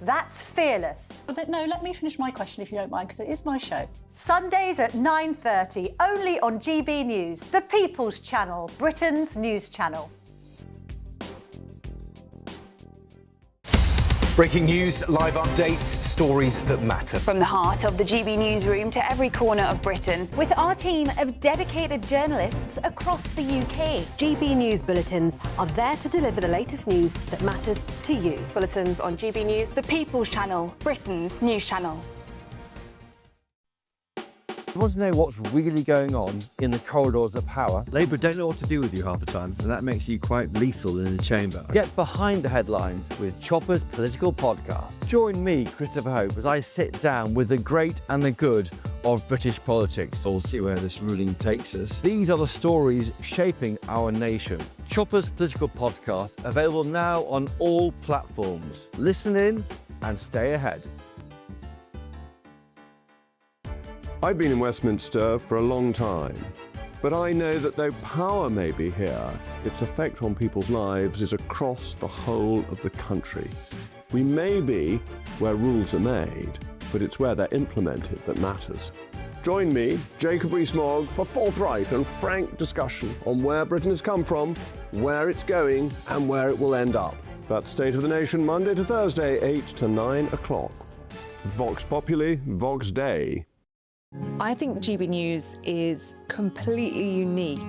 That's fearless. No, let me finish my question if you don't mind, because it is my show. Sundays at 9:30, only on GB News, the People's Channel, Britain's news channel. Breaking news, live updates, stories that matter. From the heart of the GB newsroom to every corner of Britain, with our team of dedicated journalists across the UK. GB News bulletins are there to deliver the latest news that matters to you. Bulletins on GB News, the People's Channel, Britain's news channel. You want to know what's really going on in the corridors of power? Labour don't know what to do with you half the time, and that makes you quite lethal in the chamber. Get behind the headlines with Chopper's Political Podcast. Join me, Christopher Hope, as I sit down with the great and the good of British politics. We'll see where this ruling takes us. These are the stories shaping our nation. Chopper's Political Podcast, available now on all platforms. Listen in and stay ahead. I've been in Westminster for a long time, but I know that though power may be here, its effect on people's lives is across the whole of the country. We may be where rules are made, but it's where they're implemented that matters. Join me, Jacob Rees-Mogg, for forthright and frank discussion on where Britain has come from, where it's going, and where it will end up. That's State of the Nation, Monday to Thursday, 8 to 9 o'clock. Vox Populi, Vox Dei. I think GB News is completely unique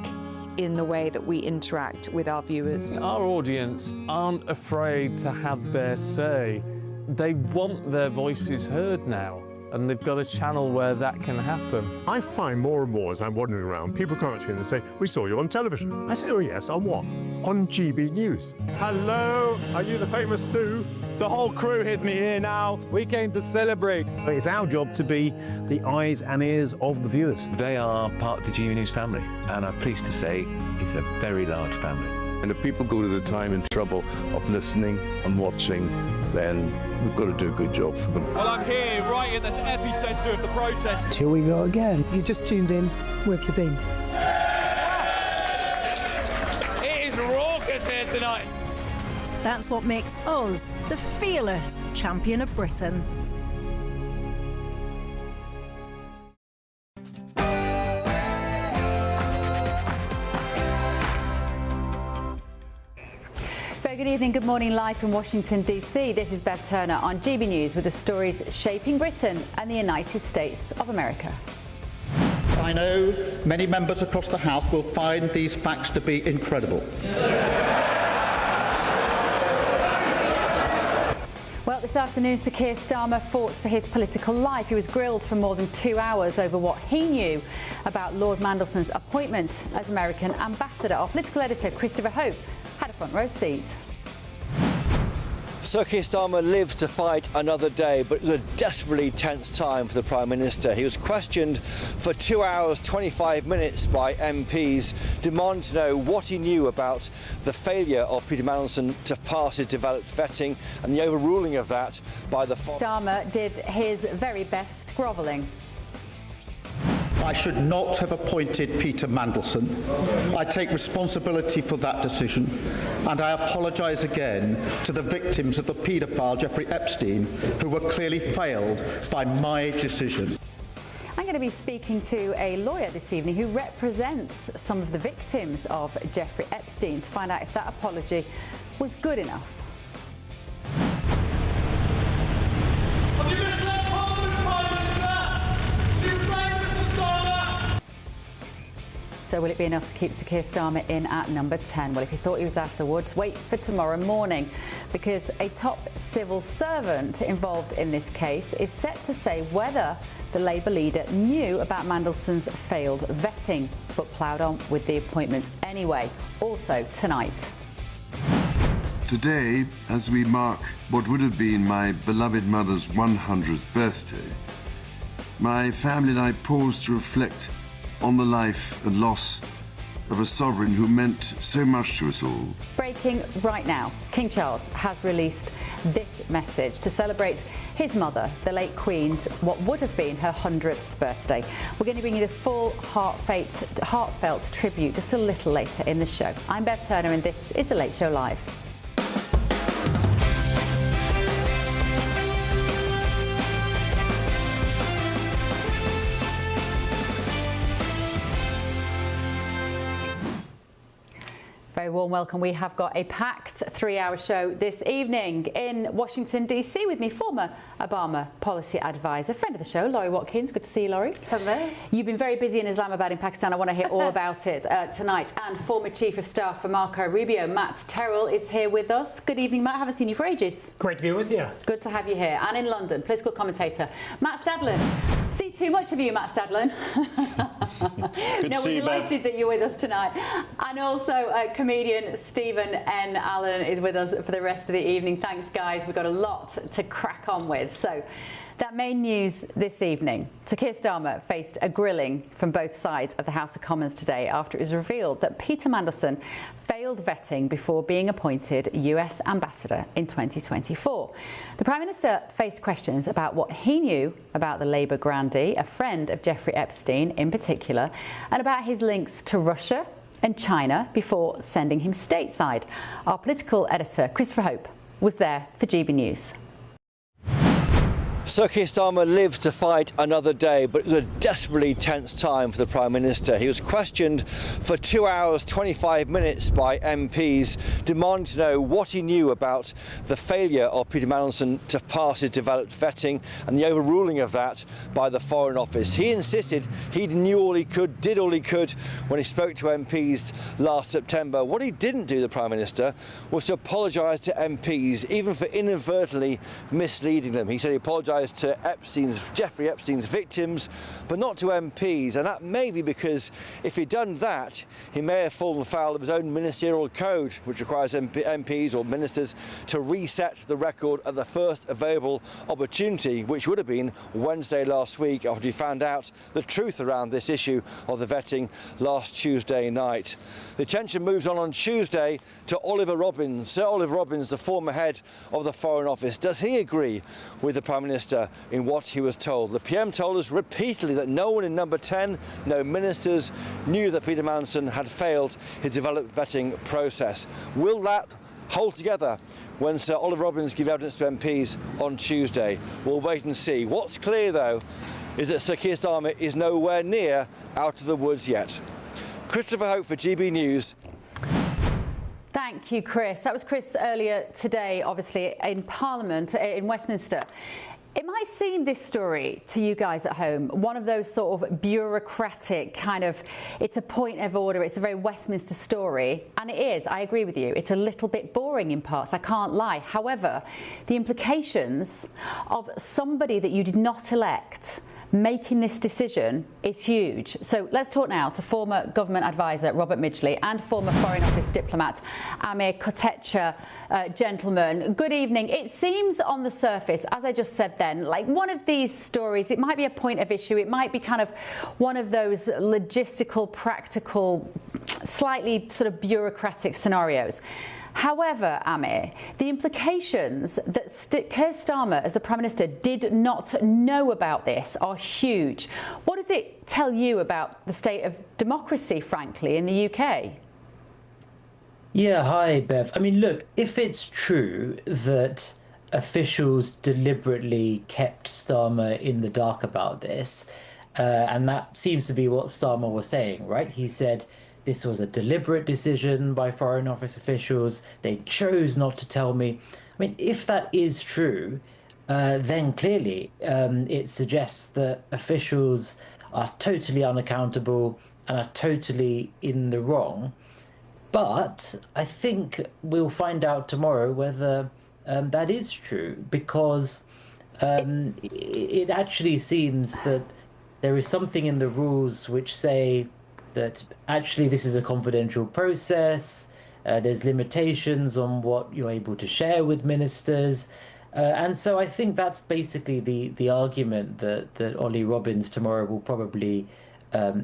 in the way that we interact with our viewers. Our audience aren't afraid to have their say. They want their voices heard now, and they've got a channel where that can happen. I find more and more as I'm wandering around, people come up to me and they say, "We saw you on television." I say, "Oh yes, on what?" "On GB News." "Hello, are you the famous Sue?" The whole crew with me here now. We came to celebrate. It's our job to be the eyes and ears of the viewers. They are part of the GB News family, and I'm pleased to say it's a very large family. And if people go to the time and trouble of listening and watching, then we've got to do a good job for them. Well, I'm here right in the epicentre of the protest. Here we go again. You just tuned in. Where have you been? It is raucous here tonight. That's what makes us the fearless champion of Britain. Very good evening, good morning, live from Washington DC. This is Bev Turner on GB News with the stories shaping Britain and the United States of America. I know many members across the House will find these facts to be incredible. Well, this afternoon, Sir Keir Starmer fought for his political life. He was grilled for more than 2 hours over what he knew about Lord Mandelson's appointment as American ambassador. Our political editor, Christopher Hope, had a front row seat. Sir Keir Starmer lived to fight another day, but it was a desperately tense time for the Prime Minister. He was questioned for 2 hours, 25 minutes by MPs, demanding to know what he knew about the failure of Peter Mandelson to pass his developed vetting and the overruling of that by the... Starmer did his very best grovelling. I should not have appointed Peter Mandelson. I take responsibility for that decision, and I apologise again to the victims of the paedophile Jeffrey Epstein, who were clearly failed by my decision. I'm going to be speaking to a lawyer this evening who represents some of the victims of Jeffrey Epstein to find out if that apology was good enough. So will it be enough to keep Sir Keir Starmer in at number 10? Well, if you thought he was out of the woods, wait for tomorrow morning, because a top civil servant involved in this case is set to say whether the Labour leader knew about Mandelson's failed vetting, but ploughed on with the appointment anyway. Also tonight. Today, as we mark what would have been my beloved mother's 100th birthday, my family and I pause to reflect on the life and loss of a sovereign who meant so much to us all. Breaking right now, King Charles has released this message to celebrate his mother, the late Queen's, what would have been her 100th birthday. We're going to bring you the full heartfelt tribute just a little later in the show. I'm Bev Turner and this is The Late Show Live. Very warm welcome. We have got a packed 3-hour show this evening in Washington, D.C. with me, former Obama policy advisor, friend of the show, Laurie Watkins. Good to see you, Laurie. Hello. You've been very busy in Islamabad in Pakistan. I want to hear all about it tonight. And former Chief of Staff for Marco Rubio, Matt Terrell, is here with us. Good evening, Matt. I haven't seen you for ages. Great to be with you. Good to have you here. And in London, political commentator Matt Stadlen. See too much of you, Matt Stadlen. No, we're delighted that you're with us tonight. And also comedian Stephen N. Allen is with us for the rest of the evening. Thanks, guys. We've got a lot to crack on with. So, that main news this evening. Sir Keir Starmer faced a grilling from both sides of the House of Commons today after it was revealed that Peter Mandelson failed vetting before being appointed US Ambassador in 2024. The Prime Minister faced questions about what he knew about the Labour grandee, a friend of Jeffrey Epstein in particular, and about his links to Russia and China before sending him stateside. Our political editor, Christopher Hope, was there for GB News. Sir Keir Starmer lived to fight another day, but it was a desperately tense time for the Prime Minister. He was questioned for 2 hours, 25 minutes by MPs, demanding to know what he knew about the failure of Peter Mandelson to pass his developed vetting and the overruling of that by the Foreign Office. He insisted he knew all he could, did all he could when he spoke to MPs last September. What he didn't do, the Prime Minister, was to apologise to MPs, even for inadvertently misleading them. He said he apologised to Jeffrey Epstein's victims, but not to MPs, and that may be because if he'd done that, he may have fallen foul of his own ministerial code, which requires MPs or ministers to reset the record at the first available opportunity, which would have been Wednesday last week after he found out the truth around this issue of the vetting last Tuesday night. The attention moves on Tuesday to Oliver Robbins. Sir Oliver Robbins, the former head of the Foreign Office. Does he agree with the Prime Minister in what he was told? The PM told us repeatedly that no one in number 10, no ministers, knew that Peter Mandelson had failed his developed vetting process. Will that hold together when Sir Oliver Robbins gives evidence to MPs on Tuesday? We'll wait and see. What's clear, though, is that Sir Keir Starmer is nowhere near out of the woods yet. Christopher Hope for GB News. Thank you, Chris. That was Chris earlier today, obviously, in Parliament, in Westminster. It might seem, this story, to you guys at home, one of those sort of bureaucratic kind of, it's a point of order, it's a very Westminster story, and it is, I agree with you, it's a little bit boring in parts, I can't lie. However, the implications of somebody that you did not elect making this decision is huge. So let's talk now to former government advisor Robert Midgley and former Foreign Office diplomat Amir Kotecha. Gentlemen, good evening. It seems on the surface, as I just said then, like one of these stories, it might be a point of issue, it might be kind of one of those logistical, practical, slightly sort of bureaucratic scenarios. However, Amir, the implications that Keir Starmer, as the Prime Minister, did not know about this are huge. What does it tell you about the state of democracy, frankly, in the UK? Yeah, hi, Bev. I mean, look, if it's true that officials deliberately kept Starmer in the dark about this, and that seems to be what Starmer was saying, right? He said this was a deliberate decision by Foreign Office officials. They chose not to tell me. I mean, if that is true, then clearly it suggests that officials are totally unaccountable and are totally in the wrong. But I think we'll find out tomorrow whether that is true, because it actually seems that there is something in the rules which say that actually this is a confidential process, there's limitations on what you're able to share with ministers. And so I think that's basically the argument that Ollie Robbins tomorrow will probably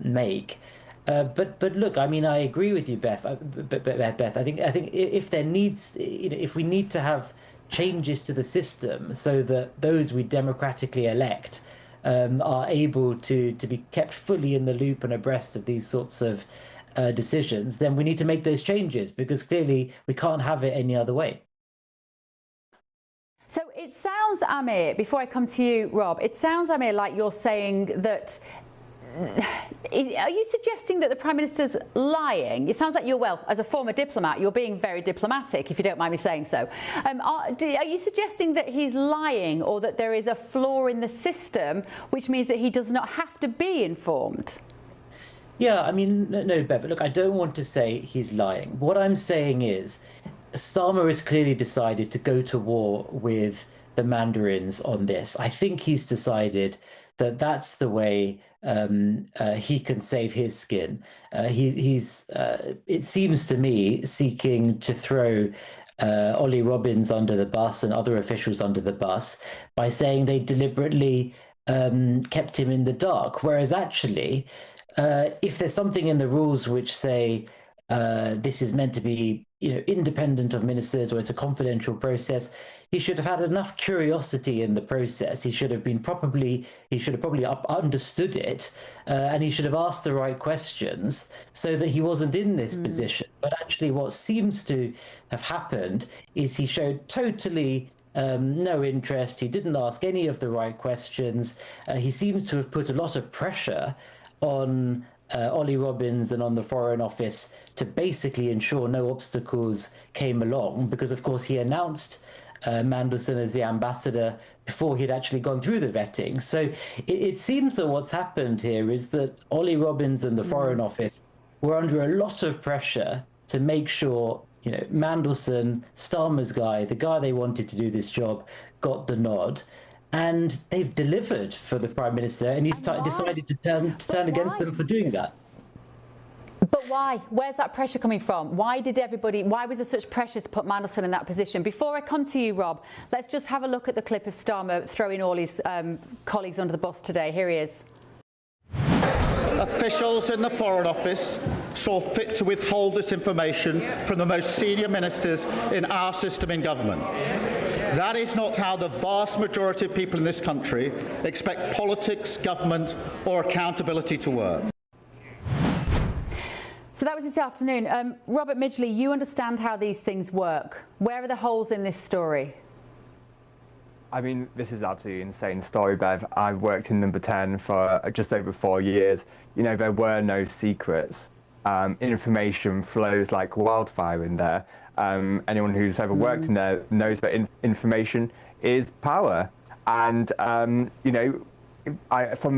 make. But look, I mean, I agree with you, Beth. Beth, I think if there needs, if we need to have changes to the system so that those we democratically elect are able to be kept fully in the loop and abreast of these sorts of decisions, then we need to make those changes, because clearly we can't have it any other way. So it sounds, Amir, before I come to you, Rob, it sounds, Amir, like you're saying that Are you suggesting that the Prime Minister's lying? It sounds like you're, well, as a former diplomat, you're being very diplomatic, if you don't mind me saying so. Are you suggesting that he's lying, or that there is a flaw in the system, which means that he does not have to be informed? Yeah, I mean, no, Bev, look, I don't want to say he's lying. What I'm saying is Starmer has clearly decided to go to war with the Mandarins on this. I think he's decided that that's the way he can save his skin. He's it seems to me, seeking to throw Ollie Robbins under the bus and other officials under the bus by saying they deliberately kept him in the dark, whereas actually, if there's something in the rules which say this is meant to be, independent of ministers, or it's a confidential process, he should have had enough curiosity in the process. He should have probably understood it, and he should have asked the right questions so that he wasn't in this position. But actually, what seems to have happened is he showed totally no interest. He didn't ask any of the right questions. He seems to have put a lot of pressure on Ollie Robbins and on the Foreign Office to basically ensure no obstacles came along, because of course he announced Mandelson as the ambassador before he'd actually gone through the vetting. So it seems that what's happened here is that Ollie Robbins and the Foreign Office were under a lot of pressure to make sure, Mandelson, Starmer's guy, the guy they wanted to do this job, got the nod. And they've delivered for the Prime Minister, and he's decided to turn against them for doing that. But why? Where's that pressure coming from? Why was there such pressure to put Mandelson in that position? Before I come to you, Rob, let's just have a look at the clip of Starmer throwing all his colleagues under the bus today. Here he is. Officials in the Foreign Office saw fit to withhold this information from the most senior ministers in our system in government. That is not how the vast majority of people in this country expect politics, government, or accountability to work. So that was this afternoon. Robert Midgley, you understand how these things work. Where are the holes in this story? I mean, this is an absolutely insane story, Bev. I've worked in Number 10 for just over 4 years. There were no secrets. Information flows like wildfire in there. Anyone who's ever worked in there knows that information is power. And, from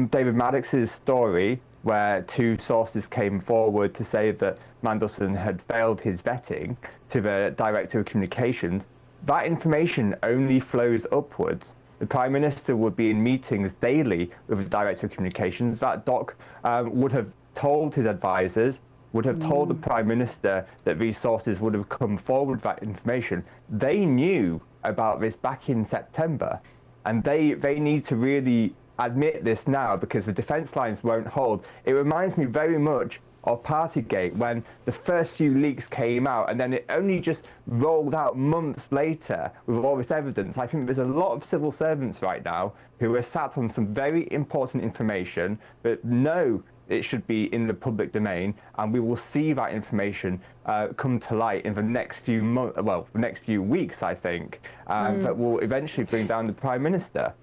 David Maddox's story, where 2 sources came forward to say that Mandelson had failed his vetting to the Director of Communications, that information only flows upwards. The Prime Minister would be in meetings daily with the Director of Communications. That doc would have told his advisors, would have told the Prime Minister that these sources would have come forward with that information. They knew about this back in September, and they need to really admit this now, because the defence lines won't hold. It reminds me very much of Partygate, when the first few leaks came out and then it only just rolled out months later with all this evidence. I think there's a lot of civil servants right now who are sat on some very important information that know it should be in the public domain, and we will see that information come to light in the next few the next few weeks, I think, that will eventually bring down the Prime Minister.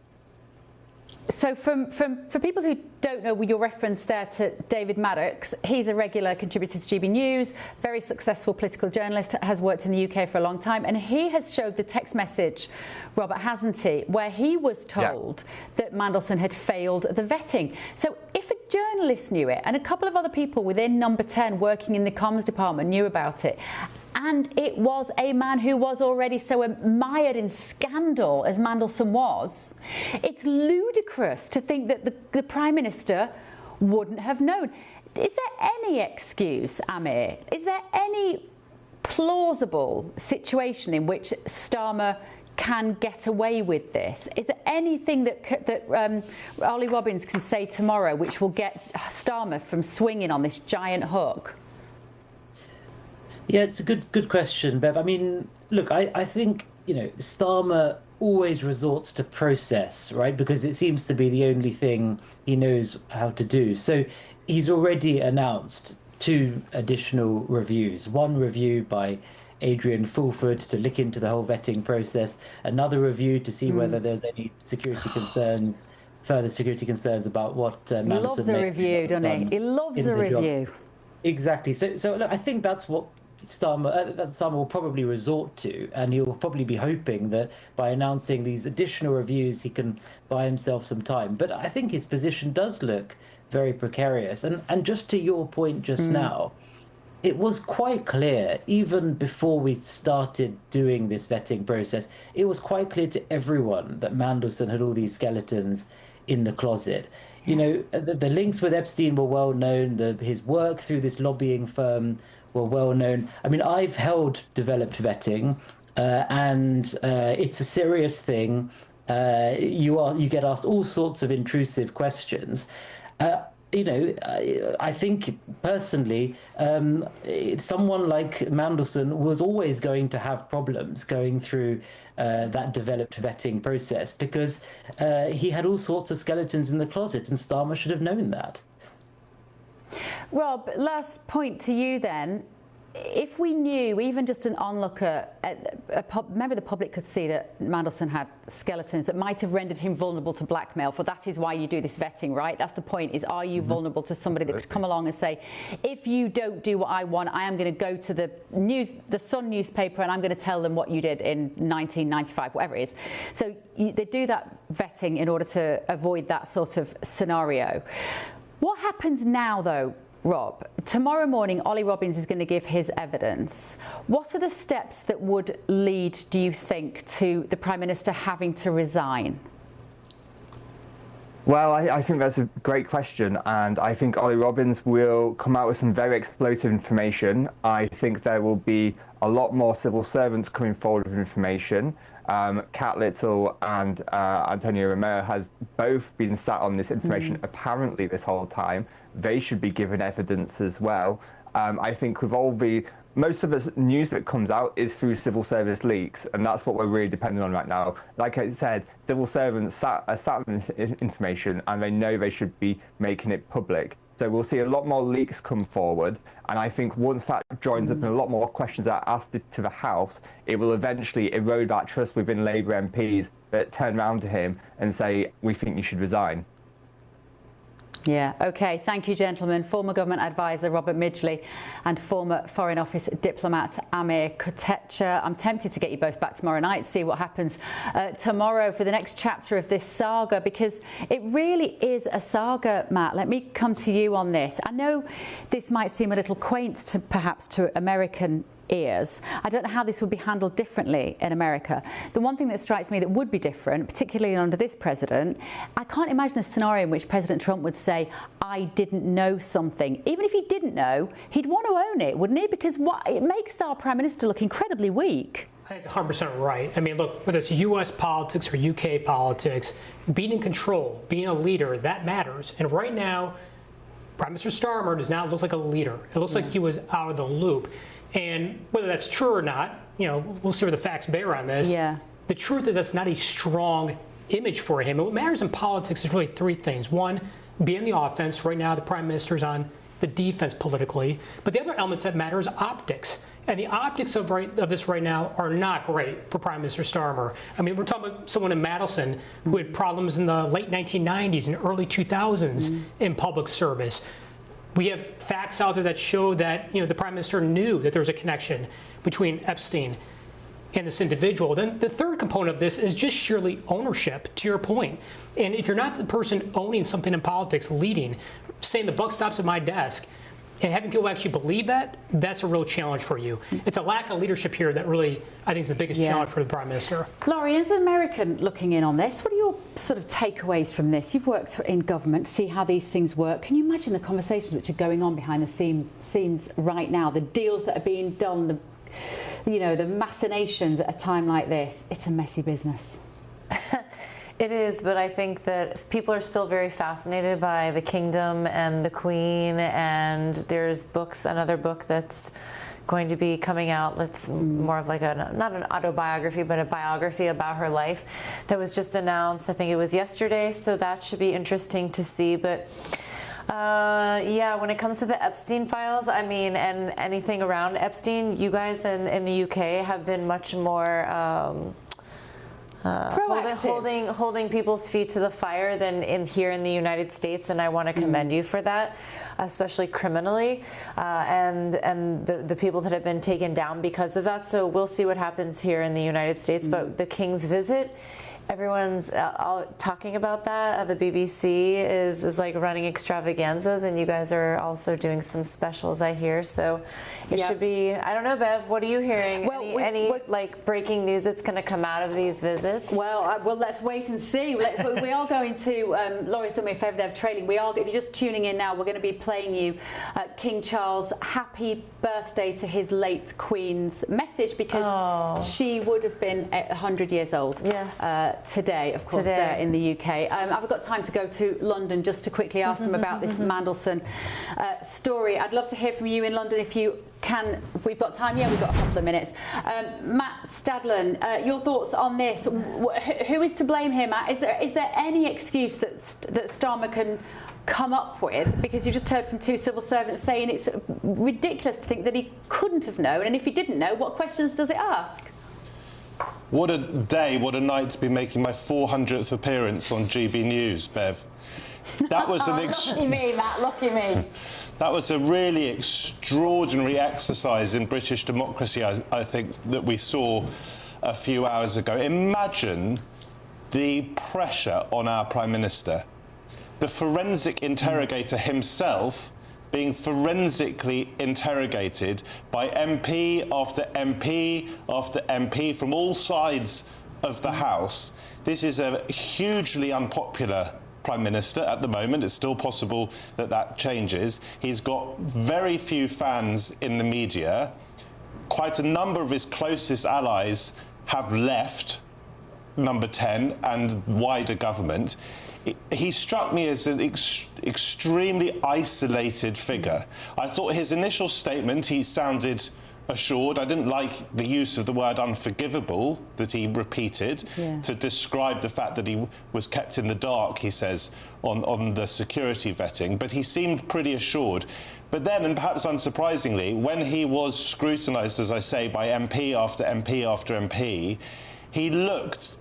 So for people who don't know, your reference there to David Maddox, he's a regular contributor to GB News, very successful political journalist, has worked in the UK for a long time, and he has showed the text message, Robert, hasn't he, where he was told that Mandelson had failed the vetting. So if a journalist knew it, and a couple of other people within Number 10 working in the comms department knew about it, and it was a man who was already so mired in scandal as Mandelson was, it's ludicrous to think that the Prime Minister wouldn't have known. Is there any excuse, Amir? Is there any plausible situation in which Starmer can get away with this? Is there anything that Ollie Robbins can say tomorrow which will get Starmer from swinging on this giant hook? Yeah, it's a good question, Bev. I mean, look, I think, Starmer always resorts to process, right? Because it seems to be the only thing he knows how to do. So he's already announced 2 additional reviews. One review by Adrian Fulford to look into the whole vetting process, another review to see whether there's any security concerns further security concerns about what He Mandelson loves a review, doesn't he? He loves a review. Exactly. So look, I think that's what Starmer will probably resort to, and he'll probably be hoping that by announcing these additional reviews, he can buy himself some time. But I think his position does look very precarious. And just to your point just now, it was quite clear, even before we started doing this vetting process, it was quite clear to everyone that Mandelson had all these skeletons in the closet. You know, the links with Epstein were well known, his work through this lobbying firm were well known. I mean, I've held developed vetting, and it's a serious thing. You get asked all sorts of intrusive questions. You know, I think personally, someone like Mandelson was always going to have problems going through that developed vetting process, because he had all sorts of skeletons in the closet, and Starmer should have known that. Rob, last point to you then. If we knew, even just an onlooker, maybe the public could see that Mandelson had skeletons that might have rendered him vulnerable to blackmail, for that is why you do this vetting, right? That's the point, is are you vulnerable to somebody that could come along and say, if you don't do what I want, I am going to go to the Sun newspaper and I'm going to tell them what you did in 1995, whatever it is. So they do that vetting in order to avoid that sort of scenario. What happens now, though, Rob? Tomorrow morning, Ollie Robbins is going to give his evidence. What are the steps that would lead, do you think, to the Prime Minister having to resign? Well, I think that's a great question, and I think Ollie Robbins will come out with some very explosive information. I think there will be a lot more civil servants coming forward with information. Cat Little and Antonio Romero has both been sat on this information apparently this whole time. They should be given evidence as well. I think with all most of the news that comes out is through civil service leaks, and that's what we're really dependent on right now. Like I said, civil servants are sat on this information, and they know they should be making it public. So we'll see a lot more leaks come forward, and I think once that joins up and a lot more questions are asked to the House, it will eventually erode that trust within Labour MPs that turn around to him and say, we think you should resign. Yeah, OK. Thank you, gentlemen. Former government advisor Robert Midgley and former Foreign Office diplomat Amir Kotecha. I'm tempted to get you both back tomorrow night, see what happens tomorrow for the next chapter of this saga, because it really is a saga, Matt. Let me come to you on this. I know this might seem a little quaint perhaps to American ears. I don't know how this would be handled differently in America. The one thing that strikes me that would be different, particularly under this president, I can't imagine a scenario in which President Trump would say, I didn't know something. Even if he didn't know, he'd want to own it, wouldn't he? Because it makes our Prime Minister look incredibly weak. That's 100% right. I mean, look, whether it's US politics or UK politics, being in control, being a leader, that matters. And right now, Prime Minister Starmer does not look like a leader. It looks like he was out of the loop. And whether that's true or not, you know, we'll see where the facts bear on this. Yeah. The truth is that's not a strong image for him. And what matters in politics is really three things. One, be on the offense. Right now, the Prime Minister's on the defense politically. But the other elements that matter is optics. And the optics of this right now are not great for Prime Minister Starmer. I mean, we're talking about someone in Madison who had problems in the late 1990s and early 2000s in public service. We have facts out there that show that, you know, the Prime Minister knew that there was a connection between Epstein and this individual. Then the third component of this is just sheerly ownership, to your point. And if you're not the person owning something in politics, leading, saying the buck stops at my desk, and having people actually believe that, that's a real challenge for you. It's a lack of leadership here that really, I think, is the biggest challenge for the Prime Minister. Laurie, as an American looking in on this, what are your sort of takeaways from this? You've worked in government, see how these things work. Can you imagine the conversations which are going on behind the scenes right now, the deals that are being done, the machinations at a time like this? It's a messy business. It is, but I think that people are still very fascinated by the kingdom and the queen, and there's another book that's going to be coming out that's more of like not an autobiography, but a biography about her life that was just announced. I think it was yesterday, so that should be interesting to see. But yeah, when it comes to the Epstein files, I mean, and anything around Epstein, you guys in the UK have been much more holding people's feet to the fire than here in the United States, and I want to commend you for that, especially criminally, and the people that have been taken down because of that. So we'll see what happens here in the United States. But the King's visit, everyone's talking about that. The BBC is like running extravaganzas, and you guys are also doing some specials, I hear. So it should be. I don't know, Bev. What are you hearing? Well, any like breaking news that's going to come out of these visits? Well, let's wait and see. We are going to. Laura's done me a favour there of trailing. We are. If you're just tuning in now, we're going to be playing you King Charles' happy birthday to his late Queen's message, because she would have been 100 years old. Yes. Today, of course, there in the UK. I've got time to go to London just to quickly ask them about this Mandelson story. I'd love to hear from you in London if you can. We've got time. Yeah, we've got a couple of minutes. Matt Stadlen, your thoughts on this? Who is to blame here, Matt? Is there any excuse that Starmer can come up with? Because you just heard from two civil servants saying it's ridiculous to think that he couldn't have known, and if he didn't know, what questions does it ask? What a day, what a night to be making my 400th appearance on GB News, Bev. That was an lucky me, Matt, lucky me. That was a really extraordinary exercise in British democracy, I think, that we saw a few hours ago. Imagine the pressure on our Prime Minister. The forensic interrogator himself being forensically interrogated by MP after MP after MP from all sides of the House. This is a hugely unpopular Prime Minister at the moment. It's still possible that that changes. He's got very few fans in the media. Quite a number of his closest allies have left Number 10 and wider government. He struck me as an extremely isolated figure. I thought his initial statement, he sounded assured. I didn't like the use of the word unforgivable that he repeated to describe the fact that he was kept in the dark, he says, on the security vetting. But he seemed pretty assured. But then, and perhaps unsurprisingly, when he was scrutinised, as I say, by MP after MP after MP, he looked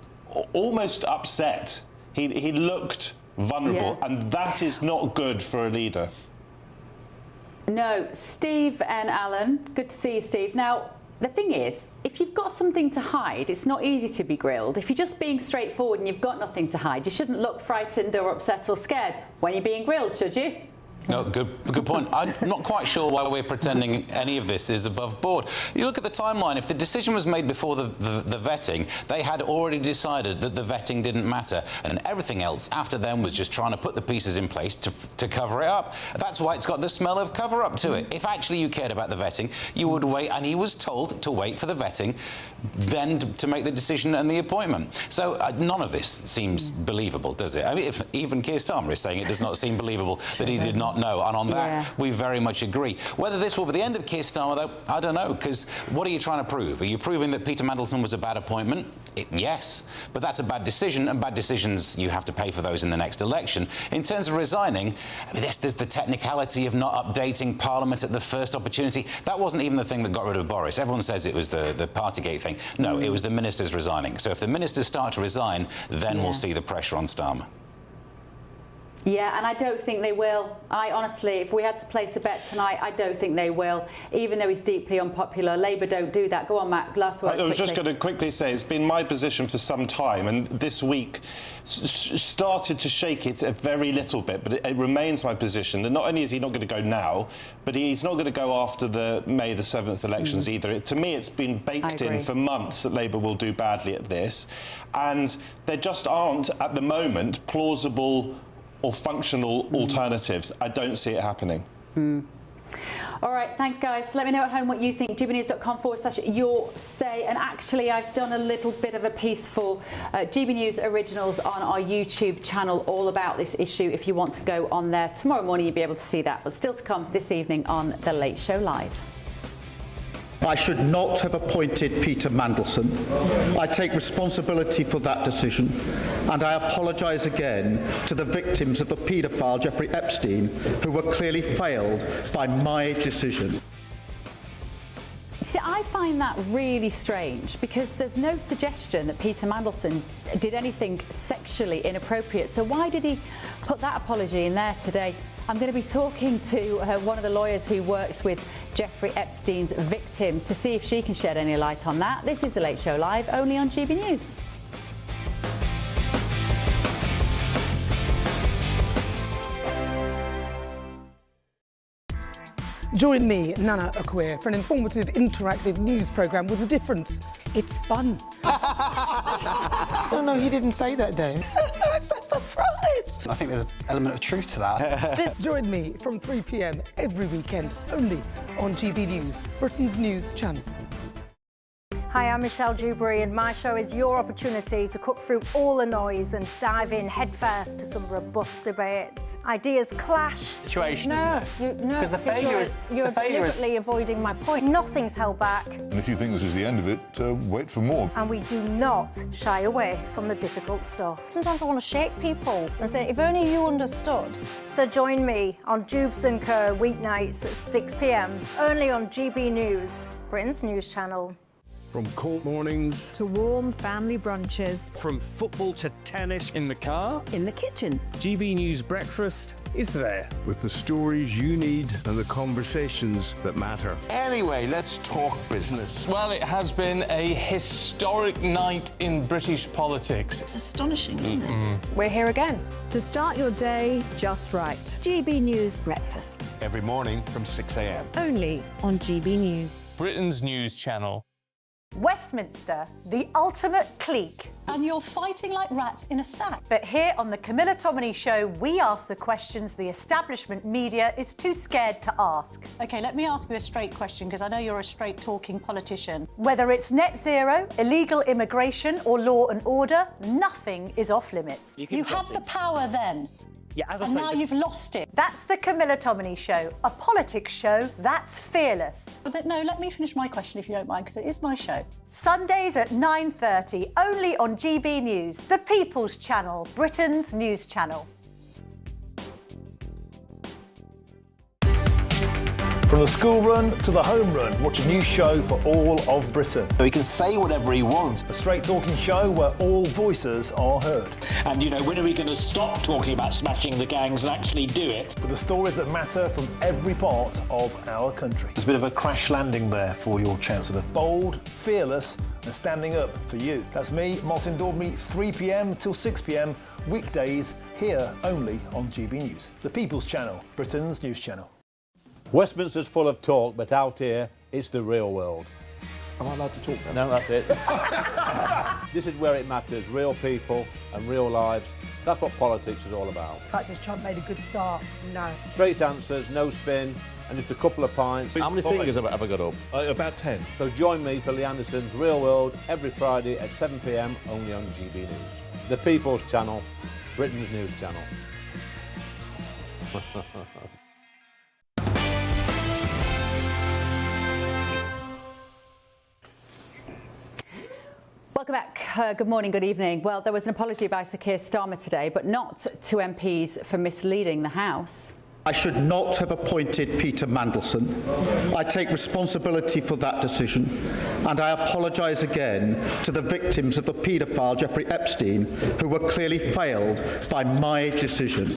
almost upset. He looked vulnerable, and that is not good for a leader. No. Steve and Alan, good to see you, Steve. Now, the thing is, if you've got something to hide, it's not easy to be grilled. If you're just being straightforward and you've got nothing to hide, you shouldn't look frightened or upset or scared when you're being grilled, should you? No, good point. I'm not quite sure why we're pretending any of this is above board. You look at the timeline. If the decision was made before the vetting, they had already decided that the vetting didn't matter, and everything else after them was just trying to put the pieces in place to cover it up. That's why it's got the smell of cover-up to it. If actually you cared about the vetting, you would wait, and he was told to wait for the vetting, then to make the decision and the appointment. So none of this seems believable, does it? I mean, even Keir Starmer is saying it does not seem believable that he did not know, and on that we very much agree. Whether this will be the end of Keir Starmer, though, I don't know, because what are you trying to prove? Are you proving that Peter Mandelson was a bad appointment? Yes, but that's a bad decision, and bad decisions, you have to pay for those in the next election. In terms of resigning, I mean, there's the technicality of not updating Parliament at the first opportunity. That wasn't even the thing that got rid of Boris. Everyone says it was the Partygate thing. No, it was the ministers resigning. So if the ministers start to resign, then we'll see the pressure on Starmer. Yeah, and I don't think they will. I honestly, if we had to place a bet tonight, I don't think they will, even though he's deeply unpopular. Labour don't do that. Go on, Matt, last word. I was just going to quickly say, it's been my position for some time, and this week started to shake it a very little bit, but it remains my position that not only is he not going to go now, but he's not going to go after the May the 7th elections either. To me, it's been baked in for months that Labour will do badly at this, and there just aren't, at the moment, plausible or functional alternatives. I don't see it happening. All right, thanks, guys. Let me know at home what you think. gbnews.com/your say. And actually, I've done a little bit of a piece for GB News Originals on our YouTube channel all about this issue. If you want to go on there tomorrow morning, you'll be able to see that. But still to come this evening on The Late Show Live. I should not have appointed Peter Mandelson. I take responsibility for that decision, and I apologise again to the victims of the paedophile Jeffrey Epstein, who were clearly failed by my decision. See, I find that really strange because there's no suggestion that Peter Mandelson did anything sexually inappropriate. So why did he put that apology in there today? I'm going to be talking to one of the lawyers who works with Jeffrey Epstein's victims to see if she can shed any light on that. This is The Late Show Live, only on GB News. Join me, Nana Akweer, for an informative, interactive news programme with a difference. It's fun. No, he didn't say that, Dave. I'm so surprised. I think there's an element of truth to that. Join me from 3 p.m. every weekend, only on GB News, Britain's news channel. Hi, I'm Michelle Dewberry, and my show is your opportunity to cut through all the noise and dive in headfirst to some robust debates. Ideas clash. Situation, isn't it? No, because the failure is you're deliberately avoiding my point. Nothing's held back, And if you think this is the end of it, wait for more. and we do not shy away from the difficult stuff. Sometimes I want to shake people and say, if only you understood. So join me on Jubes & Co. weeknights at 6 p.m, only on GB News, Britain's news channel. From court mornings to warm family brunches, from football to tennis in the car, in the kitchen. GB News Breakfast is there with the stories you need and the conversations that matter. Anyway, let's talk business. Well, it has been a historic night in British politics. It's astonishing, isn't it? We're here again. To start your day just right. GB News Breakfast. Every morning from 6 a.m. Only on GB News. Britain's news channel. Westminster, the ultimate clique. And you're fighting like rats in a sack. But here on the Camilla Tominey Show, we ask the questions the establishment media is too scared to ask. OK, let me ask you a straight question, because I know you're a straight-talking politician. Whether it's net zero, illegal immigration or law and order, nothing is off limits. You had the power then. Yeah, as I and say, now you've lost it. That's the Camilla Tominey Show, a politics show that's fearless. But no, let me finish my question if you don't mind, because it is my show. Sundays at 9:30, only on GB News, the People's Channel, Britain's news channel. From the school run to the home run, watch a new show for all of Britain. So he can say whatever he wants. A straight talking show where all voices are heard. And, when are we going to stop talking about smashing the gangs and actually do it? With the stories that matter from every part of our country. There's a bit of a crash landing there for your Chancellor. Bold, fearless and standing up for you. That's me, Martin Daubney, 3 p.m. till 6 p.m, weekdays, here only on GB News. The People's Channel, Britain's news channel. Westminster's full of talk, but out here, it's the real world. Am I allowed to talk now? No, that's it. This is where it matters, real people and real lives. That's what politics is all about. In fact, has Trump made a good start? No. Straight answers, no spin, and just a couple of pints. How many fingers have I got up? About 10. So join me for Lee Anderson's Real World every Friday at 7 p.m, only on GB News. The People's Channel, Britain's news channel. Welcome back. Good morning, good evening. Well, there was an apology by Sir Keir Starmer today, but not to MPs for misleading the House. I should not have appointed Peter Mandelson. I take responsibility for that decision, and I apologise again to the victims of the paedophile Jeffrey Epstein, who were clearly failed by my decision.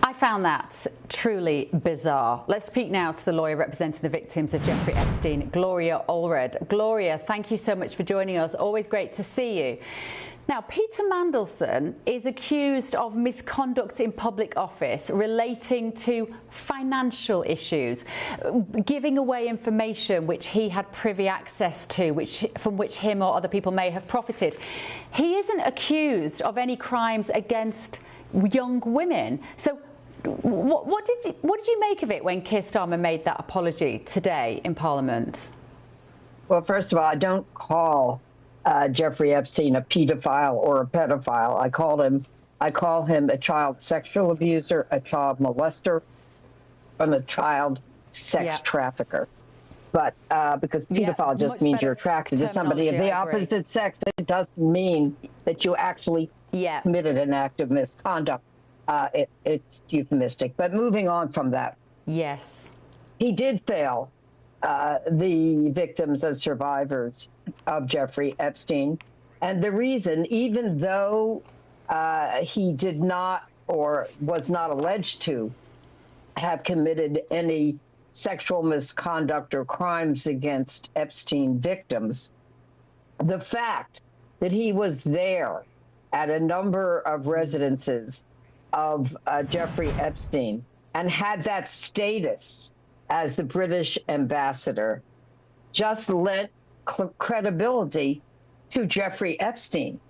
I found that truly bizarre. Let's speak now to the lawyer representing the victims of Jeffrey Epstein, Gloria Allred. Gloria, thank you so much for joining us. Always great to see you. Now, Peter Mandelson is accused of misconduct in public office relating to financial issues, giving away information which he had privy access to, from which him or other people may have profited. He isn't accused of any crimes against young women. So what did you make of it when Keir Starmer made that apology today in Parliament? Well, first of all, I don't call Jeffrey Epstein a paedophile or a pedophile. I call him a child sexual abuser, a child molester, and a child sex trafficker. But because pedophile just means you're attracted to somebody of the opposite sex, it doesn't mean that you actually committed an act of misconduct. It's euphemistic. But moving on from that. Yes. He did fail the victims and survivors of Jeffrey Epstein. And the reason, even though he did not or was not alleged to have committed any sexual misconduct or crimes against Epstein victims, the fact that he was there at a number of residences of Jeffrey Epstein and had that status as the British ambassador just lent credibility to Jeffrey Epstein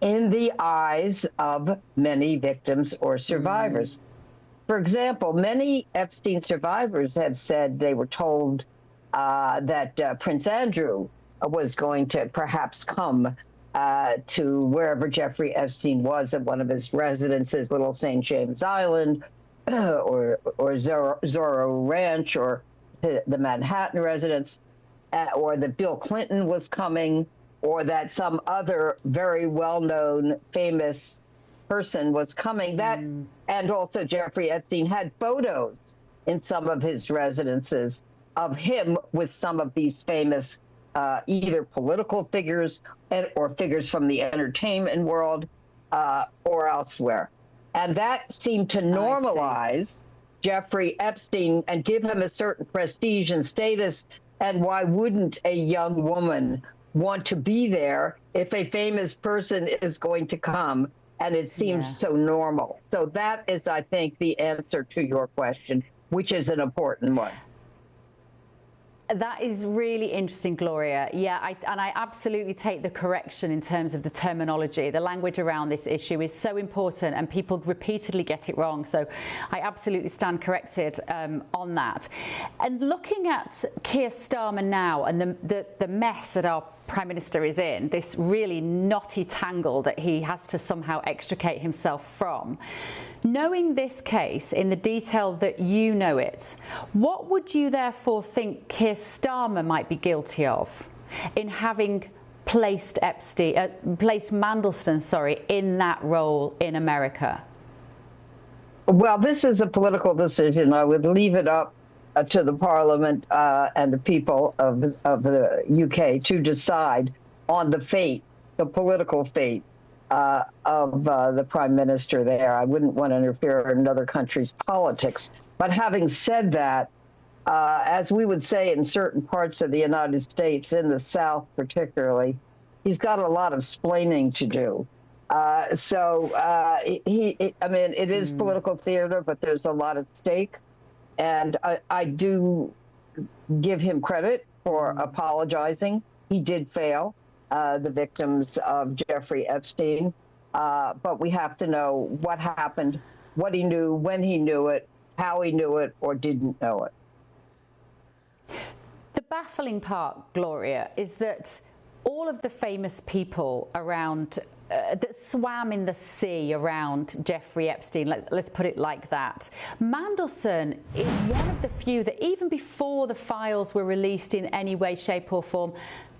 in the eyes of many victims or survivors. For example, many Epstein survivors have said they were told that Prince Andrew was going to perhaps come to wherever Jeffrey Epstein was at one of his residences, Little St. James Island, or Zorro Ranch, or the Manhattan residence, or that Bill Clinton was coming, or that some other very well-known, famous person was coming. That, and also Jeffrey Epstein had photos in some of his residences of him with some of these famous either political figures or figures from the entertainment world or elsewhere. And that seemed to normalize Jeffrey Epstein and give him a certain prestige and status. And why wouldn't a young woman want to be there if a famous person is going to come? And it seems so normal. So that is, I think, the answer to your question, which is an important one. That is really interesting, Gloria. Yeah, I absolutely take the correction in terms of the terminology. The language around this issue is so important and people repeatedly get it wrong. So I absolutely stand corrected on that. And looking at Keir Starmer now and the mess that our Prime Minister is in, this really knotty tangle that he has to somehow extricate himself from. Knowing this case in the detail that you know it, what would you therefore think Keir Starmer might be guilty of in having placed Mandelston, in that role in America? Well, this is a political decision. I would leave it up to the Parliament and the people of the UK to decide on the fate, the political fate of the Prime Minister there. I wouldn't want to interfere in another country's politics. But having said that, as we would say in certain parts of the United States, in the South particularly, he's got a lot of splaining to do. I mean, it is political theater, but there's a lot at stake. And I do give him credit for apologizing. He did fail the victims of Jeffrey Epstein, but we have to know what happened, what he knew, when he knew it, how he knew it or didn't know it. The baffling part, Gloria, is that all of the famous people around that swam in the sea around Jeffrey Epstein, let's put it like that. Mandelson is one of the few that even before the files were released in any way, shape or form,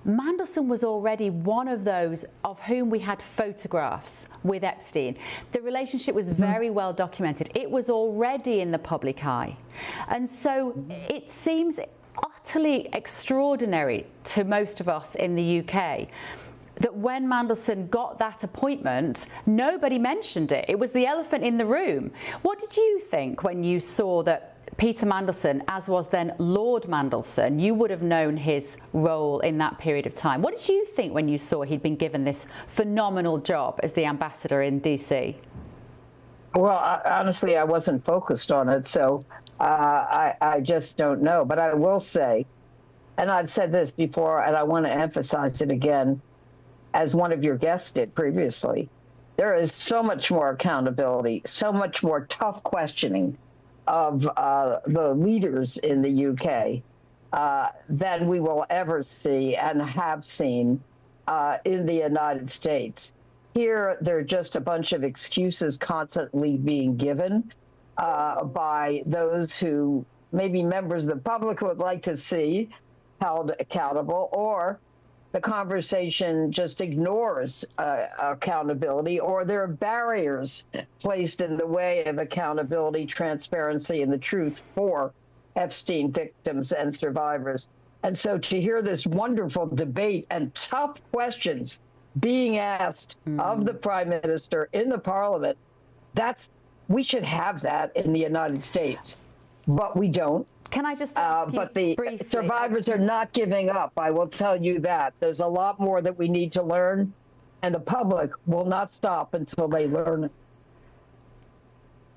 Mandelson was already one of those of whom we had photographs with Epstein. The relationship was very well documented. It was already in the public eye. And so it seems utterly extraordinary to most of us in the UK that when Mandelson got that appointment, nobody mentioned it. It was the elephant in the room. What did you think when you saw that Peter Mandelson, as was then Lord Mandelson, you would have known his role in that period of time? What did you think when you saw he'd been given this phenomenal job as the ambassador in DC? Well, honestly, I wasn't focused on it, so I just don't know. But I will say, and I've said this before, and I want to emphasize it again, as one of your guests did previously, there is so much more accountability, so much more tough questioning of the leaders in the UK than we will ever see and have seen in the United States. Here, there are just a bunch of excuses constantly being given by those who maybe members of the public would like to see held accountable, or the conversation just ignores accountability, or there are barriers placed in the way of accountability, transparency, and the truth for Epstein victims and survivors. And so to hear this wonderful debate and tough questions being asked of the prime minister in the parliament, we should have that in the United States, but we don't. Can I just ask you but the briefly? survivors are not giving up. I will tell you that. There's a lot more that we need to learn, and the public will not stop until they learn it.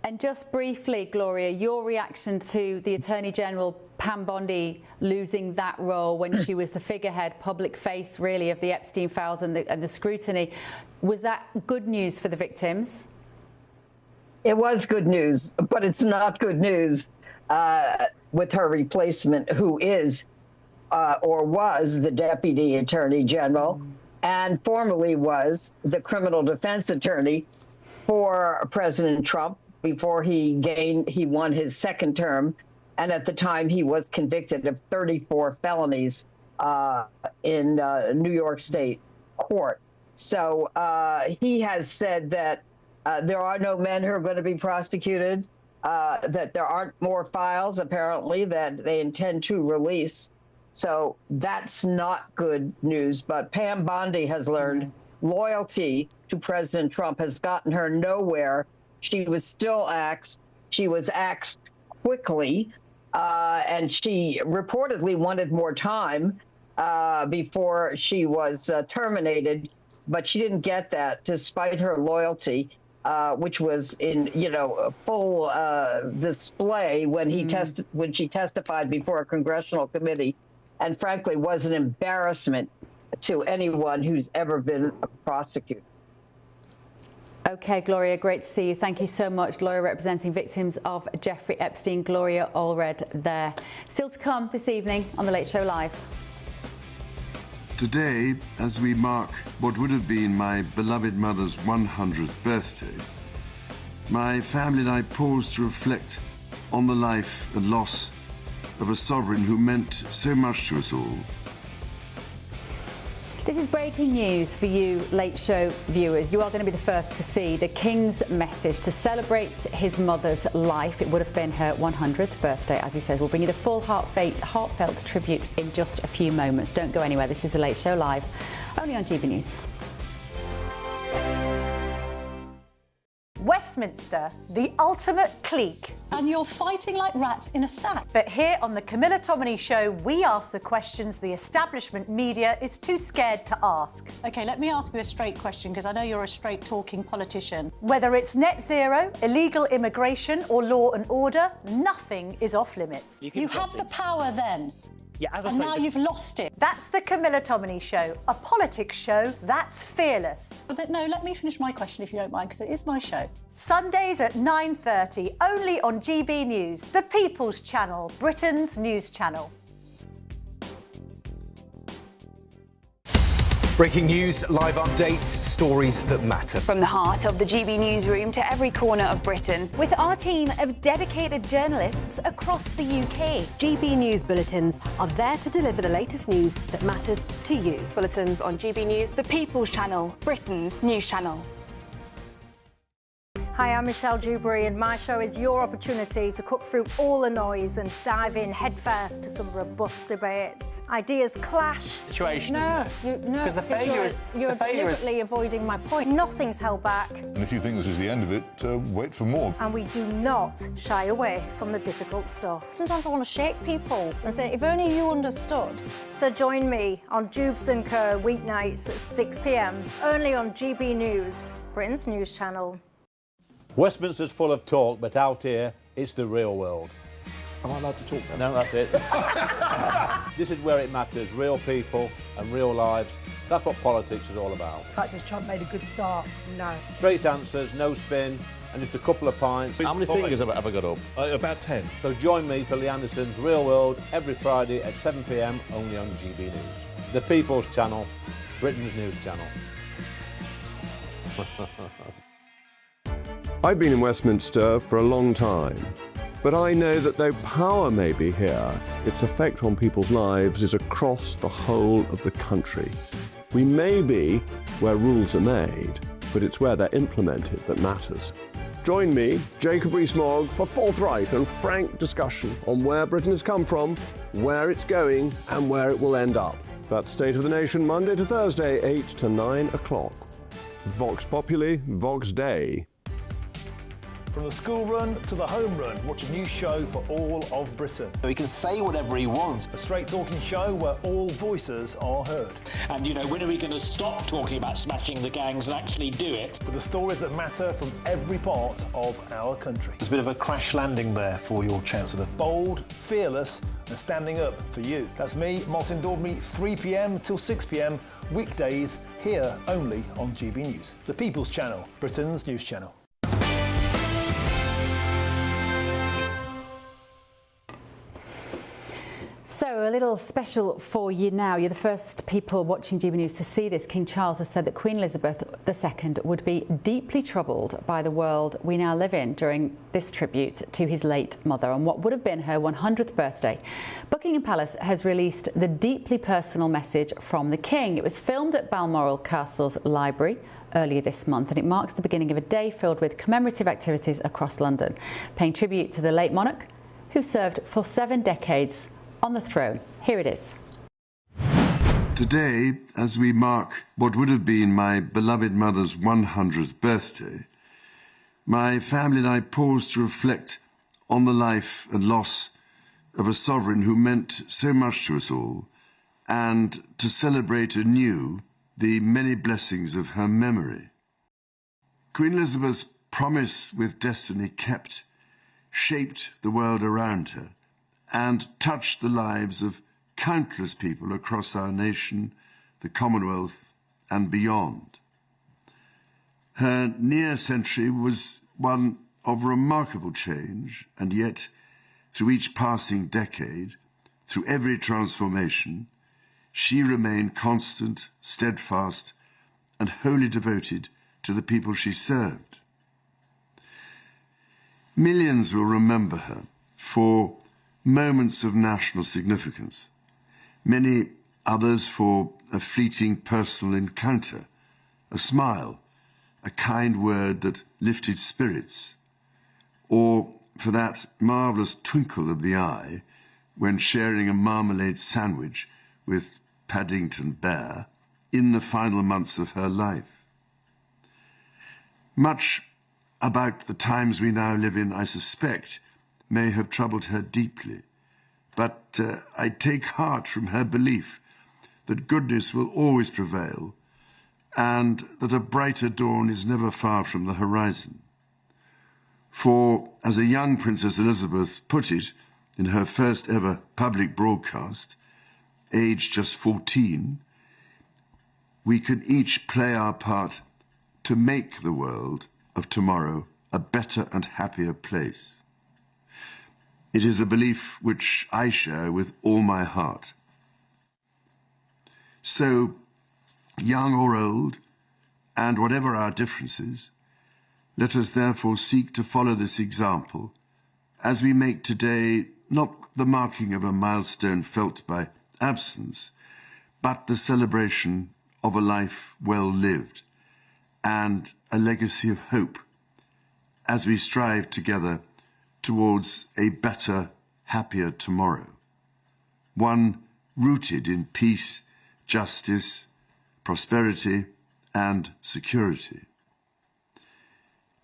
And just briefly, Gloria, your reaction to the Attorney General Pam Bondi losing that role when she was the figurehead, public face, really, of the Epstein files and the scrutiny. Was that good news for the victims? It was good news, but it's not good news with her replacement, who is or was the Deputy Attorney General and formerly was the criminal defense attorney for President Trump before he won his second term. And at the time, he was convicted of 34 felonies in New York State court. So he has said that there are no men who are going to be prosecuted, that there aren't more files, apparently, that they intend to release. So that's not good news. But Pam Bondi has learned loyalty to President Trump has gotten her nowhere. She was still axed. She was axed quickly, and she reportedly wanted more time before she was terminated, but she didn't get that despite her loyalty, which was in full display when she testified before a congressional committee, and frankly was an embarrassment to anyone who's ever been prosecuted. Okay, Gloria, great to see you. Thank you so much. Gloria representing victims of Jeffrey Epstein. Gloria Allred there. Still to come this evening on The Late Show Live. Today, as we mark what would have been my beloved mother's 100th birthday, my family and I pause to reflect on the life and loss of a sovereign who meant so much to us all. This is breaking news for you Late Show viewers. You are going to be the first to see the King's message to celebrate his mother's life. It would have been her 100th birthday, as he says. We'll bring you the full heartfelt tribute in just a few moments. Don't go anywhere. This is The Late Show Live, only on GB News. Westminster, the ultimate clique. And you're fighting like rats in a sack. But here on the Camilla Tominey Show, we ask the questions the establishment media is too scared to ask. OK, let me ask you a straight question, because I know you're a straight-talking politician. Whether it's net zero, illegal immigration or law and order, nothing is off limits. You had the power then. Yeah, as I and say, now you've lost it. That's the Camilla Tominey Show, a politics show that's fearless. But no, let me finish my question if you don't mind, because it is my show. Sundays at 9:30, only on GB News, the People's Channel, Britain's news channel. Breaking news, live updates, stories that matter. From the heart of the GB newsroom to every corner of Britain, with our team of dedicated journalists across the UK. GB News bulletins are there to deliver the latest news that matters to you. Bulletins on GB News, the People's Channel, Britain's news channel. Hi, I'm Michelle Dewberry, and my show is your opportunity to cut through all the noise and dive in headfirst to some robust debates. Ideas clash. Situation, no, because the failure is you're deliberately avoiding my point. Nothing's held back. And if you think this is the end of it, wait for more. And we do not shy away from the difficult stuff. Sometimes I want to shake people and say, if only you understood. So join me on Jubes and Co weeknights at 6 p.m, only on GB News, Britain's news channel. Westminster's full of talk, but out here, it's the real world. Am I allowed to talk now? No, that's it. This is where it matters, real people and real lives. That's what politics is all about. In fact, has Trump made a good start? No. Straight answers, no spin, and just a couple of pints. How many fingers have I got up? About 10. So join me for Lee Anderson's Real World every Friday at 7 p.m, only on GB News. The People's Channel, Britain's news channel. I've been in Westminster for a long time, but I know that though power may be here, its effect on people's lives is across the whole of the country. We may be where rules are made, but it's where they're implemented that matters. Join me, Jacob Rees-Mogg, for forthright and frank discussion on where Britain has come from, where it's going, and where it will end up. That's State of the Nation, Monday to Thursday, 8 to 9 o'clock. Vox Populi, Vox Dei. From the school run to the home run, watch a new show for all of Britain. He can say whatever he wants. A straight-talking show where all voices are heard. And, you know, when are we going to stop talking about smashing the gangs and actually do it? With the stories that matter from every part of our country. There's a bit of a crash landing there for your Chancellor. Bold, fearless and standing up for you. That's me, Martin Daubney, 3 p.m. till 6 p.m, weekdays, here only on GB News. The People's Channel, Britain's news channel. So a little special for you now. You're the first people watching GB News to see this. King Charles has said that Queen Elizabeth II would be deeply troubled by the world we now live in during this tribute to his late mother on what would have been her 100th birthday. Buckingham Palace has released the deeply personal message from the King. It was filmed at Balmoral Castle's library earlier this month, and it marks the beginning of a day filled with commemorative activities across London, paying tribute to the late monarch, who served for 7 decades on the throne. Here it is. Today, as we mark what would have been my beloved mother's 100th birthday, my family and I pause to reflect on the life and loss of a sovereign who meant so much to us all, and to celebrate anew the many blessings of her memory. Queen Elizabeth's promise with destiny kept shaped the world around her and touched the lives of countless people across our nation, the Commonwealth, and beyond. Her near century was one of remarkable change, and yet, through each passing decade, through every transformation, she remained constant, steadfast, and wholly devoted to the people she served. Millions will remember her for moments of national significance, many others for a fleeting personal encounter, a smile, a kind word that lifted spirits, or for that marvellous twinkle of the eye when sharing a marmalade sandwich with Paddington Bear in the final months of her life. Much about the times we now live in, I suspect, may have troubled her deeply, but I take heart from her belief that goodness will always prevail and that a brighter dawn is never far from the horizon. For, as a young Princess Elizabeth put it in her first ever public broadcast, aged just 14, we can each play our part to make the world of tomorrow a better and happier place. It is a belief which I share with all my heart. So, young or old, and whatever our differences, let us therefore seek to follow this example as we make today not the marking of a milestone felt by absence, but the celebration of a life well lived and a legacy of hope as we strive together towards a better, happier tomorrow, one rooted in peace, justice, prosperity, and security.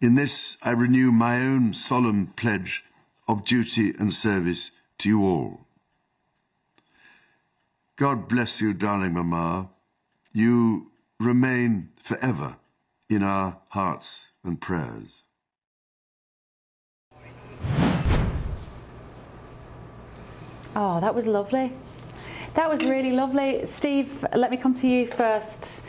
In this, I renew my own solemn pledge of duty and service to you all. God bless you, darling Mama. You remain forever in our hearts and prayers. Oh, that was lovely. That was really lovely. Steve, let me come to you first.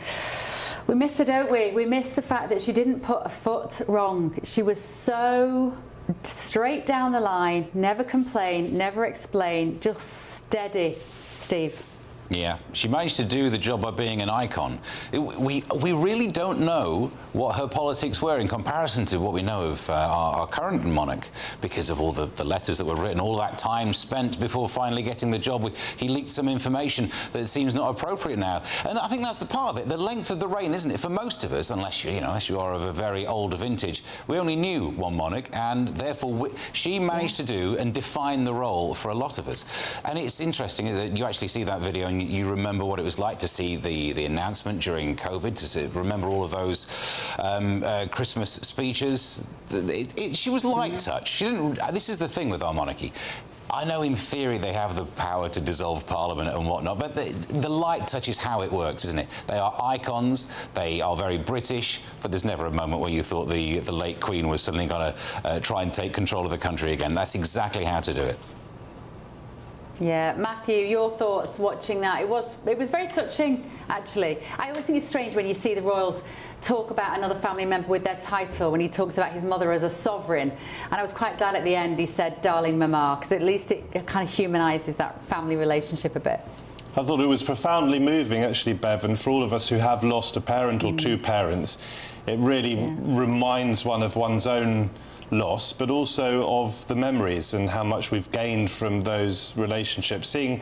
We miss her, don't we? We miss the fact that she didn't put a foot wrong. She was so straight down the line, never complain, never explain, just steady. Steve. Yeah, she managed to do the job by being an icon. We really don't know what her politics were in comparison to what we know of our current monarch, because of all the letters that were written, all that time spent before finally getting the job. He leaked some information that seems not appropriate now, and I think that's the part of it. The length of the reign, isn't it? For most of us, unless you are of a very old vintage, we only knew one monarch, and therefore she managed to do and define the role for a lot of us. And it's interesting that you actually see that video and you remember what it was like to see the announcement during COVID, to remember all of those Christmas speeches. She was light touch. She didn't. This is the thing with our monarchy. I know in theory they have the power to dissolve Parliament and whatnot, but the light touch is how it works, isn't it? They are icons, they are very British, but there's never a moment where you thought the late Queen was suddenly going to try and take control of the country again. That's exactly how to do it. Yeah, Matthew, your thoughts watching that? It was very touching, actually. I always think it's strange when you see the royals talk about another family member with their title, when he talks about his mother as a sovereign. And I was quite glad at the end he said, darling mama, because at least it kind of humanises that family relationship a bit. I thought it was profoundly moving, actually, Bev, and for all of us who have lost a parent or two parents, it really reminds one of one's own loss, but also of the memories and how much we've gained from those relationships. Seeing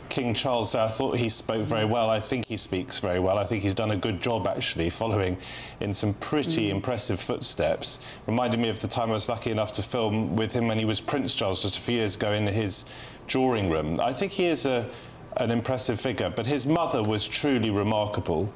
King Charles there, I thought he spoke very well. I think he speaks very well. I think he's done a good job, actually, following in some pretty impressive footsteps. Reminded me of the time I was lucky enough to film with him when he was Prince Charles just a few years ago in his drawing room. I think he is an impressive figure, but his mother was truly remarkable.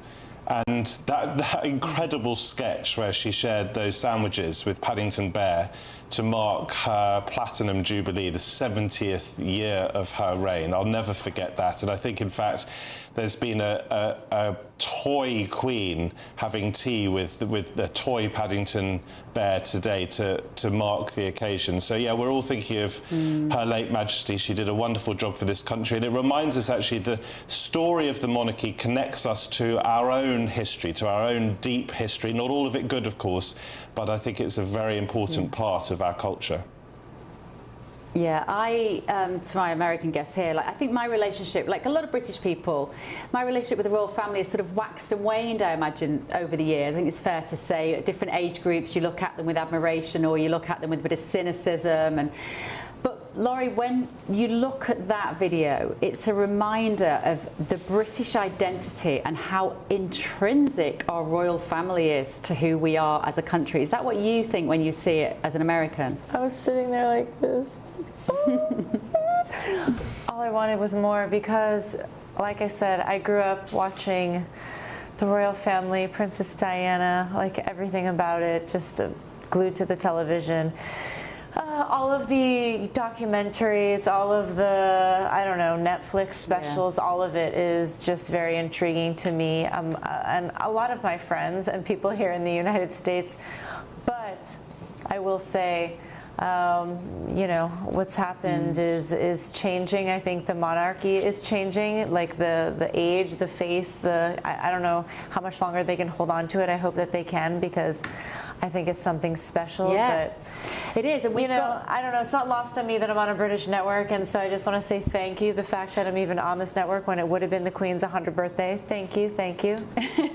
And that incredible sketch where she shared those sandwiches with Paddington Bear to mark her Platinum Jubilee, the 70th year of her reign. I'll never forget that. And I think, in fact, there's been a toy queen having tea with the toy Paddington Bear today to mark the occasion. So, yeah, we're all thinking of Her late Majesty. She did a wonderful job for this country. And it reminds us, actually, the story of the monarchy connects us to our own history, to our own deep history. Not all of it good, of course, but I think it's a very important part of our culture. Yeah, to my American guests here, I think my relationship, like a lot of British people, my relationship with the royal family has sort of waxed and waned, I imagine, over the years. I think it's fair to say at different age groups you look at them with admiration or you look at them with a bit of cynicism. But Laurie, when you look at that video, it's a reminder of the British identity and how intrinsic our royal family is to who we are as a country. Is that what you think when you see it as an American? I was sitting there like this. All I wanted was more because, like I said, I grew up watching the royal family, Princess Diana, like everything about it, just glued to the television. All of the documentaries, all of the, I don't know, Netflix specials, all of it is just very intriguing to me. And a lot of my friends and people here in the United States. But I will say, you know, what's happened is changing. I think the monarchy is changing, like the age, the face, I don't know how much longer they can hold on to it. I hope that they can, because I think it's something special. Yeah, but it is. And you know, I don't know, it's not lost on me that I'm on a British network, and so I just want to say thank you. The fact that I'm even on this network when it would have been the Queen's 100th birthday. Thank you, thank you.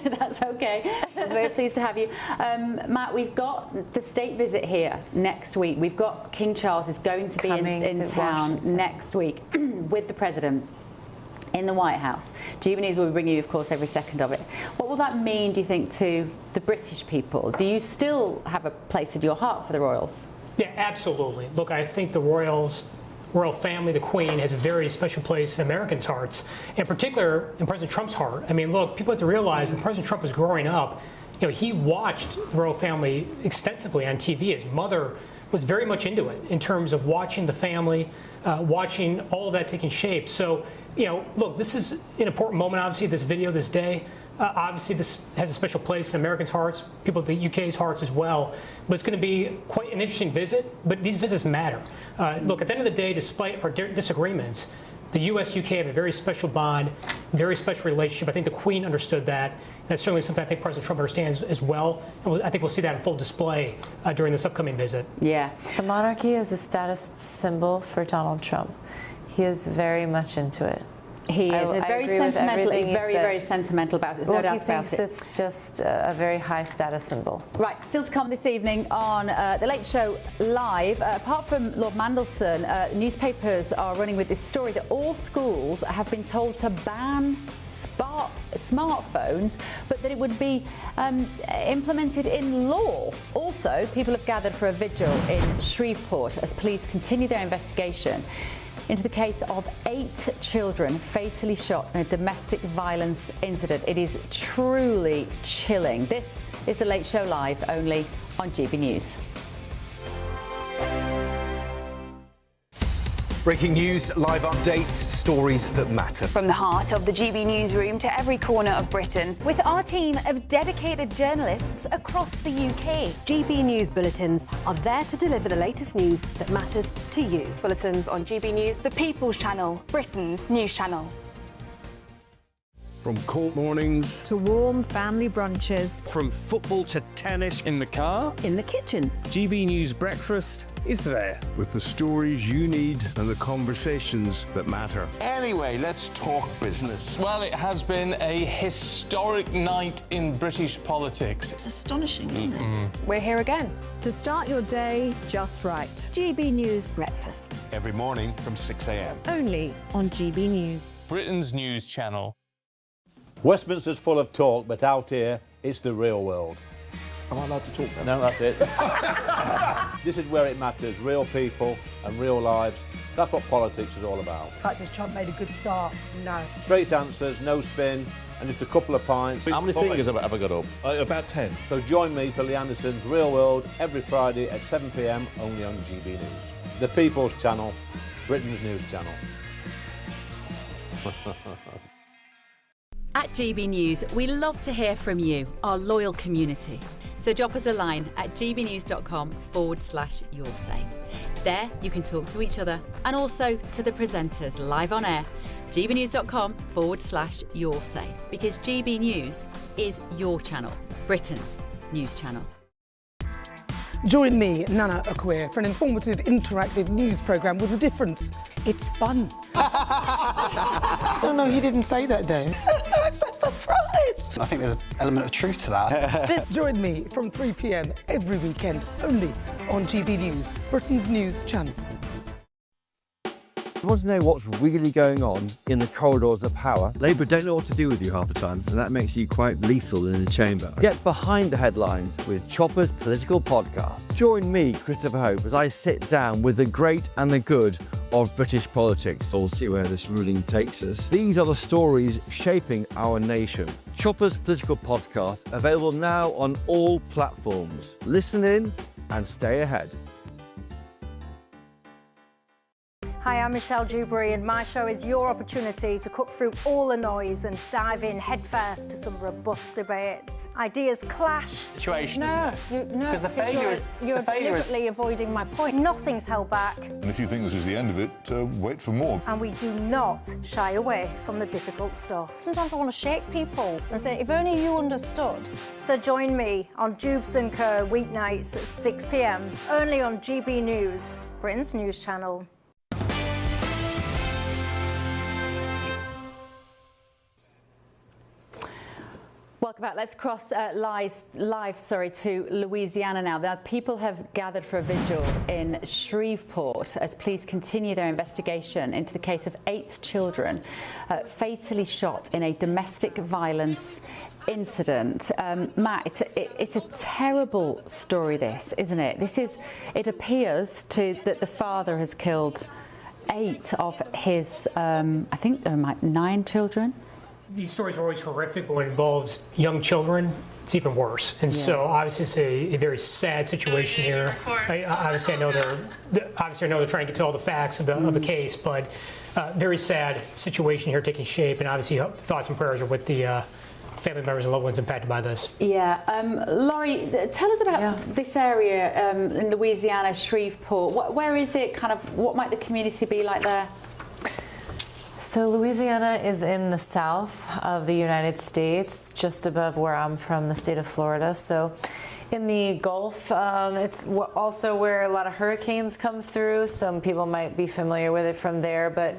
That's okay. I'm very pleased to have you. Matt, we've got the state visit here next week. We've got King Charles is going to be in town Washington next week with the President in the White House. GBNews will bring you, of course, every second of it. What will that mean, do you think, to the British people? Do you still have a place in your heart for the royals? Yeah, absolutely. Look, I think the royal family, the Queen, has a very special place in Americans' hearts, in particular in President Trump's heart. I mean, look, people have to realize when President Trump was growing up, you know, he watched the royal family extensively on TV. His mother was very much into it in terms of watching the family, watching all of that taking shape. So, you know, look, this is an important moment, obviously, this video, this day. Obviously, this has a special place in Americans' hearts, people at the UK's hearts as well. But it's going to be quite an interesting visit, but these visits matter. Look, at the end of the day, despite our disagreements, the US-UK have a very special bond, very special relationship. I think the Queen understood that. That's certainly something I think President Trump understands as well. And I think we'll see that in full display during this upcoming visit. Yeah. The monarchy is a status symbol for Donald Trump. He is very much into it. He is very sentimental. He's very sentimental about it. There's no doubt about it. He thinks it's just a very high status symbol. Right, still to come this evening on The Late Show Live. Apart from Lord Mandelson, newspapers are running with this story that all schools have been told to ban smartphones, but that it would be implemented in law. Also, people have gathered for a vigil in Shreveport as police continue their investigation into the case of 8 children fatally shot in a domestic violence incident. It is truly chilling. This is The Late Show Live, only on GB News. Breaking news, live updates, stories that matter. From the heart of the GB newsroom to every corner of Britain, with our team of dedicated journalists across the UK. GB News bulletins are there to deliver the latest news that matters to you. Bulletins on GB News, the People's Channel, Britain's news channel. From court mornings to warm family brunches. From football to tennis in the car. In the kitchen. GB News Breakfast is there with the stories you need and the conversations that matter. Anyway, let's talk business. Well, it has been a historic night in British politics. It's astonishing, isn't it? We're here again. To start your day just right. GB News Breakfast. Every morning from 6 a.m. Only on GB News. Britain's news channel. Westminster's full of talk, but out here, it's the real world. Am I allowed to talk now? No, that's it. This is where it matters, real people and real lives. That's what politics is all about. In fact, has Trump made a good start? No. Straight answers, no spin, and just a couple of pints. How many fingers have I got up? About 10. So join me for Lee Anderson's Real World every Friday at 7 p.m. only on GB News. The People's Channel, Britain's news channel. At GB News, we love to hear from you, our loyal community. So drop us a line at gbnews.com/yoursay. There you can talk to each other and also to the presenters live on air. gbnews.com/yoursay, because GB News is your channel, Britain's news channel. Join me, Nana Akweer, for an informative, interactive news programme with a difference. It's fun. No, he didn't say that, though. I'm so surprised. I think there's an element of truth to that. Join me from 3 p.m. every weekend, only on GB News, Britain's news channel. You want to know what's really going on in the corridors of power? Labour don't know what to do with you half the time, and that makes you quite lethal in the chamber. Get behind the headlines with Chopper's Political Podcast. Join me, Christopher Hope, as I sit down with the great and the good of British politics. We'll see where this ruling takes us. These are the stories shaping our nation. Chopper's Political Podcast, available now on all platforms. Listen in and stay ahead. Hi, I'm Michelle Dewberry, and my show is your opportunity to cut through all the noise and dive in headfirst to some robust debates. Ideas clash. Situation, No, isn't it? no, Because the failure is... You're the failure is... deliberately avoiding my point. Nothing's held back. And if you think this is the end of it, wait for more. And we do not shy away from the difficult stuff. Sometimes I want to shake people and say, if only you understood. So join me on Jubes and Kerr weeknights at 6 p.m. only on GB News, Britain's news channel. Welcome back. Let's cross live to Louisiana now. The people have gathered for a vigil in Shreveport as police continue their investigation into the case of 8 children fatally shot in a domestic violence incident. Matt, it's a terrible story, this, isn't it? It appears that the father has killed 8 of his, I think there are 9 children. These stories are always horrific, but when it involves young children, it's even worse. And so obviously it's a very sad situation here. Obviously I know they're trying to get to all the facts of the case, but very sad situation here taking shape, and obviously thoughts and prayers are with the family members and loved ones impacted by this. Yeah. Laurie, tell us about this area in Louisiana, Shreveport. Where is it? Kind of what might the community be like there? So Louisiana is in the south of the United States, just above where I'm from, the state of Florida. So in the Gulf, it's also where a lot of hurricanes come through. Some people might be familiar with it from there, but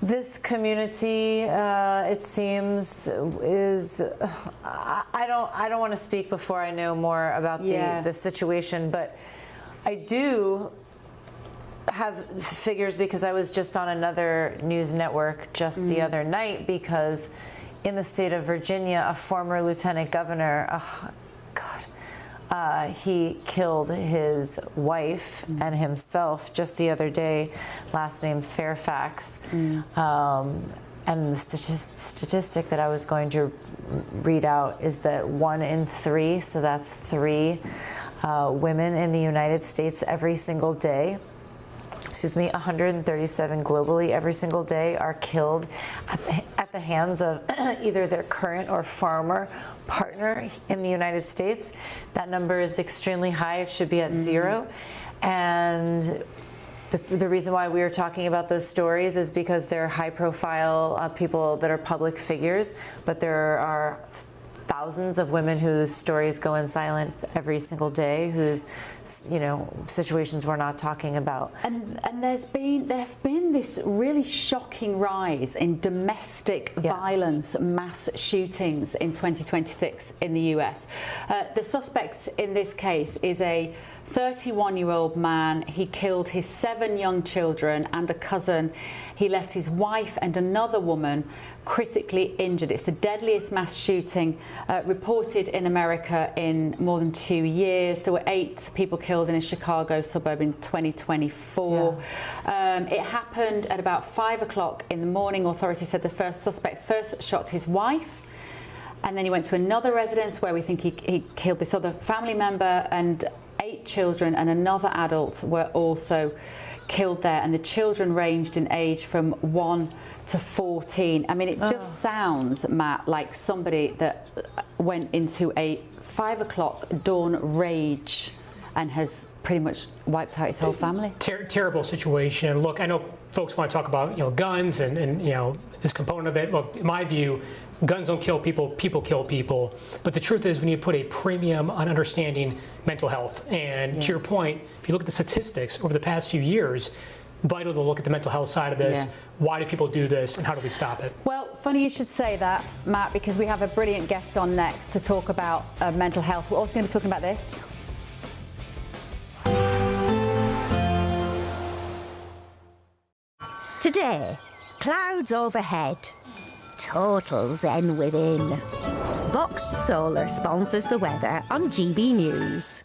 This community, it seems, is. I don't want to speak before I know more about the situation, but I do have figures because I was just on another news network just the other night, because in the state of Virginia, a former lieutenant governor, he killed his wife and himself just the other day, last name Fairfax. And the statistic that I was going to read out is that 1 in 3, so that's 3 women in the United States every single day, 137 globally every single day, are killed at the hands of either their current or former partner in the United States. That number is extremely high. It should be at 0. And the reason why we are talking about those stories is because they're high-profile people that are public figures, but there are thousands of women whose stories go in silent every single day, whose situations we're not talking about. And there have been this really shocking rise in domestic violence, mass shootings in 2026 in the US. The suspect in this case is a 31-year-old man. He killed his 7 young children and a cousin. He left his wife and another woman critically injured. It's the deadliest mass shooting reported in America in more than 2 years. There were 8 people killed in a Chicago suburb in 2024. It happened at about 5 o'clock in the morning. Authorities said the first suspect first shot his wife, and then he went to another residence where we think he killed this other family member, and 8 children and another adult were also killed there, and the children ranged in age from 1 to 14. I mean, it just sounds, Matt, like somebody that went into a 5 o'clock dawn rage and has pretty much wiped out his whole family. Terrible situation. Look, I know folks want to talk about guns and this component of it. Look, in my view, guns don't kill people, people kill people. But the truth is we need to put a premium on understanding mental health. And to your point, if you look at the statistics over the past few years, vital to look at the mental health side of this. Why do people do this, and how do we stop it? Well, funny you should say that, Matt, because we have a brilliant guest on next to talk about mental health. We're also going to be talking about this. Today, clouds overhead, total zen within. Boxed Solar sponsors the weather on GB News.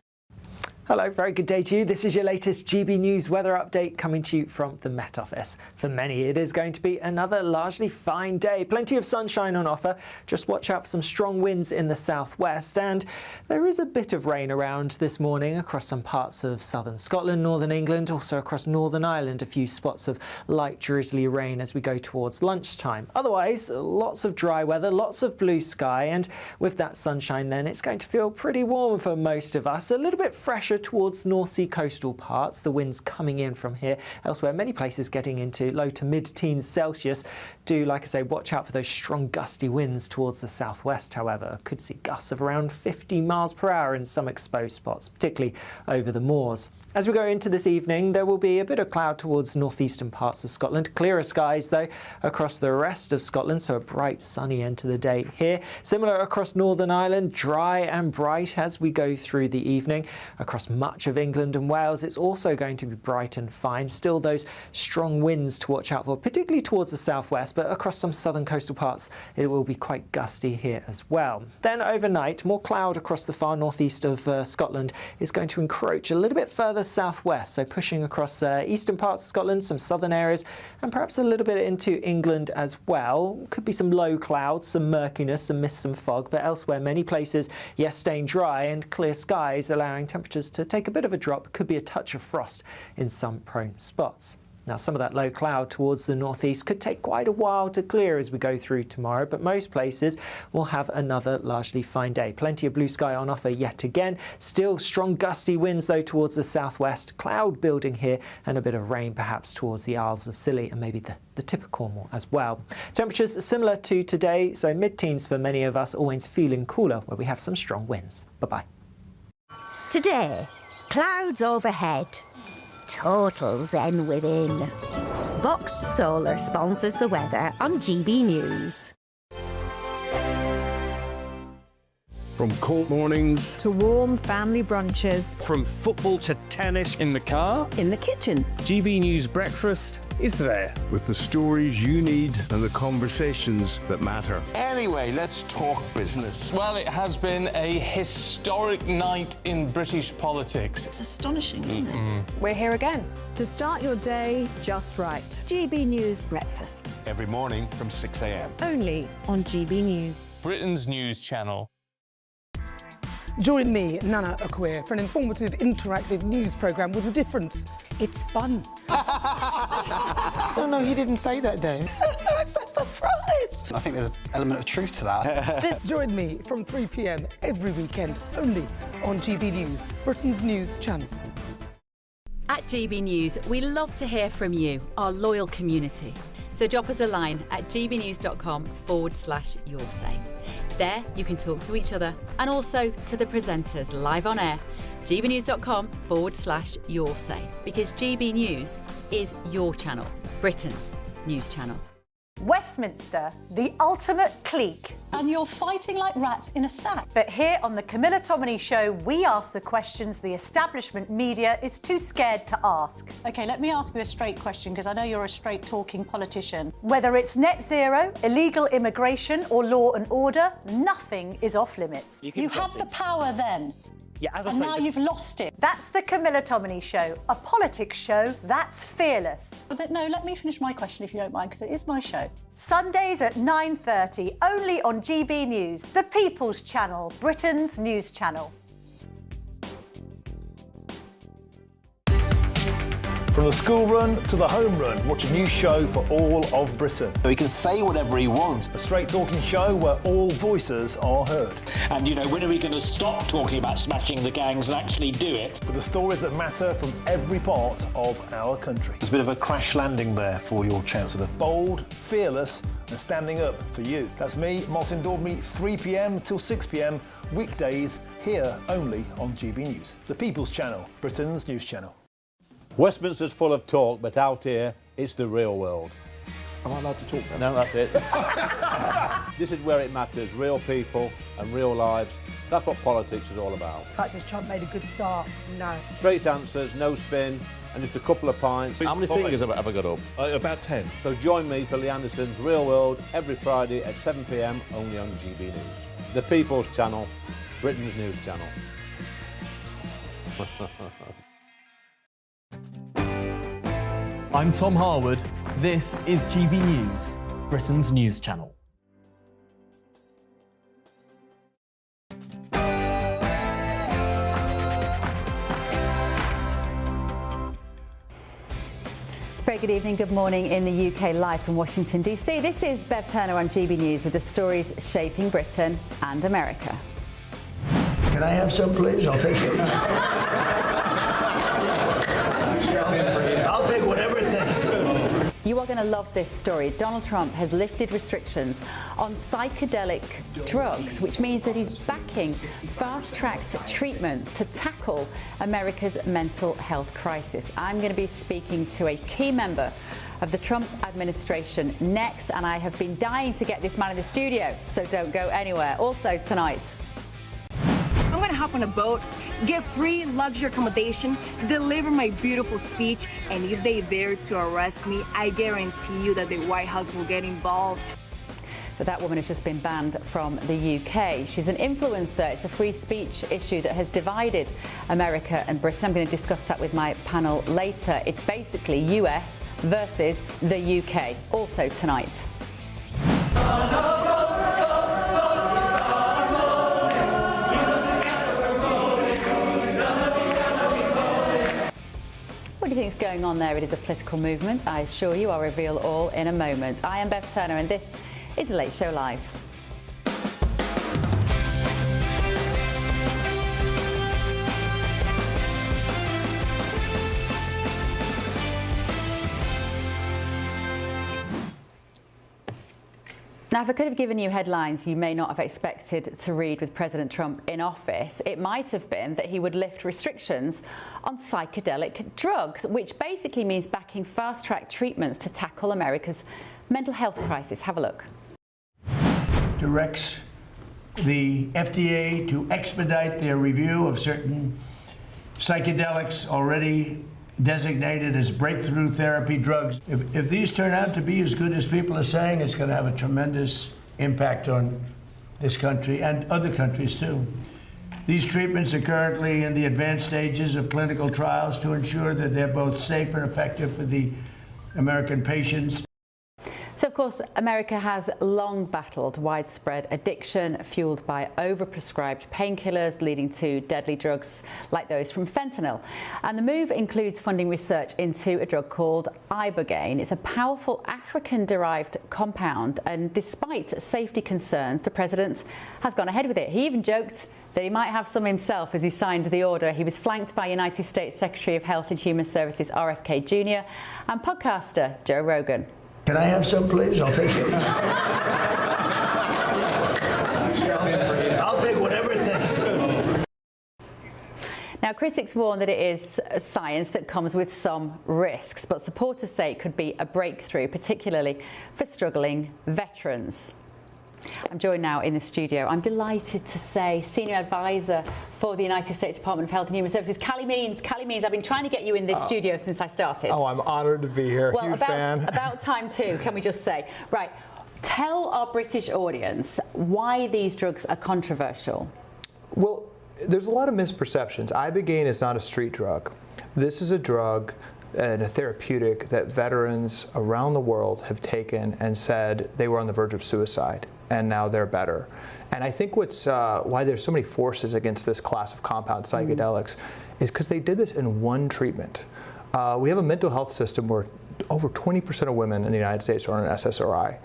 Hello, very good day to you. This is your latest GB News weather update coming to you from the Met Office. For many, it is going to be another largely fine day. Plenty of sunshine on offer. Just watch out for some strong winds in the southwest. And there is a bit of rain around this morning across some parts of southern Scotland, northern England, also across Northern Ireland. A few spots of light drizzly rain as we go towards lunchtime. Otherwise, lots of dry weather, lots of blue sky. And with that sunshine then, it's going to feel pretty warm for most of us. A little bit fresher towards North Sea coastal parts, the winds coming in from here. Elsewhere, many places getting into low to mid-teens Celsius. Do, like I say, watch out for those strong gusty winds towards the southwest, however. Could see gusts of around 50 miles per hour in some exposed spots, particularly over the moors. As we go into this evening, there will be a bit of cloud towards northeastern parts of Scotland. Clearer skies, though, across the rest of Scotland, so a bright, sunny end to the day here. Similar across Northern Ireland, dry and bright as we go through the evening. Across much of England and Wales, it's also going to be bright and fine. Still those strong winds to watch out for, particularly towards the southwest, but across some southern coastal parts, it will be quite gusty here as well. Then overnight, more cloud across the far northeast of Scotland is going to encroach a little bit further southwest, so pushing across eastern parts of Scotland, some southern areas, and perhaps a little bit into England as well. Could be some low clouds, some murkiness, some mist, some fog, but elsewhere many places, yes, staying dry and clear skies, allowing temperatures to take a bit of a drop. Could be a touch of frost in some prone spots. Now, some of that low cloud towards the northeast could take quite a while to clear as we go through tomorrow, but most places will have another largely fine day. Plenty of blue sky on offer yet again. Still strong gusty winds, though, towards the southwest. Cloud building here and a bit of rain perhaps towards the Isles of Scilly and maybe the tip of Cornwall as well. Temperatures similar to today, so mid-teens for many of us, always feeling cooler where we have some strong winds. Bye-bye. Today, clouds overhead, total zen within. Boxed Solar sponsors the weather on GB News. From cold mornings To warm family brunches. from football to tennis in the car, In the kitchen. GB News Breakfast is there with the stories you need and the conversations that matter. Anyway, let's talk business. Well, it has been a historic night in British politics. It's astonishing, isn't it? We're here again. To start your day just right. GB News Breakfast. Every morning from 6 a.m. Only on GB News. Britain's news channel. Join me, Nana Akwe, for an informative, interactive news programme with a difference. It's fun. No, he didn't say that, Dave. I'm so surprised. I think there's an element of truth to that. Join me from 3 p.m. every weekend, only on GB News, Britain's news channel. At GB News, we love to hear from you, our loyal community. So drop us a line at gbnews.com/yoursay. There you can talk to each other and also to the presenters live on air. gbnews.com/yoursay, because GB News is your channel, Britain's news channel. Westminster, the ultimate clique. And you're fighting like rats in a sack. But here on the Camilla Tominey Show, we ask the questions the establishment media is too scared to ask. OK, let me ask you a straight question, because I know you're a straight-talking politician. Whether it's net zero, illegal immigration or law and order, nothing is off limits. You had the power then. Yeah, as I And say, now you've lost it. That's the Camilla Tominey Show, a politics show that's fearless. But no, let me finish my question if you don't mind, because it is my show. Sundays at 9:30, only on GB News, the People's Channel, Britain's news channel. From the school run to the home run, watch a new show for all of Britain. So he can say whatever he wants. A straight talking show where all voices are heard. And, you know, when are we going to stop talking about smashing the gangs and actually do it? With the stories that matter from every part of our country. There's a bit of a crash landing there for your Chancellor. Bold, fearless and standing up for you. That's me, Martin Daubney, 3 p.m. till 6 p.m, weekdays, here only on GB News. The People's Channel, Britain's news channel. Westminster's full of talk, but out here, it's the real world. Am I allowed to talk now? No, that's it. This is where it matters, real people and real lives. That's what politics is all about. In fact, has Trump made a good start? No. Straight answers, no spin, and just a couple of pints. How many fingers have I got up? About 10. So join me for Lee Anderson's Real World every Friday at 7 p.m, only on GB News. The People's Channel, Britain's news channel. I'm Tom Harwood. This is GB News, Britain's news channel. Very good evening, good morning in the UK, live from Washington DC. This is Bev Turner on GB News with the stories shaping Britain and America. Can I have some, please? I'll take it. I'll take whatever it takes. You are going to love this story. Donald Trump has lifted restrictions on psychedelic drugs, which means that he's backing fast-tracked treatments to tackle America's mental health crisis. I'm going to be speaking to a key member of the Trump administration next, and I have been dying to get this man in the studio, so don't go anywhere. Also tonight, I'm gonna hop on a boat, get free luxury accommodation, deliver my beautiful speech, and if they dare to arrest me, I guarantee you that the White House will get involved. So that woman has just been banned from the UK. She's an influencer. It's a free speech issue that has divided America and Britain. I'm going to discuss that with my panel later. It's basically US versus the UK. Also tonight. What do you think is going on there? It is a political movement. I assure you, I'll reveal all in a moment. I am Bev Turner, and this is The Late Show Live. Now, if I could have given you headlines you may not have expected to read with President Trump in office, it might have been that he would lift restrictions on psychedelic drugs, which basically means backing fast-track treatments to tackle America's mental health crisis. Have a look. Directs the FDA to expedite their review of certain psychedelics already designated as breakthrough therapy drugs. If these turn out to be as good as people are saying, it's going to have a tremendous impact on this country and other countries too. These treatments are currently in the advanced stages of clinical trials to ensure that they're both safe and effective for the American patients. So, of course, America has long battled widespread addiction fueled by overprescribed painkillers leading to deadly drugs like those from fentanyl. And the move includes funding research into a drug called ibogaine. It's a powerful African-derived compound, and despite safety concerns, the president has gone ahead with it. He even joked that he might have some himself as he signed the order. He was flanked by United States Secretary of Health and Human Services RFK Jr. and podcaster Joe Rogan. Can I have some, please? I'll take it. I'll take whatever it takes. Now, critics warn that it is a science that comes with some risks, but supporters say it could be a breakthrough, particularly for struggling veterans. I'm joined now in the studio, I'm delighted to say, Senior Advisor for the United States Department of Health and Human Services, Callie Means. Callie Means, I've been trying to get you in this studio since I started. Oh, I'm honoured to be here. Well, Huge fan. About time too, can we just say. Right, tell our British audience why these drugs are controversial. Well, there's a lot of misperceptions. Ibogaine is not a street drug. This is a drug and a therapeutic that veterans around the world have taken and said they were on the verge of suicide, and now they're better. And I think what's why there's so many forces against this class of compound psychedelics is because they did this in one treatment. We have a mental health system where over 20% of women in the United States are on an SSRI.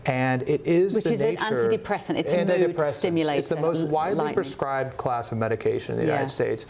And it is Which the is nature, an antidepressant. It's a mood stimulator. It's the most widely prescribed class of medication in the United States.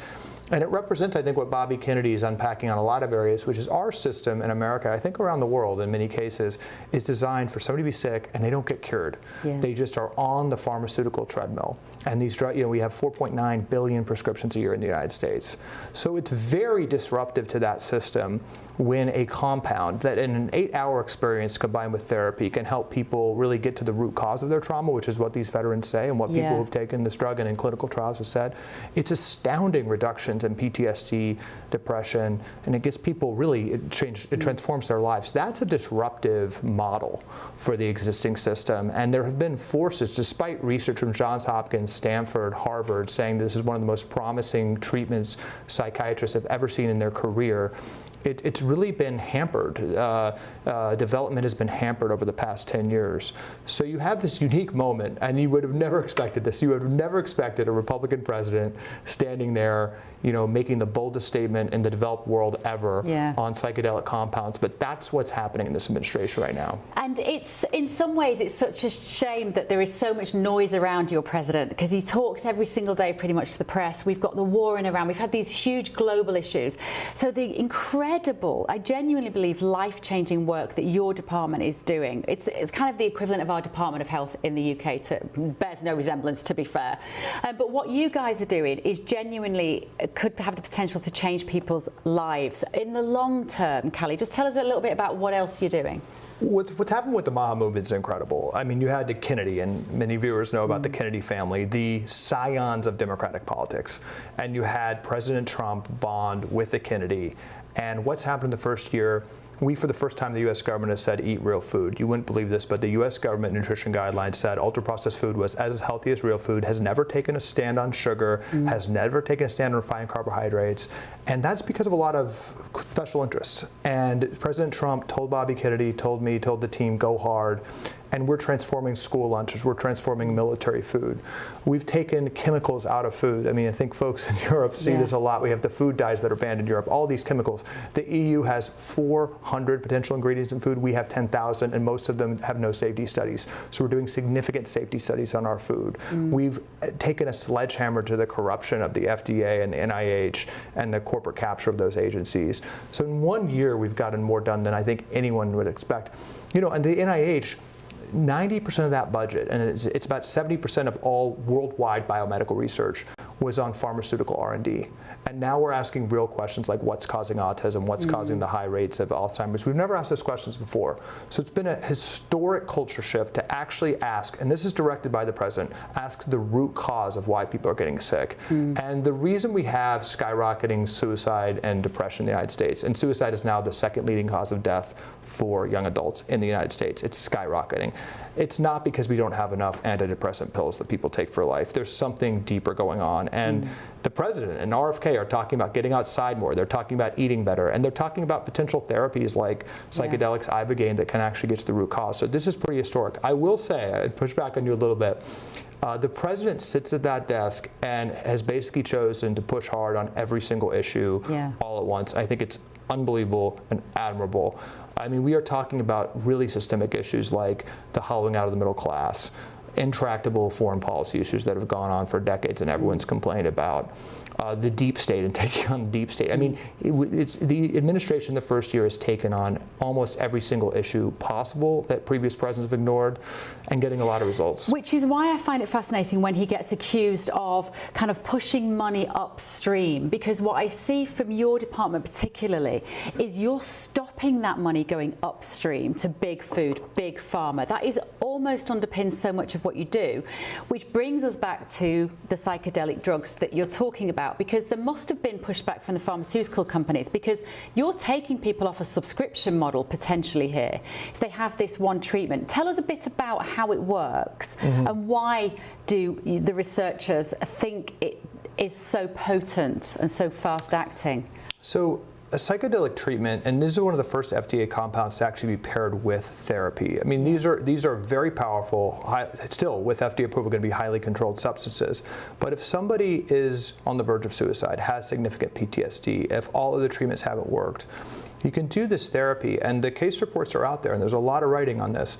And it represents, I think, what Bobby Kennedy is unpacking on a lot of areas, which is our system in America, I think around the world in many cases, is designed for somebody to be sick and they don't get cured. They just are on the pharmaceutical treadmill. And these drugs, we have 4.9 billion prescriptions a year in the United States. So it's very disruptive to that system when a compound that in an 8-hour experience combined with therapy can help people really get to the root cause of their trauma, which is what these veterans say and what people who have taken this drug and in clinical trials have said. It's astounding reductions in PTSD, depression, and it gets people really, it transforms their lives. That's a disruptive model for the existing system. And there have been forces, despite research from Johns Hopkins, Stanford, Harvard, saying this is one of the most promising treatments psychiatrists have ever seen in their career. It's really been hampered. Development has been hampered over the past 10 years. So you have this unique moment, and you would have never expected this. You would have never expected a Republican president standing there, making the boldest statement in the developed world ever on psychedelic compounds. But that's what's happening in this administration right now. And it's, in some ways, it's such a shame that there is so much noise around your president, because he talks every single day pretty much to the press. We've got the war in Iran. We've had these huge global issues. So the incredible, I genuinely believe, life-changing work that your department is doing, it's kind of the equivalent of our Department of Health in the UK. Bears no resemblance, to be fair. But what you guys are doing is genuinely could have the potential to change people's lives in the long term. Callie, just tell us a little bit about what else you're doing. What's happened with the MAHA movement is incredible. I mean, you had the Kennedy, and many viewers know about the Kennedy family, the scions of democratic politics. And you had President Trump bond with the Kennedy. And what's happened in the first year, we, for the first time, the U.S. government has said eat real food. You wouldn't believe this, but the U.S. government nutrition guidelines said ultra-processed food was as healthy as real food, has never taken a stand on sugar, has never taken a stand on refined carbohydrates. And that's because of a lot of special interests. And President Trump told Bobby Kennedy, told me, told the team, go hard. And we're transforming school lunches. We're transforming military food. We've taken chemicals out of food. I mean, I think folks in Europe see this a lot. We have the food dyes that are banned in Europe, all these chemicals. The EU has 400 potential ingredients in food. We have 10,000, and most of them have no safety studies. So we're doing significant safety studies on our food. We've taken a sledgehammer to the corruption of the FDA and the NIH and the corporate capture of those agencies. So in 1 year, we've gotten more done than I think anyone would expect. And the NIH, 90% of that budget, and it's about 70% of all worldwide biomedical research, was on pharmaceutical R&D. And now we're asking real questions like what's causing autism, what's causing the high rates of Alzheimer's. We've never asked those questions before. So it's been a historic culture shift to actually ask, and this is directed by the president, ask the root cause of why people are getting sick. And the reason we have skyrocketing suicide and depression in the United States, and suicide is now the second leading cause of death for young adults in the United States, it's skyrocketing. It's not because we don't have enough antidepressant pills that people take for life. There's something deeper going on. And the president and RFK are talking about getting outside more. They're talking about eating better. And they're talking about potential therapies like psychedelics, ibogaine, that can actually get to the root cause. So this is pretty historic. I will say, I'd push back on you a little bit. The president sits at that desk and has basically chosen to push hard on every single issue all at once. I think it's unbelievable and admirable. I mean, we are talking about really systemic issues like the hollowing out of the middle class, intractable foreign policy issues that have gone on for decades and everyone's complained about, the deep state and taking on the deep state. I mean, it's the administration the first year has taken on almost every single issue possible that previous presidents have ignored and getting a lot of results. Which is why I find it fascinating when he gets accused of kind of pushing money upstream, because what I see from your department particularly is you're stopping that money going upstream to big food, big pharma. That is almost underpins so much of what you do, which brings us back to the psychedelic drugs that you're talking about, because there must have been pushback from the pharmaceutical companies, because you're taking people off a subscription model potentially here if they have this one treatment. Tell us a bit about how it works and why do the researchers think it is so potent and so fast acting? So a psychedelic treatment, and this is one of the first FDA compounds to actually be paired with therapy. I mean, these are very powerful, still with FDA approval, going to be highly controlled substances. But if somebody is on the verge of suicide, has significant PTSD, if all of the treatments haven't worked, you can do this therapy, and the case reports are out there, and there's a lot of writing on this.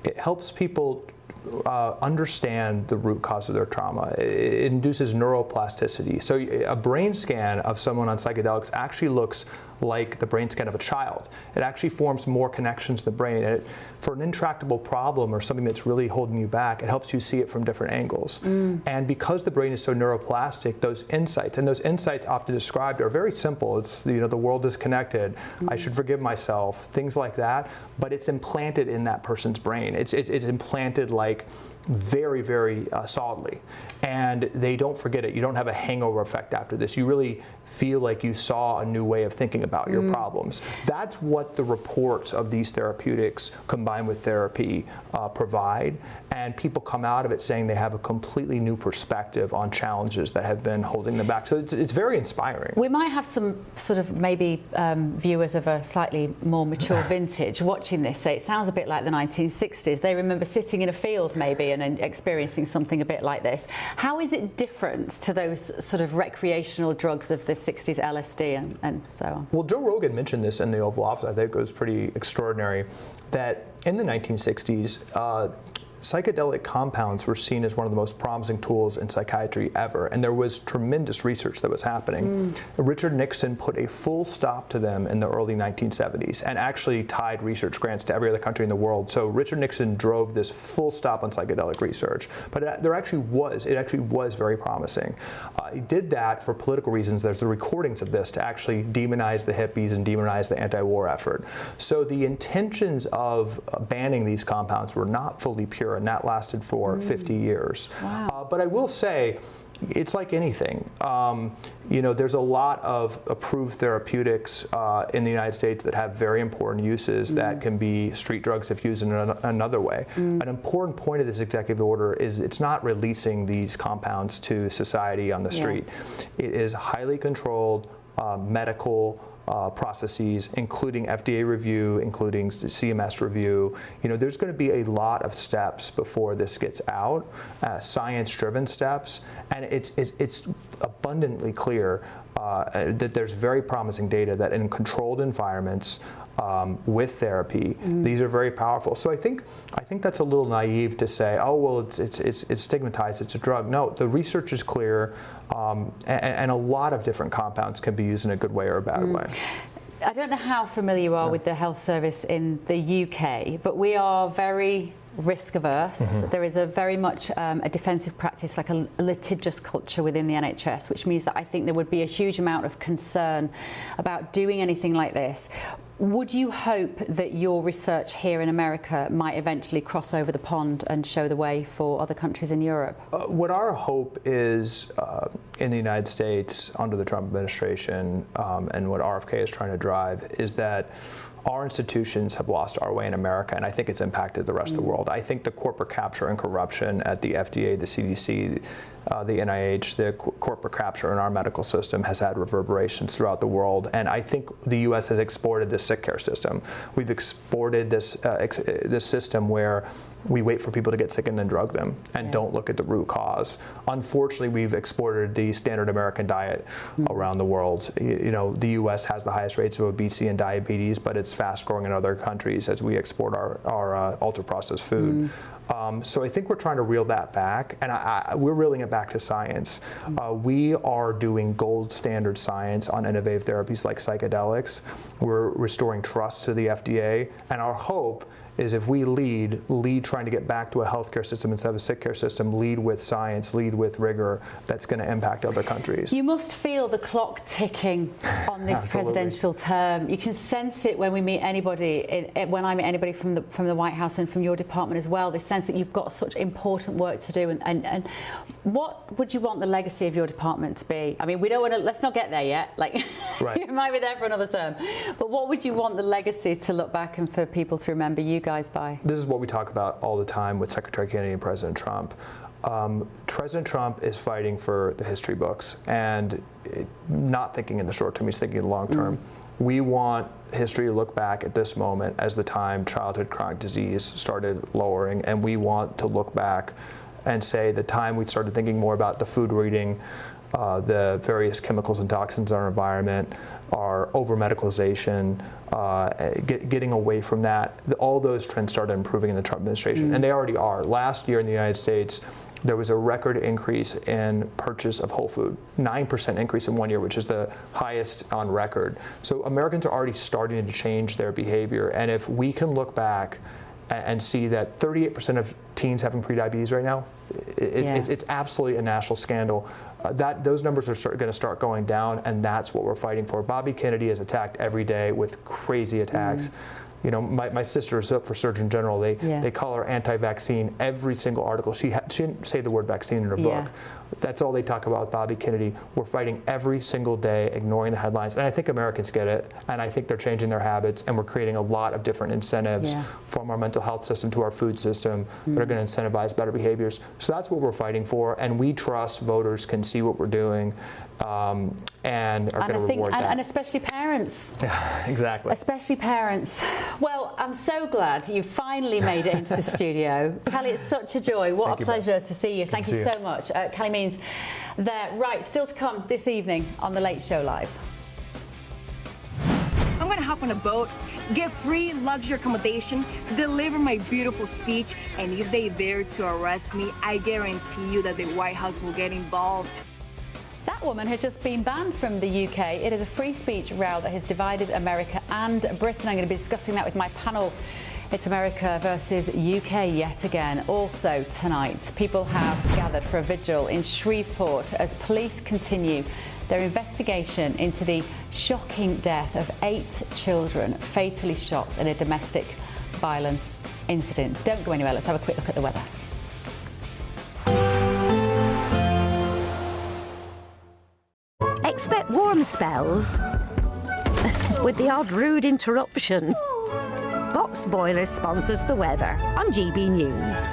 It helps people understand the root cause of their trauma. It induces neuroplasticity. So a brain scan of someone on psychedelics actually looks like the brain scan of a child. It actually forms more connections to the brain. And for an intractable problem or something that's really holding you back, it helps you see it from different angles. And because the brain is so neuroplastic, those insights often described are very simple. It's, you know, the world is connected. I should forgive myself, things like that. But it's implanted in that person's brain. It's implanted like very, very solidly. And they don't forget it. You don't have a hangover effect after this. You really feel like you saw a new way of thinking about your problems. That's what the reports of these therapeutics combined with therapy provide. And people come out of it saying they have a completely new perspective on challenges that have been holding them back. So it's very inspiring. We might have some sort of maybe viewers of a slightly more mature vintage watching this say it sounds a bit like the 1960s. They remember sitting in a field maybe and experiencing something a bit like this. How is it different to those sort of recreational drugs of the 60s, LSD and so on? Well, Joe Rogan mentioned this in the Oval Office. I think it was pretty extraordinary that in the 1960s, psychedelic compounds were seen as one of the most promising tools in psychiatry ever, and there was tremendous research that was happening. Richard Nixon put a full stop to them in the early 1970s and actually tied research grants to every other country in the world. So Richard Nixon drove this full stop on psychedelic research, but it actually was very promising. He did that for political reasons. There's the recordings of this to actually demonize the hippies and demonize the anti-war effort. So the intentions of banning these compounds were not fully pure, and that lasted for 50 years. Wow. But I will say, it's like anything. You know, there's a lot of approved therapeutics in the United States that have very important uses that can be street drugs if used in another way. An important point of this executive order is it's not releasing these compounds to society on the street. It is highly controlled medical processes, including FDA review, including CMS review. You know, there's going to be a lot of steps before this gets out, science-driven steps, and it's abundantly clear that there's very promising data that in controlled environments with therapy, these are very powerful. So I think that's a little naive to say, oh well, it's stigmatized, it's a drug. No, the research is clear, and a lot of different compounds can be used in a good way or a bad way. I don't know how familiar you are with the health service in the UK, but we are very risk averse. There is a very much a defensive practice, like a litigious culture within the NHS, which means that I think there would be a huge amount of concern about doing anything like this. Would you hope that your research here in America might eventually cross over the pond and show the way for other countries in Europe? What our hope is in the United States under the Trump administration, and what RFK is trying to drive, is that our institutions have lost our way in America, and I think it's impacted the rest of the world. I think the corporate capture and corruption at the FDA, the CDC, the NIH, the corporate capture in our medical system has had reverberations throughout the world, and I think the U.S. has exported this sick care system. We've exported this this system where we wait for people to get sick and then drug them and don't look at the root cause. Unfortunately, we've exported the standard American diet around the world. You know, the U.S. has the highest rates of obesity and diabetes, but it's fast growing in other countries as we export our ultra-processed food. So I think we're trying to reel that back, and we're reeling it back to science. We are doing gold standard science on innovative therapies like psychedelics. We're restoring trust to the FDA, and our hope is if we lead trying to get back to a healthcare system instead of a sick care system, lead with science, lead with rigor, that's going to impact other countries. You must feel the clock ticking on this presidential term. You can sense it when we meet anybody, when I meet anybody from the White House and from your department as well, this sense that you've got such important work to do. And what would you want the legacy of your department to be? I mean, we don't want to, let's not get there yet. Like, you might be there for another term. But what would you want the legacy to look back and for people to remember you guys by? This is what we talk about all the time with Secretary Kennedy and President Trump. President Trump is fighting for the history books and not thinking in the short term, he's thinking in the long term. We want history to look back at this moment as the time childhood chronic disease started lowering, and we want to look back and say the time we started thinking more about the food we're eating, the various chemicals and toxins in our environment, our over-medicalization, getting away from that. All those trends started improving in the Trump administration, and they already are. Last year in the United States, there was a record increase in purchase of whole food, 9% increase in 1 year, which is the highest on record. So Americans are already starting to change their behavior, and if we can look back and see that 38% of teens having prediabetes right now, it's absolutely a national scandal. Those numbers are going to start going down, and that's what we're fighting for. Bobby Kennedy is attacked every day with crazy attacks. You know, my sister is up for Surgeon General. They call her anti-vaccine every single article. She didn't say the word vaccine in her book. That's all they talk about with Bobby Kennedy. We're fighting every single day, ignoring the headlines. And I think Americans get it, and I think they're changing their habits, and we're creating a lot of different incentives from our mental health system to our food system that are going to incentivize better behaviors. So that's what we're fighting for, and we trust voters can see what we're doing and are going to reward that. And especially parents. Exactly. Especially parents. Well, I'm so glad you finally made it into the studio. Kelly, it's such a joy. What a pleasure to see you. Thank you so much. Kelly Means there. Right, still to come this evening on The Late Show Live. I'm gonna hop on a boat, get free luxury accommodation, deliver my beautiful speech, and if they dare to arrest me, I guarantee you that the White House will get involved. That woman has just been banned from the UK. It is a free speech row that has divided America and Britain. I'm going to be discussing that with my panel. It's America versus UK yet again. Also tonight, people have gathered for a vigil in Shreveport as police continue their investigation into the shocking death of 8 children fatally shot in a domestic violence incident. Don't go anywhere. Let's have a quick look at the weather. Expect warm spells with the odd rude interruption. Box Boiler sponsors the weather on GB News.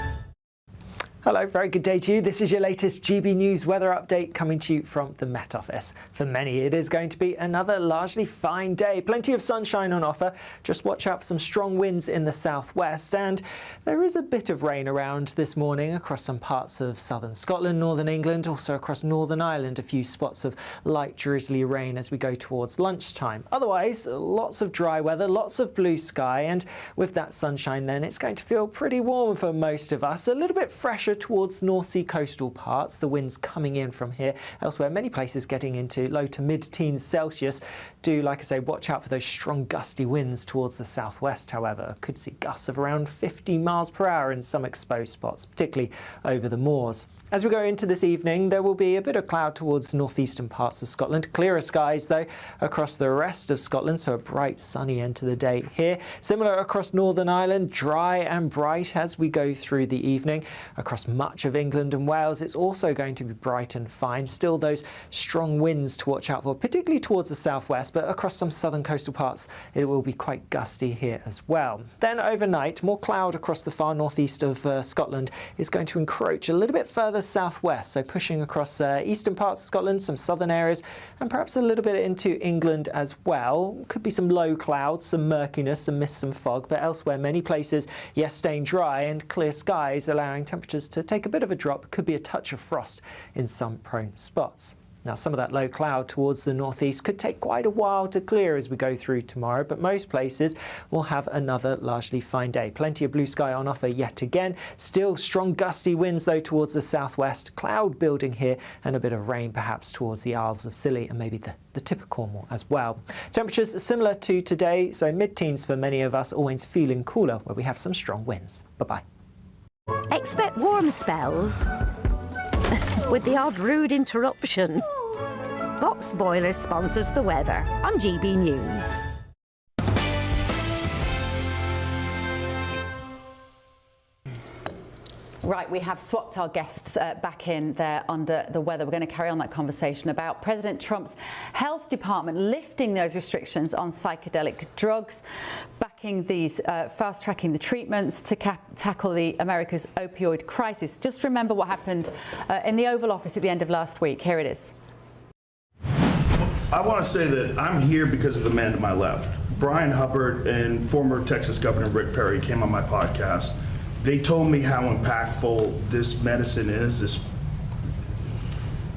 Hello, very good day to you. This is your latest GB News weather update coming to you from the Met Office. For many, it is going to be another largely fine day. Plenty of sunshine on offer. Just watch out for some strong winds in the southwest. And there is a bit of rain around this morning across some parts of southern Scotland, northern England, also across Northern Ireland. A few spots of light drizzly rain as we go towards lunchtime. Otherwise, lots of dry weather, lots of blue sky. And with that sunshine then, it's going to feel pretty warm for most of us. A little bit fresher towards North Sea coastal parts. The winds coming in from here. Elsewhere, many places getting into low to mid-teens Celsius. Do, like I say, watch out for those strong gusty winds towards the southwest, however. Could see gusts of around 50 miles per hour in some exposed spots, particularly over the moors. As we go into this evening, there will be a bit of cloud towards northeastern parts of Scotland. Clearer skies, though, across the rest of Scotland, so a bright, sunny end to the day here. Similar across Northern Ireland, dry and bright as we go through the evening. Across much of England and Wales, it's also going to be bright and fine. Still those strong winds to watch out for, particularly towards the southwest, but across some southern coastal parts, it will be quite gusty here as well. Then overnight, more cloud across the far northeast of Scotland is going to encroach a little bit further southwest, so pushing across eastern parts of Scotland, some southern areas, and perhaps a little bit into England as well. Could be some low clouds, some murkiness, some mist, some fog, but elsewhere many places, yes, staying dry and clear skies, allowing temperatures to take a bit of a drop. Could be a touch of frost in some prone spots. Now, some of that low cloud towards the northeast could take quite a while to clear as we go through tomorrow, but most places will have another largely fine day. Plenty of blue sky on offer yet again. Still strong gusty winds, though, towards the southwest. Cloud building here and a bit of rain perhaps towards the Isles of Scilly and maybe the tip of Cornwall as well. Temperatures similar to today, so mid-teens for many of us, always feeling cooler where we have some strong winds. Bye-bye. Expect warm spells with the odd rude interruption. Box Boilers sponsors the weather on GB News. Right, we have swapped our guests back in there under the weather. We're going to carry on that conversation about President Trump's health department lifting those restrictions on psychedelic drugs, backing these, fast-tracking the treatments to tackle America's opioid crisis. Just remember what happened in the Oval Office at the end of last week. Here it is. I want to say that I'm here because of the man to my left. Brian Hubbard and former Texas Governor Rick Perry came on my podcast. They told me how impactful this medicine is.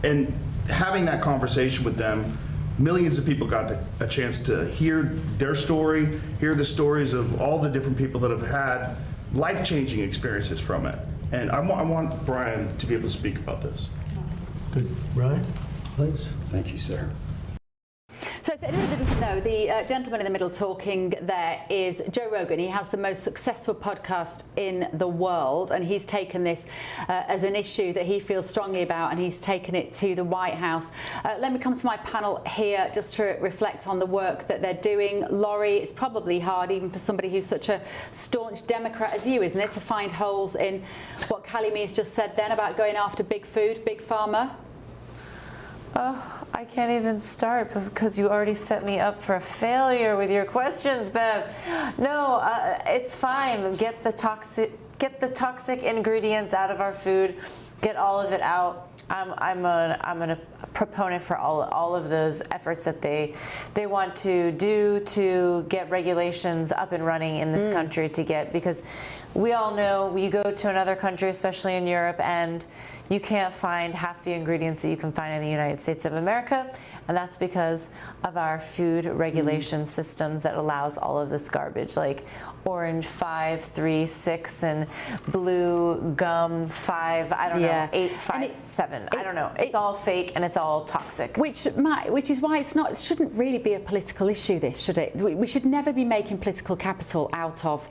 And having that conversation with them, millions of people got a chance to hear their story, hear the stories of all the different people that have had life-changing experiences from it. And I want Brian to be able to speak about this. Good. Brian, please. Thank you, sir. So to anyone that doesn't know, the gentleman in the middle talking there is Joe Rogan. He has the most successful podcast in the world, and he's taken this as an issue that he feels strongly about, and he's taken it to the White House. Let me come to my panel here just to reflect on the work that they're doing. Laurie, it's probably hard, even for somebody who's such a staunch Democrat as you, isn't it, to find holes in what Kalime's just said then about going after big food, big pharma? I can't even start because you already set me up for a failure with your questions, Bev. No, it's fine. Get the toxic ingredients out of our food. Get all of it out. I'm a proponent for all of those efforts that they want to do to get regulations up and running in this country because we all know you go to another country, especially in Europe, and you can't find half the ingredients that you can find in the United States of America, and that's because of our food regulation system that allows all of this garbage, like orange 5, 3, 6, and blue gum 5, I don't know, 8, 5, 7. I don't know. It's all fake and it's all toxic. Which is why it shouldn't really be a political issue, this, should it? We should never be making political capital out of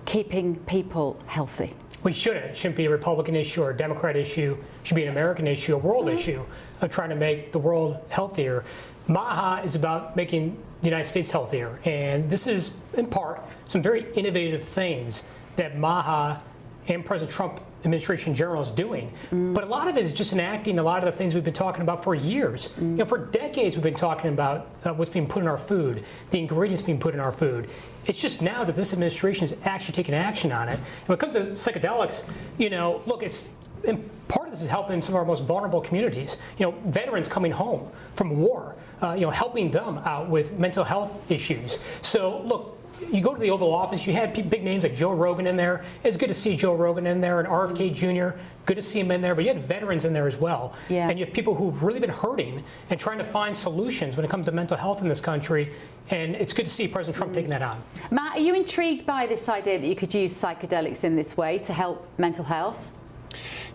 keeping people healthy. We shouldn't. It shouldn't be a Republican issue or a Democrat issue. It should be an American issue, a world issue of trying to make the world healthier. MAHA is about making the United States healthier. And this is, in part, some very innovative things that MAHA and President Trump administration in general is doing. But a lot of it is just enacting a lot of the things we've been talking about for years. You know, for decades we've been talking about what's being put in our food, the ingredients being put in our food. It's just now that this administration is actually taking action on it. And when it comes to psychedelics, you know, look, and part of this is helping some of our most vulnerable communities. You know, veterans coming home from war, you know, helping them out with mental health issues. So look, you go to the Oval Office, you had big names like Joe Rogan in there. It's good to see Joe Rogan in there, and RFK Jr., good to see him in there, but you had veterans in there as well. Yeah. And you have people who've really been hurting and trying to find solutions when it comes to mental health in this country, and it's good to see President Trump taking that on. Matt, are you intrigued by this idea that you could use psychedelics in this way to help mental health?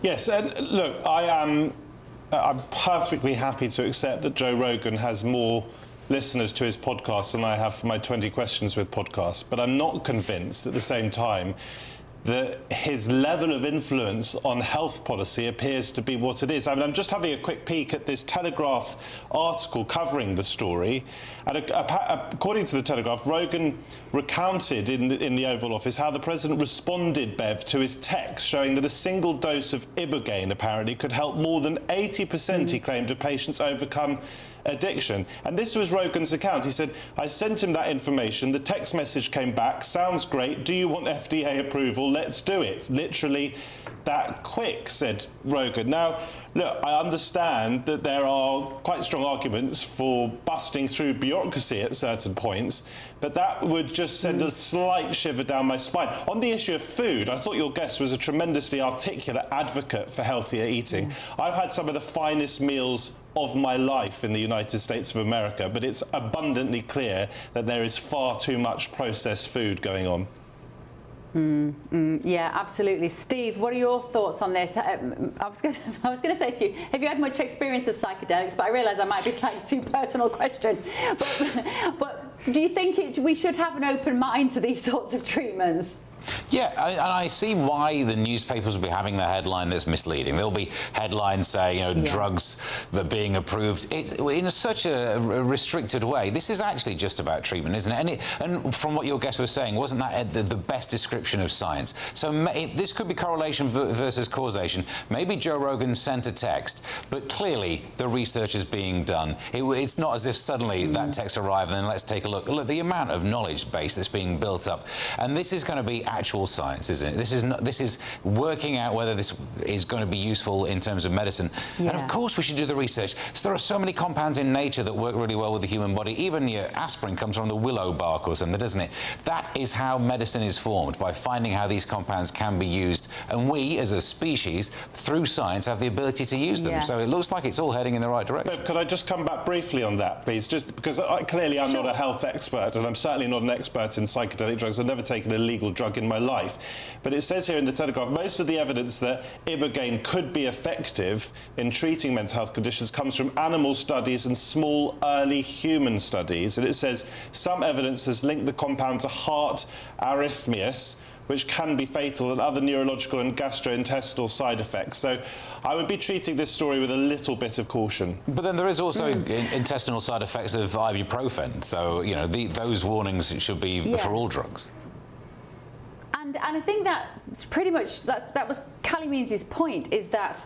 Yes, and look, I'm perfectly happy to accept that Joe Rogan has more listeners to his podcast than I have for my 20 Questions with podcast, but I'm not convinced at the same time that his level of influence on health policy appears to be what it is. I mean, I'm just having a quick peek at this Telegraph article covering the story, and according to the Telegraph, Rogan recounted in the Oval Office how the president responded, Bev, to his text showing that a single dose of Ibogaine apparently could help more than 80%, he claimed, of patients overcome addiction. And this was Rogan's account. He said, I sent him that information, the text message came back, sounds great, do you want FDA approval? Let's do it. Literally that quick, said Rogan. Now, look, I understand that there are quite strong arguments for busting through bureaucracy at certain points, but that would just send a slight shiver down my spine. On the issue of food, I thought your guest was a tremendously articulate advocate for healthier eating. I've had some of the finest meals of my life in the United States of America, but it's abundantly clear that there is far too much processed food going on. Yeah, absolutely. Steve, what are your thoughts on this? I was going to say to you, have you had much experience of psychedelics? But I realise I might be slightly too personal question. But do you think we should have an open mind to these sorts of treatments? Yeah, and I see why the newspapers will be having the headline that's misleading. There'll be headlines saying, you know, drugs being approved in such a restricted way. This is actually just about treatment, isn't it? And from what your guest was saying, wasn't that the best description of science? So this could be correlation versus causation. Maybe Joe Rogan sent a text, but clearly the research is being done. It's not as if suddenly that text arrived and then let's take a look. Look, the amount of knowledge base that's being built up. And this is going to be actual science, isn't it? This is working out whether this is going to be useful in terms of medicine. And of course we should do the research. So there are so many compounds in nature that work really well with the human body. Even your aspirin comes from the willow bark or something, doesn't it? That is how medicine is formed, by finding how these compounds can be used. And we, as a species, through science, have the ability to use them. So it looks like it's all heading in the right direction. Bev, could I just come back briefly on that, please? Just because clearly I'm not a health expert, and I'm certainly not an expert in psychedelic drugs. I've never taken a legal drug in my life. But it says here in the Telegraph, most of the evidence that Ibogaine could be effective in treating mental health conditions comes from animal studies and small early human studies. And it says some evidence has linked the compound to heart arrhythmias, which can be fatal, and other neurological and gastrointestinal side effects. So I would be treating this story with a little bit of caution. But then there is also intestinal side effects of ibuprofen. So, you know, those warnings should be for all drugs. And I think that pretty much that was Callie Means' point, is that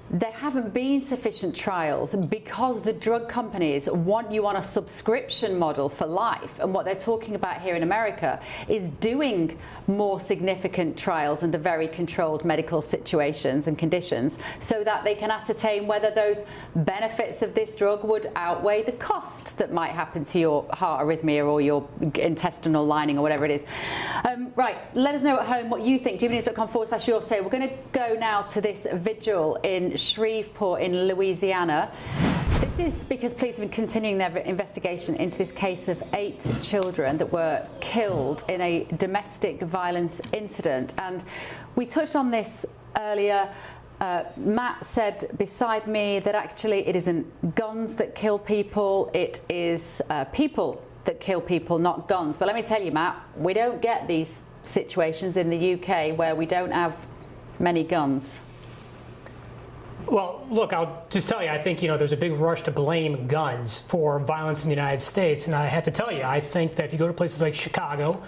there haven't been sufficient trials because the drug companies want you on a subscription model for life. And what they're talking about here in America is doing more significant trials under very controlled medical situations and conditions so that they can ascertain whether those benefits of this drug would outweigh the costs that might happen to your heart arrhythmia or your intestinal lining or whatever it is. Right, let us know at home what you think. GBNews.com/your say. We're going to go now to this vigil in Shreveport in Louisiana. This is because police have been continuing their investigation into this case of 8 children that were killed in a domestic violence incident. And we touched on this earlier. Matt said beside me that actually it isn't guns that kill people, it is people that kill people, not guns. But let me tell you, Matt, we don't get these situations in the UK where we don't have many guns. Well, look, I'll just tell you, I think, there's a big rush to blame guns for violence in the United States. And I have to tell you, I think that if you go to places like Chicago,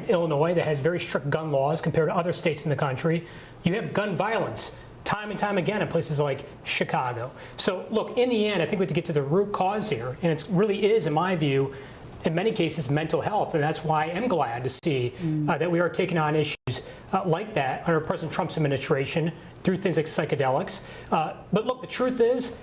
Illinois, that has very strict gun laws compared to other states in the country, you have gun violence time and time again in places like Chicago. So, look, in the end, I think we have to get to the root cause here. And it really is, in my view, in many cases, mental health. And that's why I am glad to see that we are taking on issues like that under President Trump's administration through things like psychedelics. But look, the truth is,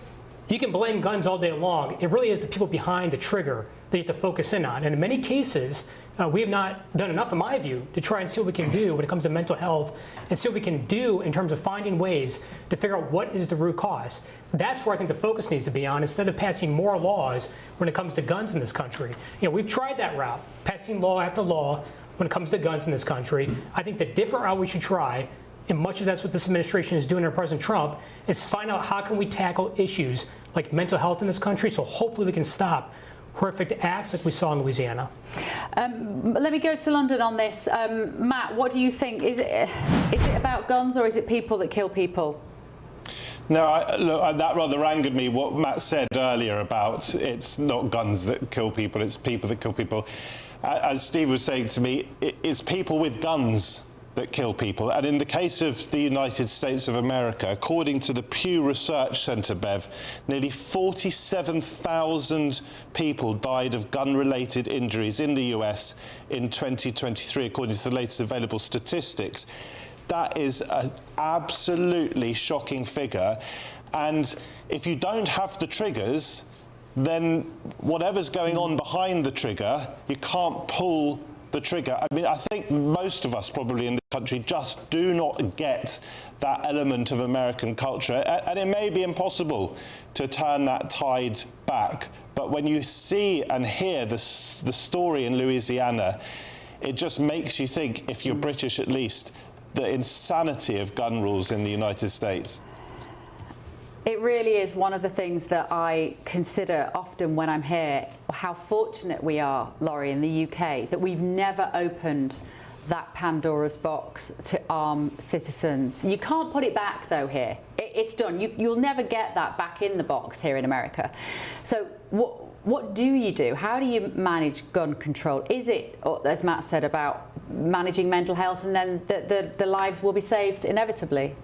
you can blame guns all day long. It really is the people behind the trigger that you have to focus in on. And in many cases, we have not done enough, in my view, to try and see what we can do when it comes to mental health and see what we can do in terms of finding ways to figure out what is the root cause. That's where I think the focus needs to be on, instead of passing more laws when it comes to guns in this country. We've tried that route, passing law after law when it comes to guns in this country. I think the different route we should try and much of that's what this administration is doing under President Trump, is find out how can we tackle issues like mental health in this country, so hopefully we can stop horrific acts like we saw in Louisiana. Let me go to London on this. Matt, what do you think? Is it about guns or is it people that kill people? No, look, that rather angered me, what Matt said earlier about it's not guns that kill people, it's people that kill people. As Steve was saying to me, it's people with guns that kill people. And in the case of the United States of America, according to the Pew Research Center, Bev, nearly 47,000 people died of gun-related injuries in the US in 2023, according to the latest available statistics. That is an absolutely shocking figure. And if you don't have the triggers, then whatever's going on behind the trigger, you can't pull the trigger. I mean, I think most of us probably in the country just do not get that element of American culture, and it may be impossible to turn that tide back. But when you see and hear the story in Louisiana, it just makes you think, if you're British at least, the insanity of gun rules in the United States. It really is one of the things that I consider often when I'm here, how fortunate we are, Laurie, in the UK, that we've never opened that Pandora's box to arm citizens. You can't put it back, though, here. It's done. You'll never get that back in the box here in America. So what do you do? How do you manage gun control? Is it, as Matt said, about managing mental health and then the lives will be saved inevitably?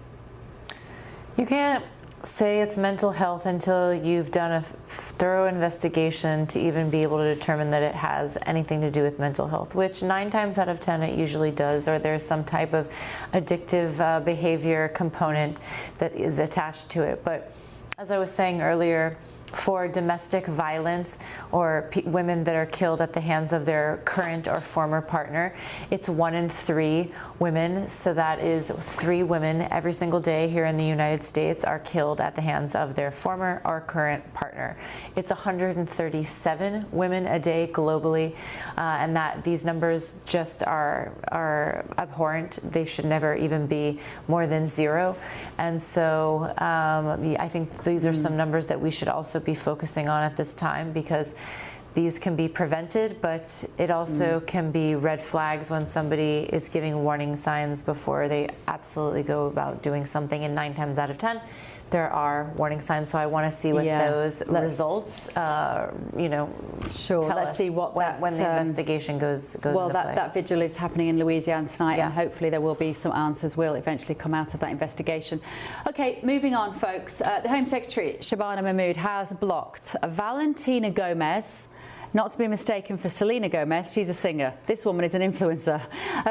You can't say it's mental health until you've done a thorough investigation to even be able to determine that it has anything to do with mental health, which 9 times out of 10 it usually does, or there's some type of addictive behavior component that is attached to it. But as I was saying earlier, for domestic violence or women that are killed at the hands of their current or former partner, it's 1 in 3 women. So that is 3 women every single day here in the United States are killed at the hands of their former or current partner. It's 137 women a day globally, and that these numbers just are abhorrent. They should never even be more than 0. And so I think these are some numbers that we should also be focusing on at this time, because these can be prevented, but it also can be red flags when somebody is giving warning signs before they absolutely go about doing something, and 9 times out of 10 there are warning signs. So I want to see what those results, Sure. Let's see what when the investigation goes well, into play. that vigil is happening in Louisiana tonight, and hopefully there will be some answers will eventually come out of that investigation. Okay, moving on, folks. The Home Secretary, Shabana Mahmood, has blocked Valentina Gomez, not to be mistaken for Selena Gomez, she's a singer. This woman is an influencer,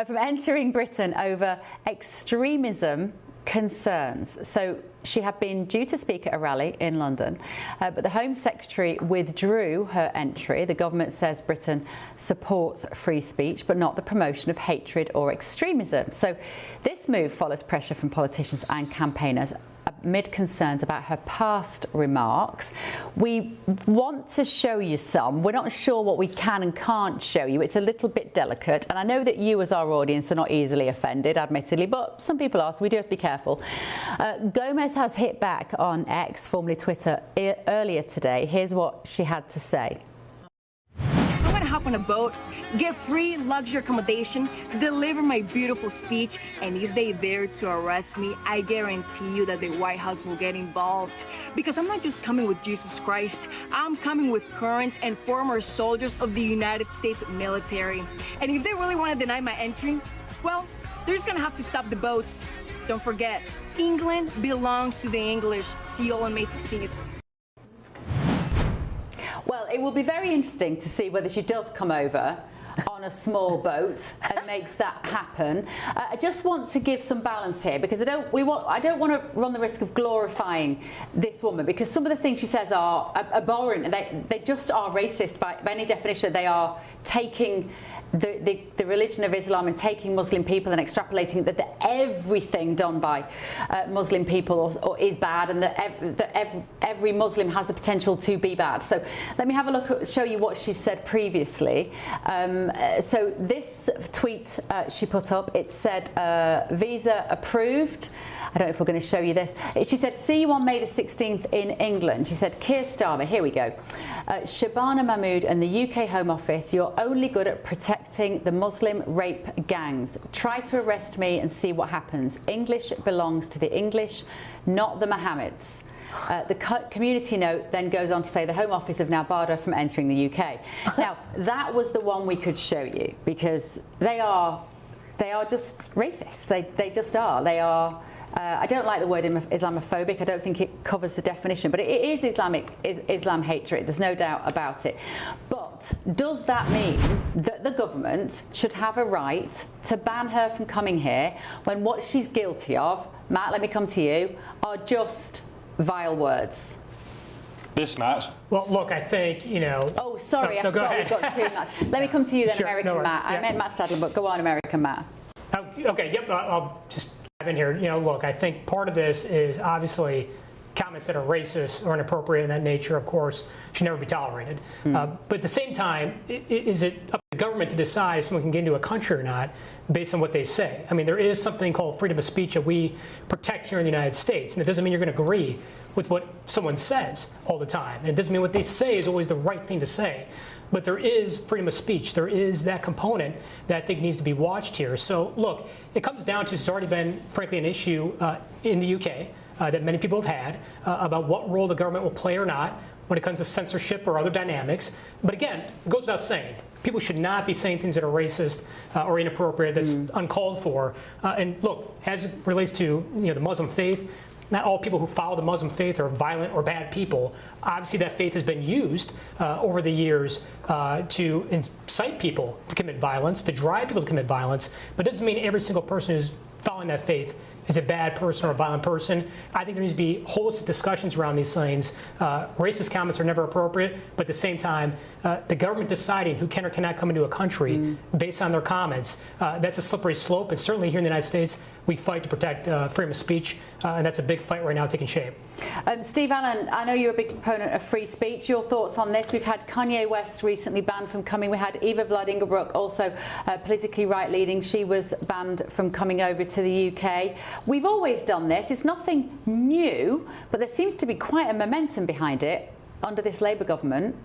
from entering Britain over extremism concerns. So she had been due to speak at a rally in London, but the Home Secretary withdrew her entry. The government says Britain supports free speech, but not the promotion of hatred or extremism. So this move follows pressure from politicians and campaigners amid concerns about her past remarks. We want to show you some. We're not sure what we can and can't show you. It's a little bit delicate, and I know that you as our audience are not easily offended, admittedly, but some people are, so we do have to be careful. Gomez has hit back on X, formerly Twitter, earlier today. Here's what she had to say. I'm gonna hop on a boat, get free luxury accommodation, deliver my beautiful speech, and if they dare to arrest me, I guarantee you that the White House will get involved. Because I'm not just coming with Jesus Christ, I'm coming with current and former soldiers of the United States military. And if they really want to deny my entry, well, they're just gonna have to stop the boats. Don't forget, England belongs to the English. See you all on May 16th. Well, it will be very interesting to see whether she does come over on a small boat and makes that happen. I just want to give some balance here, because I don't want to run the risk of glorifying this woman, because some of the things she says are abhorrent, and they just are racist by any definition. They are taking the religion of Islam and taking Muslim people and extrapolating that everything done by Muslim people or is bad, and that every Muslim has the potential to be bad. So let me have a look, show you what she said previously. So this tweet she put up, it said visa approved. I don't know if we're going to show you this. She said, see you on May the 16th in England. She said, Keir Starmer, here we go. Shabana Mahmood and the UK Home Office, you're only good at protecting the Muslim rape gangs. Try to arrest me and see what happens. English belongs to the English, not the Mohammeds. The community note then goes on to say the Home Office have now barred her from entering the UK. Now, that was the one we could show you because they are just racist. They just are. They are... I don't like the word Islamophobic. I don't think it covers the definition, but it is Islam hatred. There's no doubt about it. But does that mean that the government should have a right to ban her from coming here when what she's guilty of, Matt, let me come to you, are just vile words? This, Matt. Well, look, I think, you know... Oh, sorry, no, I forgot we've got two Matts. Let me come to you then, Sure, American no Matt. worries. I meant Matt Stadler, but go on, American Matt. Okay, yep, I'll just dive in here. You know, look, I think part of this is obviously comments that are racist or inappropriate in that nature, of course, should never be tolerated. But at the same time, is it up to the government to decide if someone can get into a country or not based on what they say? I mean, there is something called freedom of speech that we protect here in the United States, and it doesn't mean you're going to agree with what someone says all the time. And it doesn't mean what they say is always the right thing to say. But there is freedom of speech. There is that component that I think needs to be watched here. So, look, it comes down to, it's already been, frankly, an issue in the UK that many people have had about what role the government will play or not when it comes to censorship or other dynamics. But again, it goes without saying, people should not be saying things that are racist or inappropriate, that's uncalled for. And look, as it relates to the Muslim faith, not all people who follow the Muslim faith are violent or bad people. Obviously, that faith has been used over the years to incite people to commit violence, to drive people to commit violence. But it doesn't mean every single person who's following that faith is a bad person or a violent person. I think there needs to be holistic discussions around these things. Racist comments are never appropriate, but at the same time, the government deciding who can or cannot come into a country based on their comments, that's a slippery slope. And certainly here in the United States, we fight to protect freedom of speech, and that's a big fight right now taking shape. Steve Allen, I know you're a big proponent of free speech. Your thoughts on this? We've had Kanye West recently banned from coming. We had Eva Vladingerbrook, also politically right-leaning. She was banned from coming over to the UK. We've always done this. It's nothing new, but there seems to be quite a momentum behind it under this Labour government.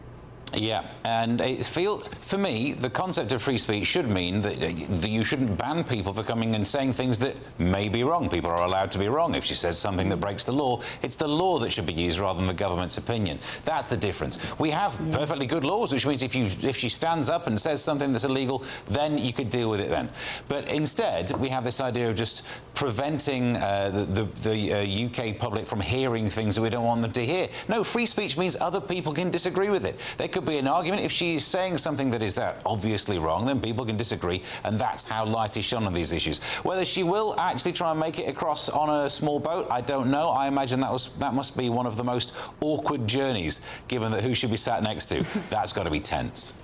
Yeah, and for me, the concept of free speech should mean that you shouldn't ban people for coming and saying things that may be wrong. People are allowed to be wrong. If she says something that breaks the law, it's the law that should be used rather than the government's opinion. That's the difference. We have perfectly good laws, which means if she stands up and says something that's illegal, then you could deal with it then. But instead, we have this idea of just preventing the UK public from hearing things that we don't want them to hear. No, free speech means other people can disagree with it. There could be an argument. If she's saying something that is obviously wrong, then people can disagree, and that's how light is shone on these issues. Whether she will actually try and make it across on a small boat, I don't know. I imagine that must be one of the most awkward journeys, given that who she'll be sat next to. That's got to be tense.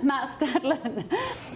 Matt Stadler,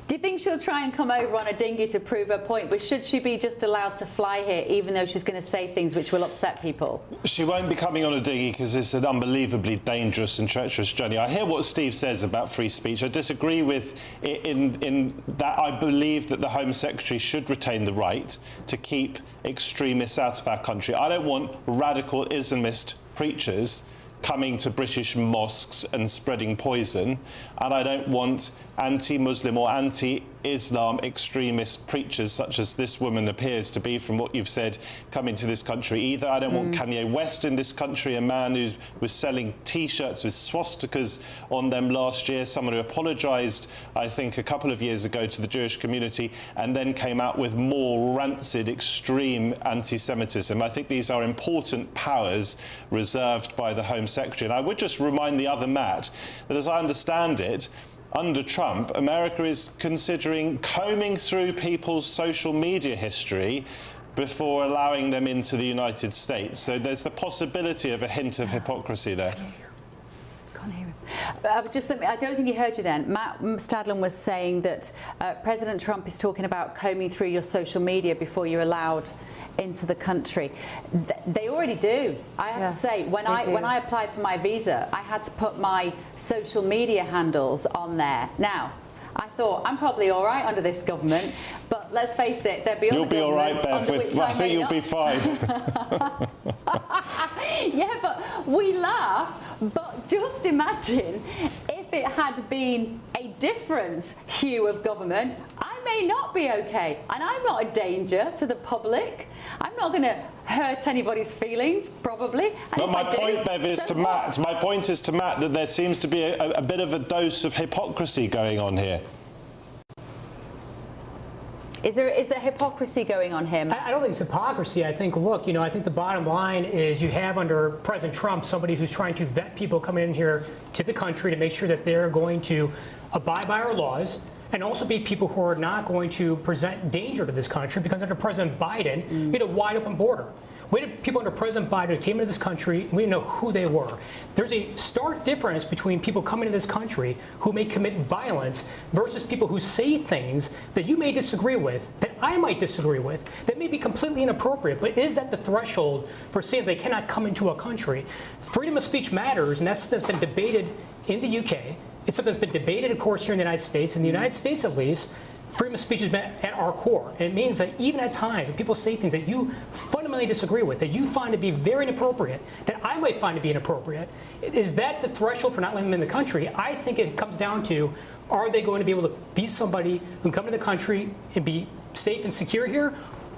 do you think she'll try and come over on a dinghy to prove her point, but should she be just allowed to fly here even though she's going to say things which will upset people? She won't be coming on a dinghy because it's an unbelievably dangerous and treacherous journey. I hear what Steve says about free speech. I disagree with it in that I believe that the Home Secretary should retain the right to keep extremists out of our country. I don't want radical Islamist preachers coming to British mosques and spreading poison, and I don't want anti-Muslim or anti-Islam extremist preachers such as this woman appears to be from what you've said coming to this country either. I don't want Kanye West in this country, a man who was selling T-shirts with swastikas on them last year, someone who apologised, I think, a couple of years ago to the Jewish community and then came out with more rancid, extreme anti-Semitism. I think these are important powers reserved by the Home Secretary. And I would just remind the other Matt that, as I understand it, under Trump, America is considering combing through people's social media history before allowing them into the United States. So there's the possibility of a hint of hypocrisy there. Can't hear him. I don't think he heard you then. Matt Stadlen was saying that President Trump is talking about combing through your social media before you're allowed into the country. They already do. I have to say, when I applied for my visa, I had to put my social media handles on there. Now, I thought, I'm probably all right under this government, but let's face it, there'll be other governments. You'll be all right, Bev. I think you'll be fine. Yeah, but we laugh, but just imagine if it had been a different hue of government, I may not be okay. And I'm not a danger to the public. I'm not going to hurt anybody's feelings, probably. And but my point, Bev, is to Matt. My point is to Matt that there seems to be a bit of a dose of hypocrisy going on here. Is there hypocrisy going on here? I don't think it's hypocrisy. I think, look, I think the bottom line is you have under President Trump somebody who's trying to vet people coming in here to the country to make sure that they're going to abide by our laws, and also be people who are not going to present danger to this country, because under President Biden, we had a wide open border. We had people under President Biden who came into this country, and we didn't know who they were. There's a stark difference between people coming to this country who may commit violence versus people who say things that you may disagree with, that I might disagree with, that may be completely inappropriate. But is that the threshold for saying they cannot come into a country? Freedom of speech matters, and that's been debated in the UK. It's something that's been debated, of course, here in the United States. In the United States, at least, freedom of speech has been at our core. And it means that even at times when people say things that you fundamentally disagree with, that you find to be very inappropriate, that I might find to be inappropriate, is that the threshold for not letting them in the country? I think it comes down to, are they going to be able to be somebody who can come to the country and be safe and secure here?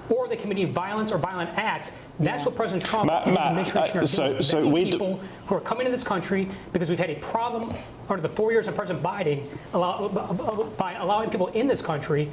Or are they committing violence or violent acts? That's what President Trump and his administration are doing. People who are coming to this country because we've had a problem under the 4 years of President Biden by allowing people in this country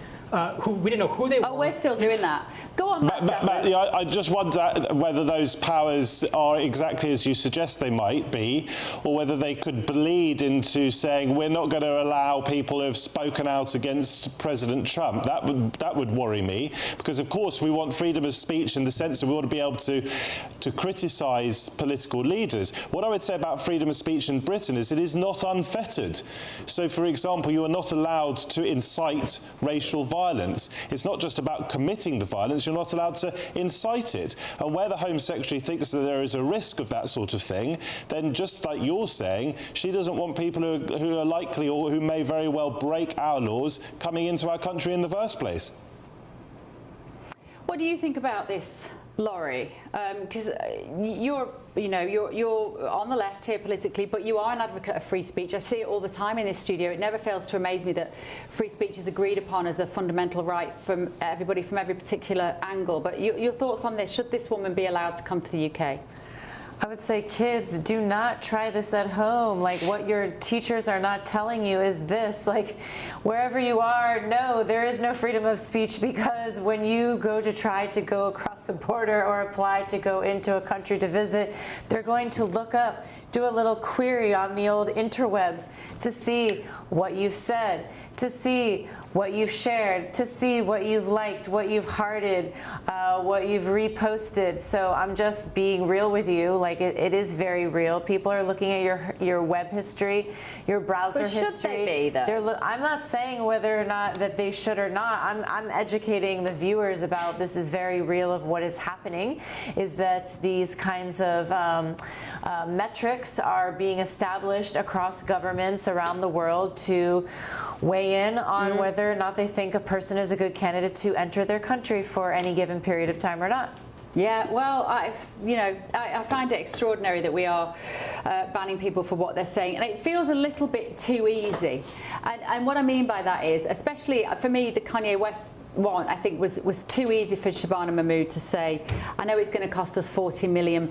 who we didn't know who they were. Oh, we're still doing that. Go on, Matt. I just wonder whether those powers are exactly as you suggest they might be, or whether they could bleed into saying we're not going to allow people who have spoken out against President Trump. That would worry me, because of course we want freedom of speech in the sense that we want to be able to criticise political leaders. What I would say about freedom of speech in Britain is it is not unfettered. So, for example, you are not allowed to incite racial violence. It's not just about committing the violence, you're not allowed to incite it. And where the Home Secretary thinks that there is a risk of that sort of thing, then just like you're saying, she doesn't want people who are likely or who may very well break our laws coming into our country in the first place. What do you think about this, Laurie? Because you're on the left here politically, but you are an advocate of free speech. I see it all the time in this studio. It never fails to amaze me that free speech is agreed upon as a fundamental right from everybody from every particular angle. But your thoughts on this? Should this woman be allowed to come to the UK? I would say, kids, do not try this at home. Like, what your teachers are not telling you is this. Like, wherever you are, no, there is no freedom of speech, because when you go to try to go across a border or apply to go into a country to visit, they're going to look up, do a little query on the old interwebs to see what you've said, to see what you've shared, to see what you've liked, what you've hearted, what you've reposted. So I'm just being real with you. Like, it is very real. People are looking at your web history, your browser history. Should they be, though? I'm not saying whether or not that they should or not. I'm educating the viewers about this is very real of what is happening, is that these kinds of metrics are being established across governments around the world to weigh in on whether or not they think a person is a good candidate to enter their country for any given period of time or not. Yeah, well, I find it extraordinary that we are banning people for what they're saying, and it feels a little bit too easy. And what I mean by that is, especially for me, the Kanye West one, I think, was too easy for Shabana Mahmood to say, I know it's going to cost us £40 million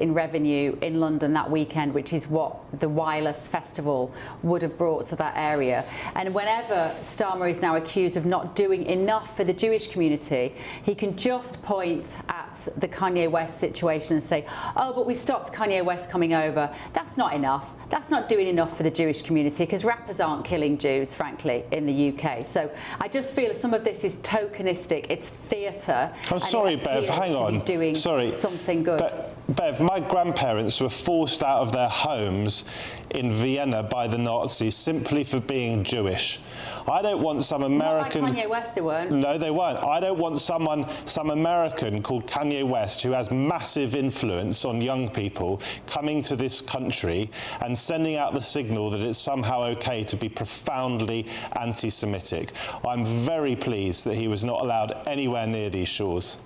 in revenue in London that weekend, which is what the Wireless Festival would have brought to that area. And whenever Starmer is now accused of not doing enough for the Jewish community, he can just point at the Kanye West situation and say, oh, but we stopped Kanye West coming over. That's not enough. That's not doing enough for the Jewish community, because rappers aren't killing Jews, frankly, in the UK. So I just feel some of this is tokenistic. It's theatre. I'm sorry, Bev, hang on. Doing sorry. something good. Bev, my grandparents were forced out of their homes in Vienna by the Nazis simply for being Jewish. I don't want some American... Not like Kanye West, they weren't. No, they weren't. I don't want some American called Kanye West who has massive influence on young people coming to this country and sending out the signal that it's somehow okay to be profoundly anti-Semitic. I'm very pleased that he was not allowed anywhere near these shores.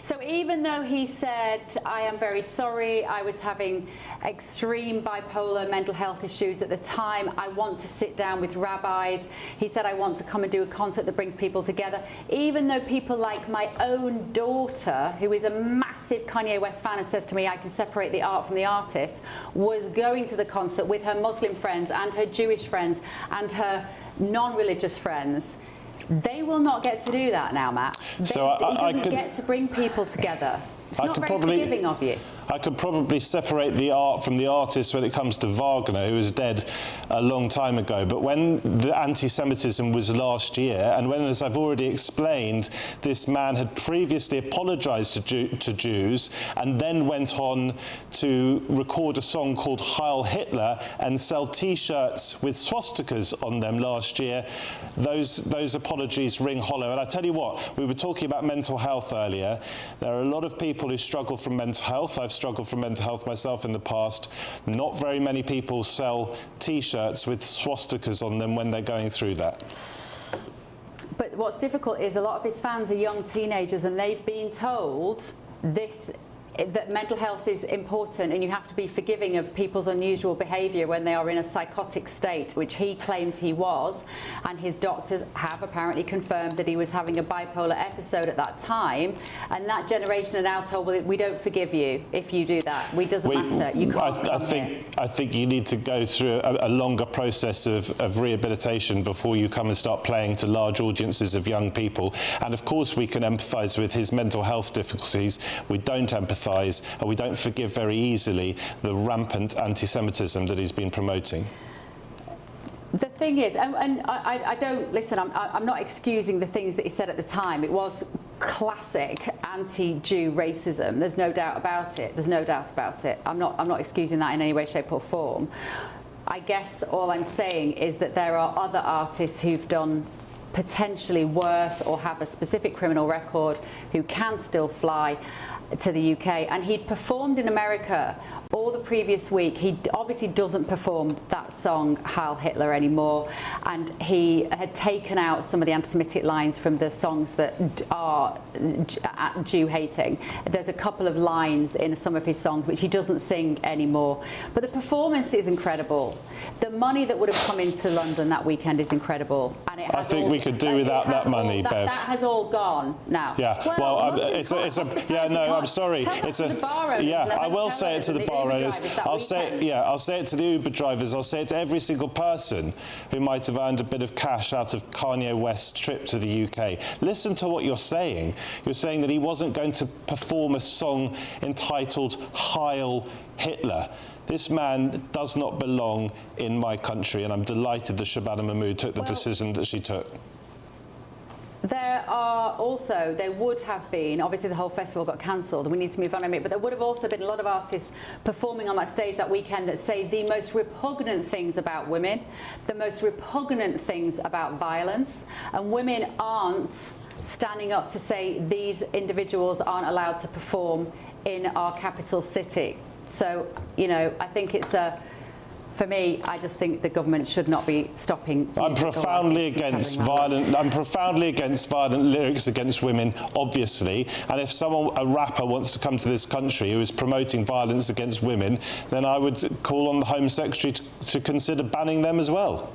So even though he said, I am very sorry, I was having extreme bipolar mental health issues at the time, I want to sit down with rabbis, he said, I want to come and do a concert that brings people together, even though people like my own daughter, who is a massive Kanye West fan and says to me, I can separate the art from the artist, was going to the concert with her Muslim friends and her Jewish friends and her non-religious friends. They will not get to do that now, Matt. He doesn't get to bring people together. It's not very forgiving of you. I could probably separate the art from the artist when it comes to Wagner, who was dead a long time ago. But when the anti-Semitism was last year, and when, as I've already explained, this man had previously apologised to Jews and then went on to record a song called Heil Hitler and sell T-shirts with swastikas on them last year, those apologies ring hollow. And I tell you what, we were talking about mental health earlier. There are a lot of people who struggle from mental health. I've struggled from mental health myself in the past. Not very many people sell T-shirts with swastikas on them when they're going through that. But what's difficult is a lot of his fans are young teenagers and they've been told that mental health is important and you have to be forgiving of people's unusual behaviour when they are in a psychotic state, which he claims he was, and his doctors have apparently confirmed that he was having a bipolar episode at that time, and that generation are now told, well, we don't forgive you if you do that. It doesn't matter. You can't. I think you need to go through a longer process of rehabilitation before you come and start playing to large audiences of young people. And of course we can empathise with his mental health difficulties. We don't empathise, and we don't forgive very easily the rampant anti-Semitism that he's been promoting. The thing is, and I don't, listen, I'm not excusing the things that he said at the time. It was classic anti-Jew racism. There's no doubt about it. There's no doubt about it. I'm not excusing that in any way, shape or form. I guess all I'm saying is that there are other artists who've done potentially worse or have a specific criminal record who can still fly to the UK, and he'd performed in America all the previous week. He obviously doesn't perform that song Heil Hitler anymore, and he had taken out some of the anti-Semitic lines from the songs that are Jew-hating. There's a couple of lines in some of his songs which he doesn't sing anymore, but the performance is incredible. The money that would have come into London that weekend is incredible, and it has I think we could do without that money, Bev. That has all gone now. Yeah. Well, it's yeah. No, I'm sorry. It's a. Yeah, I will say it to the bar owners. I'll say it to the Uber drivers. I'll say it to every single person who might have earned a bit of cash out of Kanye West's trip to the UK. Listen to what you're saying. You're saying that he wasn't going to perform a song entitled Heil Hitler. This man does not belong in my country, and I'm delighted that Shabana Mahmood took the decision that she took. There would have been, obviously the whole festival got cancelled and we need to move on a bit, but there would have also been a lot of artists performing on that stage that weekend that say the most repugnant things about women, the most repugnant things about violence, and women aren't standing up to say these individuals aren't allowed to perform in our capital city. So, you know, I think it's for me, I just think the government should not be stopping. I'm profoundly against violent lyrics against women, obviously. And if a rapper wants to come to this country who is promoting violence against women, then I would call on the Home Secretary to consider banning them as well.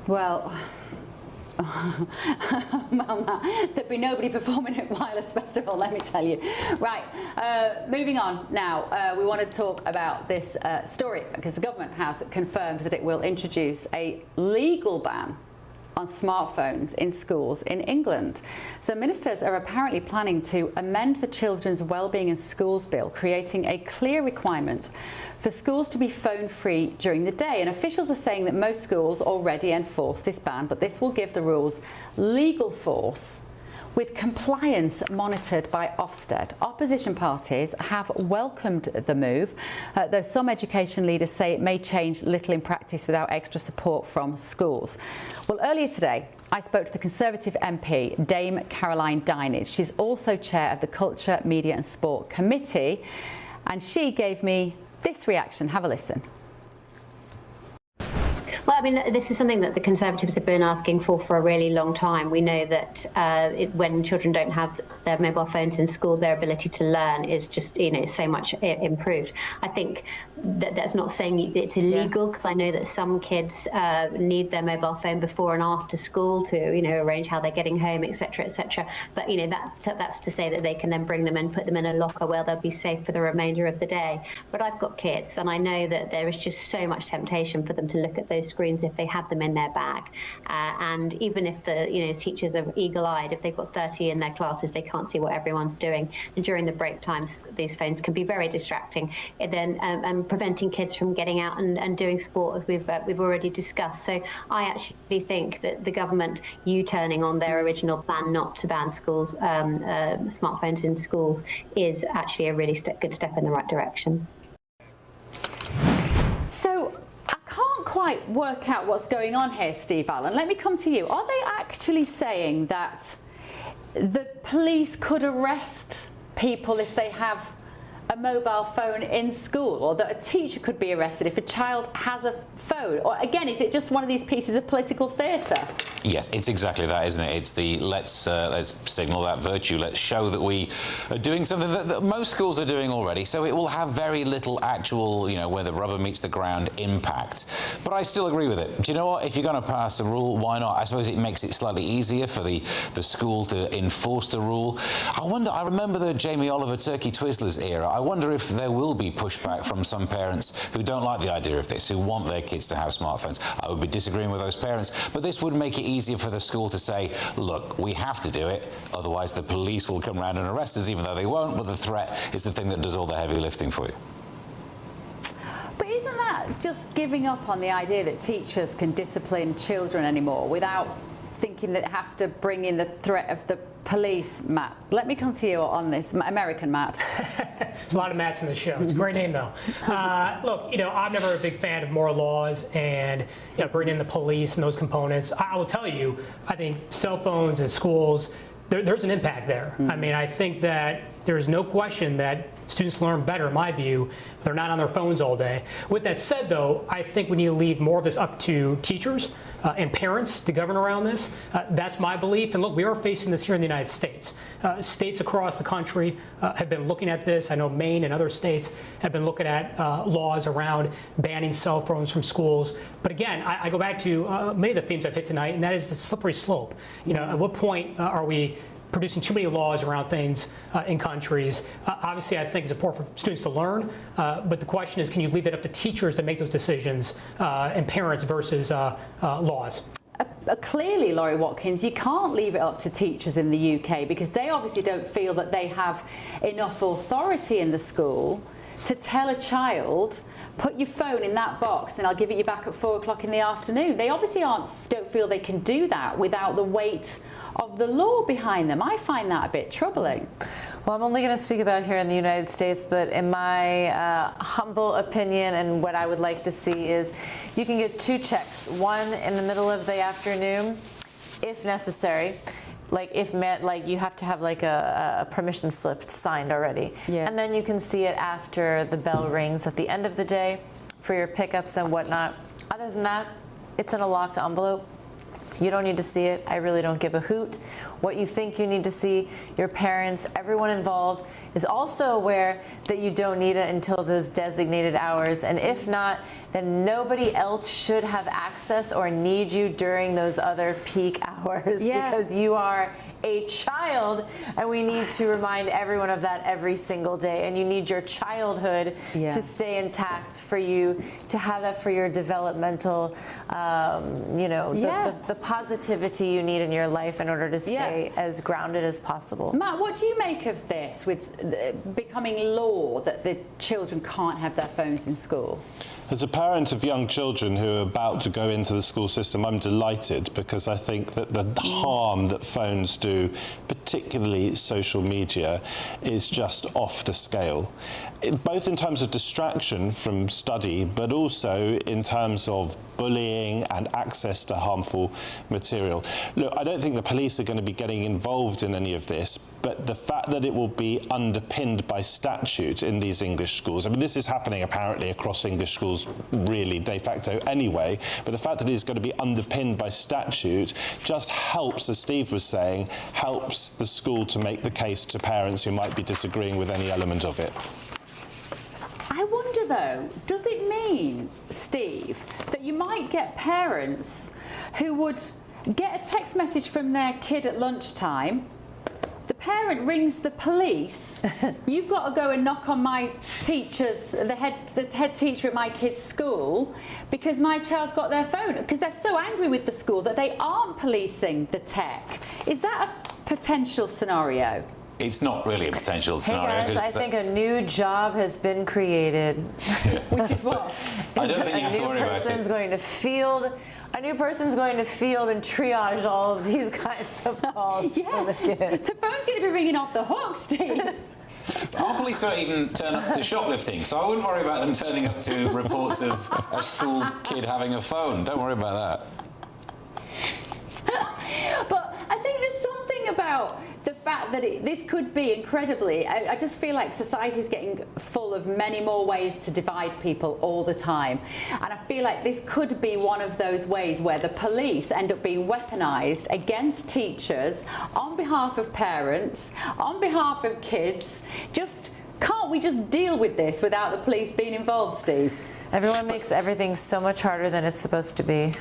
Well, there'd be nobody performing at Wireless Festival, let me tell you. Right, moving on now. We want to talk about this story because the government has confirmed that it will introduce a legal ban on smartphones in schools in England. So ministers are apparently planning to amend the Children's Wellbeing in Schools Bill, creating a clear requirement for schools to be phone-free during the day. And officials are saying that most schools already enforce this ban, but this will give the rules legal force with compliance monitored by Ofsted. Opposition parties have welcomed the move, though some education leaders say it may change little in practice without extra support from schools. Well, earlier today, I spoke to the Conservative MP, Dame Caroline Dinage. She's also chair of the Culture, Media and Sport Committee, and she gave me this reaction. Have a listen. Well, I mean, this is something that the Conservatives have been asking for a really long time. We know that when children don't have their mobile phones in school, their ability to learn is just, so much improved. I think that that's not saying it's illegal, because I know that some kids need their mobile phone before and after school to, arrange how they're getting home, etc., etc. But, that's to say that they can then bring them and put them in a locker where they'll be safe for the remainder of the day. But I've got kids, and I know that there is just so much temptation for them to look at those screens if they have them in their bag, and even if the teachers are eagle-eyed, if they've got 30 in their classes, they can't see what everyone's doing, and during the break times these phones can be very distracting, and then preventing kids from getting out and doing sport, as we've already discussed. So I actually think that the government U-turning on their original plan not to ban schools smartphones in schools is actually a really good step in the right direction. So I can't quite work out what's going on here, Steve Allen. Let me come to you. Are they actually saying that the police could arrest people if they have a mobile phone in school, or that a teacher could be arrested if a child has a phone? Or again, is it just one of these pieces of political theatre? Yes, it's exactly that, isn't it? It's the let's signal that virtue. Let's show that we are doing something that most schools are doing already. So it will have very little actual, where the rubber meets the ground impact. But I still agree with it. Do you know what? If you're going to pass a rule, why not? I suppose it makes it slightly easier for the school to enforce the rule. I remember the Jamie Oliver Turkey Twizzlers era. I wonder if there will be pushback from some parents who don't like the idea of this, who want their kids to have smartphones. I would be disagreeing with those parents, but this would make it easier for the school to say, look, we have to do it, otherwise the police will come around and arrest us, even though they won't, but the threat is the thing that does all the heavy lifting for you. But isn't that just giving up on the idea that teachers can discipline children anymore without thinking that they have to bring in the threat of the police? Matt, let me come to you on this. American Matt. There's a lot of Matts in the show. It's a great name, though. Look, I'm never a big fan of more laws and bringing in the police and those components. I will tell you, I think cell phones in schools, there's an impact there. I mean, I think that there's no question that students learn better, in my view, if they're not on their phones all day. With that said, though, I think we need to leave more of this up to teachers and parents to govern around this. That's my belief. And look, we are facing this here in the United States. States across the country have been looking at this. I know Maine and other states have been looking at laws around banning cell phones from schools. But again, I go back to many of the themes I've hit tonight, and that is the slippery slope. At what point are we producing too many laws around things in countries? Obviously, I think it's important for students to learn, but the question is, can you leave it up to teachers to make those decisions and parents versus laws? Clearly, Laurie Watkins, you can't leave it up to teachers in the UK, because they obviously don't feel that they have enough authority in the school to tell a child, put your phone in that box and I'll give it you back at 4 o'clock in the afternoon. They obviously don't feel they can do that without the weight of the law behind them. I find that a bit troubling. Well, I'm only going to speak about here in the United States, but in my humble opinion, and what I would like to see is you can get 2 checks, one in the middle of the afternoon, if necessary. Like you have to have like a permission slip signed already. Yeah. And then you can see it after the bell rings at the end of the day for your pickups and whatnot. Other than that, it's in a locked envelope. You don't need to see it. I really don't give a hoot. What you think you need to see, your parents, everyone involved is also aware that you don't need it until those designated hours. And if not, then nobody else should have access or need you during those other peak hours, because you are a child, and we need to remind everyone of that every single day. And you need your childhood to stay intact, for you to have that for your developmental, the positivity you need in your life in order to stay as grounded as possible. Matt, what do you make of this with becoming law that the children can't have their phones in school? As a parent of young children who are about to go into the school system, I'm delighted because I think that the harm that phones do, particularly social media, is just off the scale. Both in terms of distraction from study, but also in terms of bullying and access to harmful material. Look, I don't think the police are going to be getting involved in any of this, but the fact that it will be underpinned by statute in these English schools, I mean, this is happening apparently across English schools really de facto anyway, but the fact that it is going to be underpinned by statute just helps, as Steve was saying, helps the school to make the case to parents who might be disagreeing with any element of it. I wonder though, does it mean, Steve, that you might get parents who would get a text message from their kid at lunchtime, the parent rings the police, you've got to go and knock on my teacher's, the head teacher at my kid's school, because my child's got their phone, because they're so angry with the school that they aren't policing the tech. Is that a potential scenario? It's not really a potential scenario. Hey guys, I think a new job has been created. Which is what? I don't think you have to worry about it. A new person's going to field and triage all of these kinds of calls for the kids. The phone's going to be ringing off the hook, Steve. Our police don't even turn up to shoplifting, so I wouldn't worry about them turning up to reports of a school kid having a phone. Don't worry about that. But I think there's something about the fact that this could be incredibly, I just feel like society is getting full of many more ways to divide people all the time. And I feel like this could be one of those ways where the police end up being weaponised against teachers, on behalf of parents, on behalf of kids. Can't we just deal with this without the police being involved, Steve? Everyone makes everything so much harder than it's supposed to be.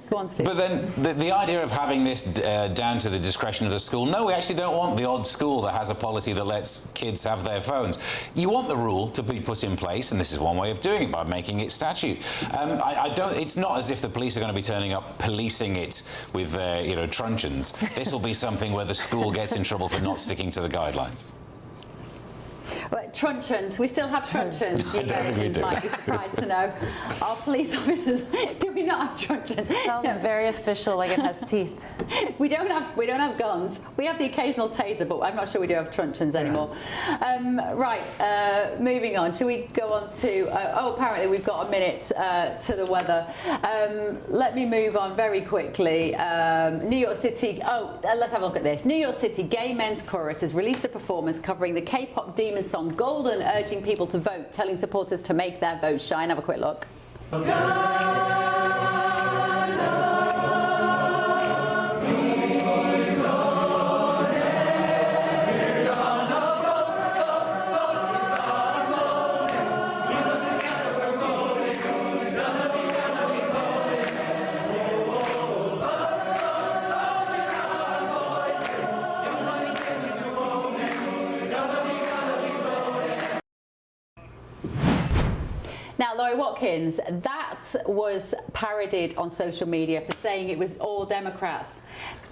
Go on, Steve. But then the idea of having this down to the discretion of the school, no, we actually don't want the odd school that has a policy that lets kids have their phones. You want the rule to be put in place, and this is one way of doing it, by making it statute. It's not as if the police are going to be turning up policing it with truncheons. This will be something where the school gets in trouble for not sticking to the guidelines. Right, truncheons. We still have truncheons. I don't think we do. You might be surprised to know. Our police officers, do we not have truncheons? Sounds very official, like it has teeth. We don't have guns. We have the occasional taser, but I'm not sure we do have truncheons anymore. Moving on. Shall we go on to? Apparently we've got a minute to the weather. Let me move on very quickly. New York City. Let's have a look at this. New York City Gay Men's Chorus has released a performance covering the K-pop demon song Golden, urging people to vote, telling supporters to make their vote shine. Have a quick look. Now, Laurie Watkins, that was parodied on social media for saying it was all Democrats.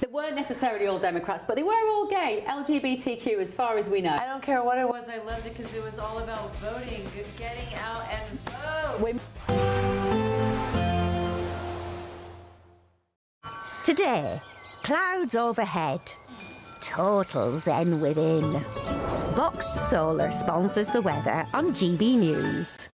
They weren't necessarily all Democrats, but they were all gay, LGBTQ, as far as we know. I don't care what it was, I loved it because it was all about voting, getting out and vote. Today, clouds overhead, total zen within. Boxed Solar sponsors the weather on GB News.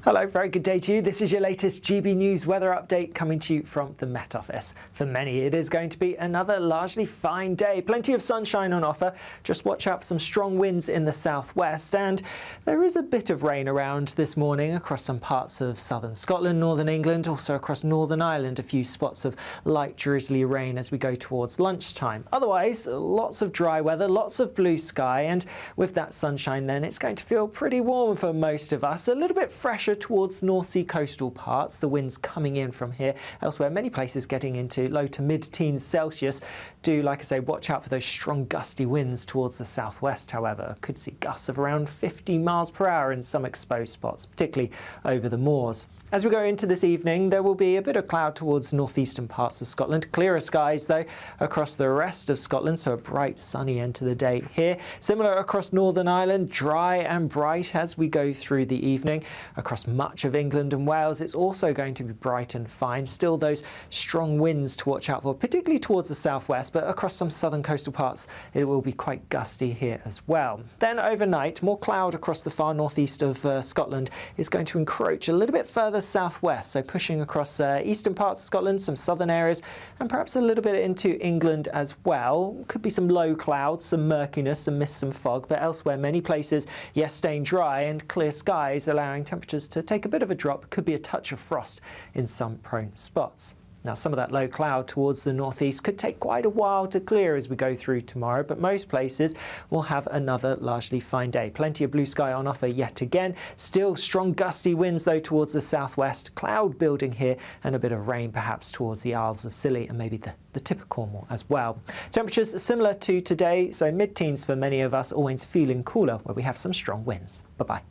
Hello, very good day to you. This is your latest GB News weather update coming to you from the Met Office. For many, it is going to be another largely fine day. Plenty of sunshine on offer. Just watch out for some strong winds in the southwest. And there is a bit of rain around this morning across some parts of southern Scotland, northern England, also across Northern Ireland. A few spots of light drizzly rain as we go towards lunchtime. Otherwise, lots of dry weather, lots of blue sky. And with that sunshine then, it's going to feel pretty warm for most of us. A little bit fresher towards North Sea coastal parts, the winds coming in from here. Elsewhere, many places getting into low to mid-teens Celsius. Do, like I say, watch out for those strong gusty winds towards the southwest, however. Could see gusts of around 50 miles per hour in some exposed spots, particularly over the moors. As we go into this evening, there will be a bit of cloud towards northeastern parts of Scotland. Clearer skies, though, across the rest of Scotland, so a bright, sunny end to the day here. Similar across Northern Ireland, dry and bright as we go through the evening. Across much of England and Wales, it's also going to be bright and fine. Still those strong winds to watch out for, particularly towards the southwest, but across some southern coastal parts, it will be quite gusty here as well. Then overnight, more cloud across the far northeast of Scotland is going to encroach a little bit further southwest, so pushing across eastern parts of Scotland, some southern areas, and perhaps a little bit into England as well. Could be some low clouds, some murkiness, some mist, some fog, but elsewhere many places, yes, staying dry and clear skies, allowing temperatures to take a bit of a drop. Could be a touch of frost in some prone spots. Now, some of that low cloud towards the northeast could take quite a while to clear as we go through tomorrow, but most places will have another largely fine day. Plenty of blue sky on offer yet again. Still strong gusty winds, though, towards the southwest. Cloud building here and a bit of rain perhaps towards the Isles of Scilly and maybe the tip of Cornwall as well. Temperatures similar to today, so mid-teens for many of us, always feeling cooler where we have some strong winds. Bye-bye.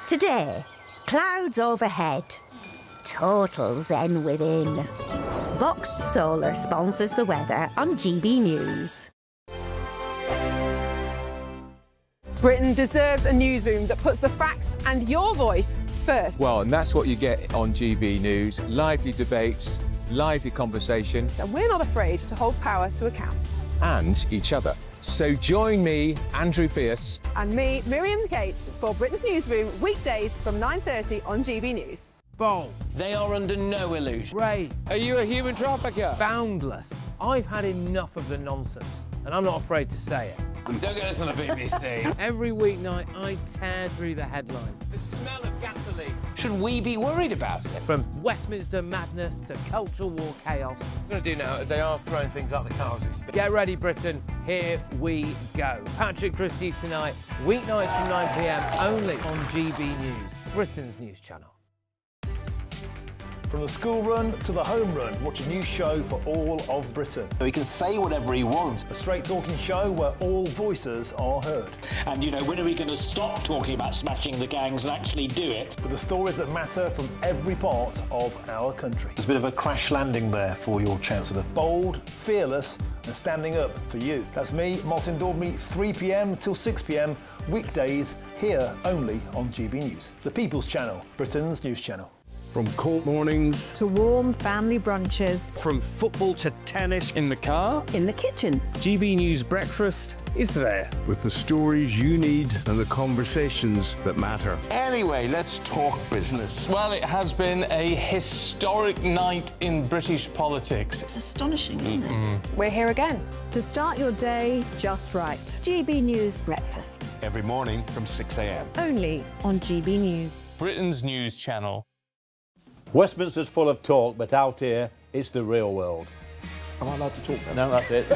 Today, clouds overhead. Total zen within. Boxed Solar sponsors the weather on GB News. Britain deserves a newsroom that puts the facts and your voice first. Well, and that's what you get on GB News. Lively debates, lively conversation. And we're not afraid to hold power to account. And each other. So join me, Andrew Pearce. And me, Miriam Gates, for Britain's Newsroom, weekdays from 9:30 on GB News. Bold. They are under no illusion. Ray. Are you a human trafficker? Boundless. I've had enough of the nonsense, and I'm not afraid to say it. Don't get this on the BBC. Every weeknight, I tear through the headlines. The smell of gasoline. Should we be worried about it? From Westminster madness to cultural war chaos. What I'm going to do now, they are throwing things out the car as we speak. Get ready, Britain. Here we go. Patrick Christie's tonight, weeknights from 9 p.m, only on GB News, Britain's news channel. From the school run to the home run, watch a new show for all of Britain. So he can say whatever he wants. A straight talking show where all voices are heard. And, you know, when are we going to stop talking about smashing the gangs and actually do it? With the stories that matter from every part of our country. There's a bit of a crash landing there for your Chancellor. Bold, fearless and standing up for you. That's me, Martin Daubney, 3 p.m. till 6 p.m, weekdays, here only on GB News. The People's Channel, Britain's news channel. From court mornings to warm family brunches, from football to tennis in the car, in the kitchen. GB News Breakfast is there with the stories you need and the conversations that matter. Anyway, let's talk business. Well, it has been a historic night in British politics. It's astonishing, isn't it? We're here again to start your day just right. GB News Breakfast. Every morning from 6 a.m. Only on GB News. Britain's news channel. Westminster's full of talk, but out here, it's the real world. Am I allowed to talk now? No, that's it.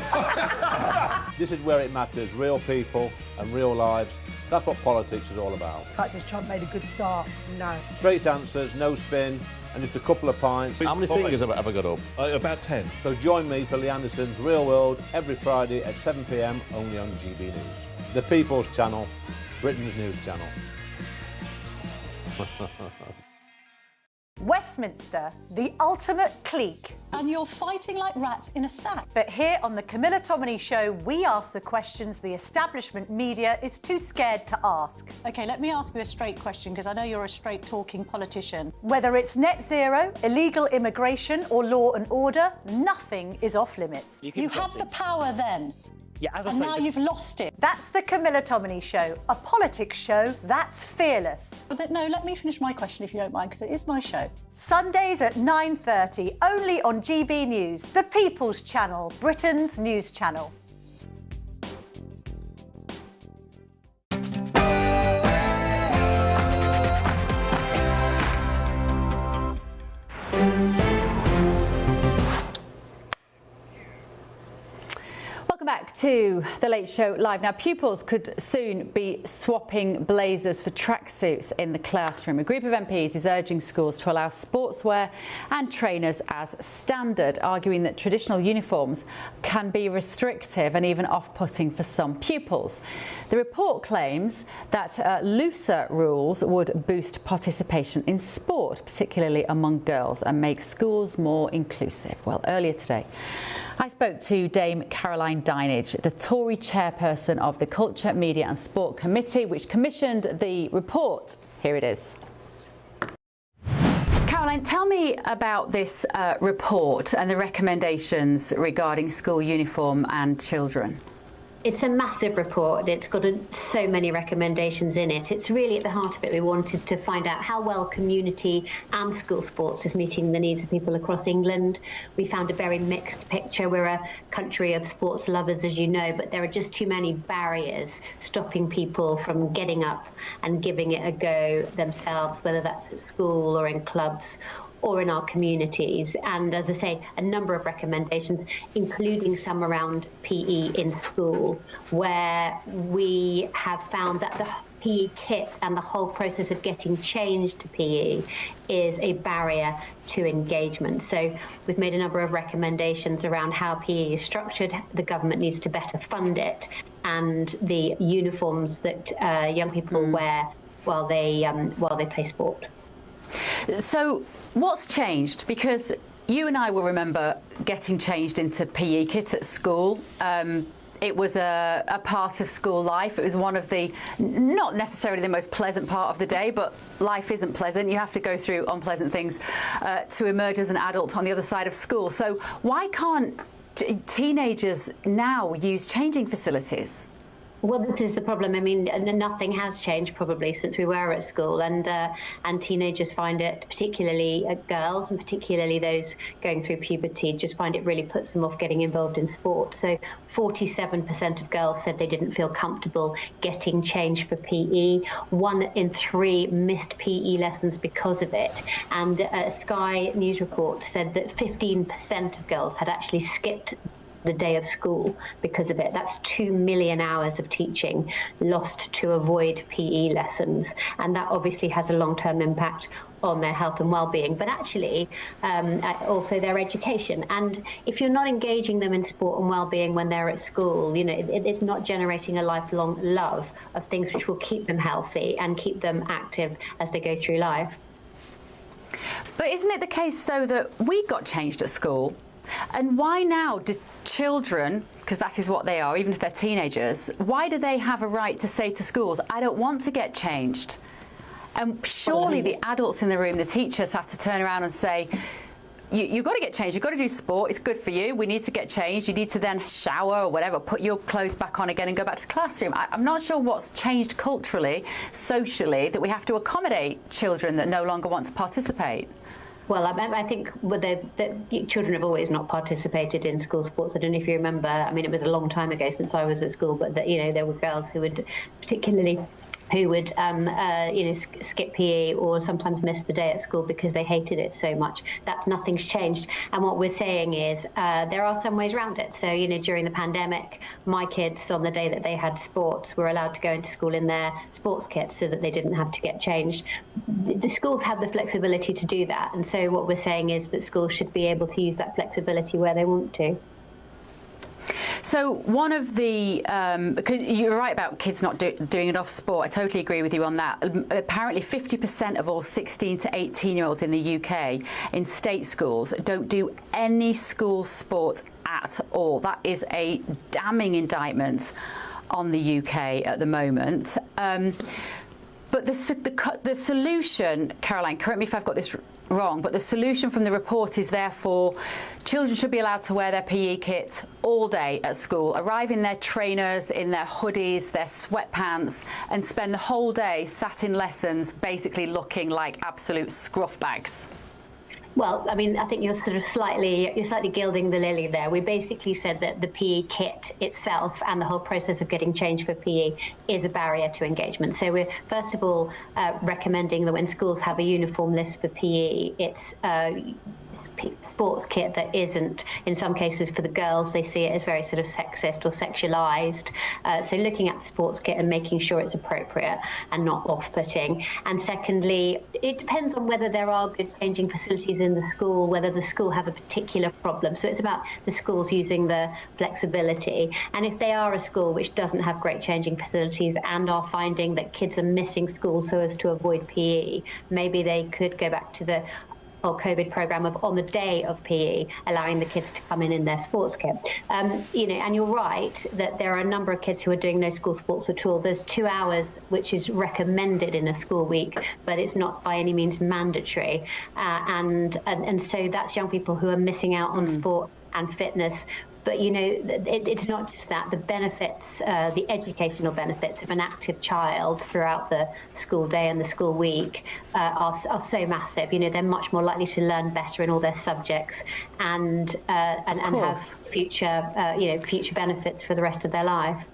This is where it matters, real people and real lives. That's what politics is all about. In fact, has Trump made a good start? No. Straight answers, no spin, and just a couple of pints. How many fingers have I got up? About 10. So join me for Lee Anderson's Real World every Friday at 7 p.m, only on GB News. The People's Channel, Britain's news channel. Westminster, the ultimate clique. And you're fighting like rats in a sack. But here on the Camilla Tominey Show, we ask the questions the establishment media is too scared to ask. OK, let me ask you a straight question, because I know you're a straight-talking politician. Whether it's net zero, illegal immigration or law and order, nothing is off limits. You had the power then. Yeah, as I and say, now you've lost it. That's the Camilla Tominey Show, a politics show that's fearless. But no, let me finish my question if you don't mind, because it is my show. Sundays at 9:30, only on GB News, the People's Channel, Britain's news channel. Welcome back Back to the Late Show Live. Now, pupils could soon be swapping blazers for tracksuits in the classroom. A group of MPs is urging schools to allow sportswear and trainers as standard, arguing that traditional uniforms can be restrictive and even off-putting for some pupils. The report claims that looser rules would boost participation in sport, particularly among girls, and make schools more inclusive. Well, earlier today, I spoke to Dame Caroline Dinenage, the Tory chairperson of the Culture, Media and Sport Committee, which commissioned the report. Here it is. Caroline, tell me about this report and the recommendations regarding school uniform and children. It's a massive report. It's got so many recommendations in it. It's really at the heart of it. We wanted to find out how well community and school sports is meeting the needs of people across England. We found a very mixed picture. We're a country of sports lovers, as you know, but there are just too many barriers stopping people from getting up and giving it a go themselves, whether that's at school or in clubs or in our communities. And as I say, a number of recommendations, including some around PE in school, where we have found that the PE kit and the whole process of getting changed to PE is a barrier to engagement. So we've made a number of recommendations around how PE is structured. The government needs to better fund it, and the uniforms that young people wear while they play sport. So what's changed? Because you and I will remember getting changed into PE kit at school. It was a part of school life. It was one of the, not necessarily the most pleasant part of the day, but life isn't pleasant. You have to go through unpleasant things to emerge as an adult on the other side of school. So why can't teenagers now use changing facilities? Well, this is the problem. I mean, nothing has changed probably since we were at school, and teenagers find it, particularly girls and particularly those going through puberty, just find it really puts them off getting involved in sport. So 47% of girls said they didn't feel comfortable getting changed for PE. 1 in 3 missed PE lessons because of it. And a Sky News report said that 15% of girls had actually skipped the day of school because of it. That's 2 million hours of teaching lost to avoid PE lessons, and that obviously has a long-term impact on their health and well-being, but actually also their education. And if you're not engaging them in sport and well-being when they're at school, you know, it's not generating a lifelong love of things which will keep them healthy and keep them active as they go through life. But isn't it the case, though, that we got changed at school? And why now do children, because that is what they are, even if they're teenagers, why do they have a right to say to schools, I don't want to get changed? And surely the adults in the room, the teachers, have to turn around and say, you've got to get changed, you've got to do sport, it's good for you, we need to get changed, you need to then shower or whatever, put your clothes back on again and go back to the classroom. I'm not sure what's changed culturally, socially, that we have to accommodate children that no longer want to participate. Well, I think that children have always not participated in school sports. I don't know if you remember. I mean, it was a long time ago since I was at school, but that, you know, there were girls who would particularly skip PE or sometimes miss the day at school because they hated it so much. Nothing's changed. And what we're saying is there are some ways around it. So, you know, during the pandemic, my kids, on the day that they had sports, were allowed to go into school in their sports kit so that they didn't have to get changed. The schools have the flexibility to do that. And so what we're saying is that schools should be able to use that flexibility where they want to. So one of the, because you're right about kids not doing enough sport, I totally agree with you on that. Apparently 50% of all 16 to 18-year-olds in the UK in state schools don't do any school sport at all. That is a damning indictment on the UK at the moment. But the solution, Caroline, correct me if I've got this wrong, but the solution from the report is therefore children should be allowed to wear their PE kit all day at school, arrive in their trainers, in their hoodies, their sweatpants, and spend the whole day sat in lessons basically looking like absolute scruff bags. Well, I mean, I think you're slightly gilding the lily there. We basically said that the PE kit itself and the whole process of getting changed for PE is a barrier to engagement. So we're first of all recommending that when schools have a uniform list for PE, it's sports kit that isn't, in some cases for the girls, they see it as very sort of sexist or sexualized. So looking at the sports kit and making sure it's appropriate and not off-putting. And secondly, it depends on whether there are good changing facilities in the school, whether the school have a particular problem. So it's about the schools using the flexibility. And if they are a school which doesn't have great changing facilities and are finding that kids are missing school so as to avoid PE, maybe they could go back to the whole COVID program of on the day of PE, allowing the kids to come in their sports kit. You know, and you're right that there are a number of kids who are doing no school sports at all. There's 2 hours which is recommended in a school week, but it's not by any means mandatory. And so that's young people who are missing out on sport and fitness. But, you know, it's not just that. The benefits, the educational benefits of an active child throughout the school day and the school week are so massive. You know, they're much more likely to learn better in all their subjects and have future benefits for the rest of their life.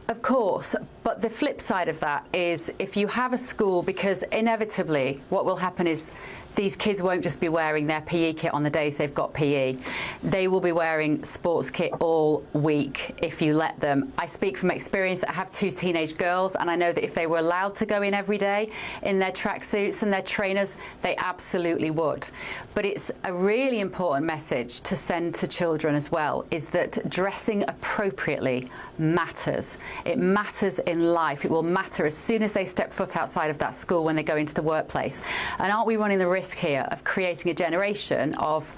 Of course, but the flip side of that is if you have a school, because inevitably what will happen is these kids won't just be wearing their PE kit on the days they've got PE. They will be wearing sports kit all week if you let them. I speak from experience. I have 2 teenage girls, and I know that if they were allowed to go in every day in their tracksuits and their trainers, they absolutely would. But it's a really important message to send to children as well, is that dressing appropriately matters. It matters in life. It will matter as soon as they step foot outside of that school when they go into the workplace. And aren't we running the risk here of creating a generation of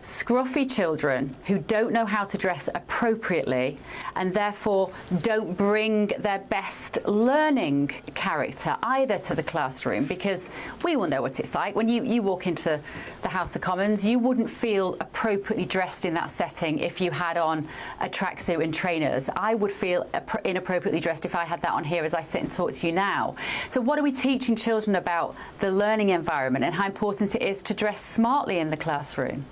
scruffy children who don't know how to dress appropriately and therefore don't bring their best learning character either to the classroom? Because we will know what it's like. When you walk into the House of Commons, you wouldn't feel appropriately dressed in that setting if you had on a tracksuit and trainers. I would feel inappropriately dressed if I had that on here as I sit and talk to you now. So what are we teaching children about the learning environment and how important it is to dress smartly in the classroom?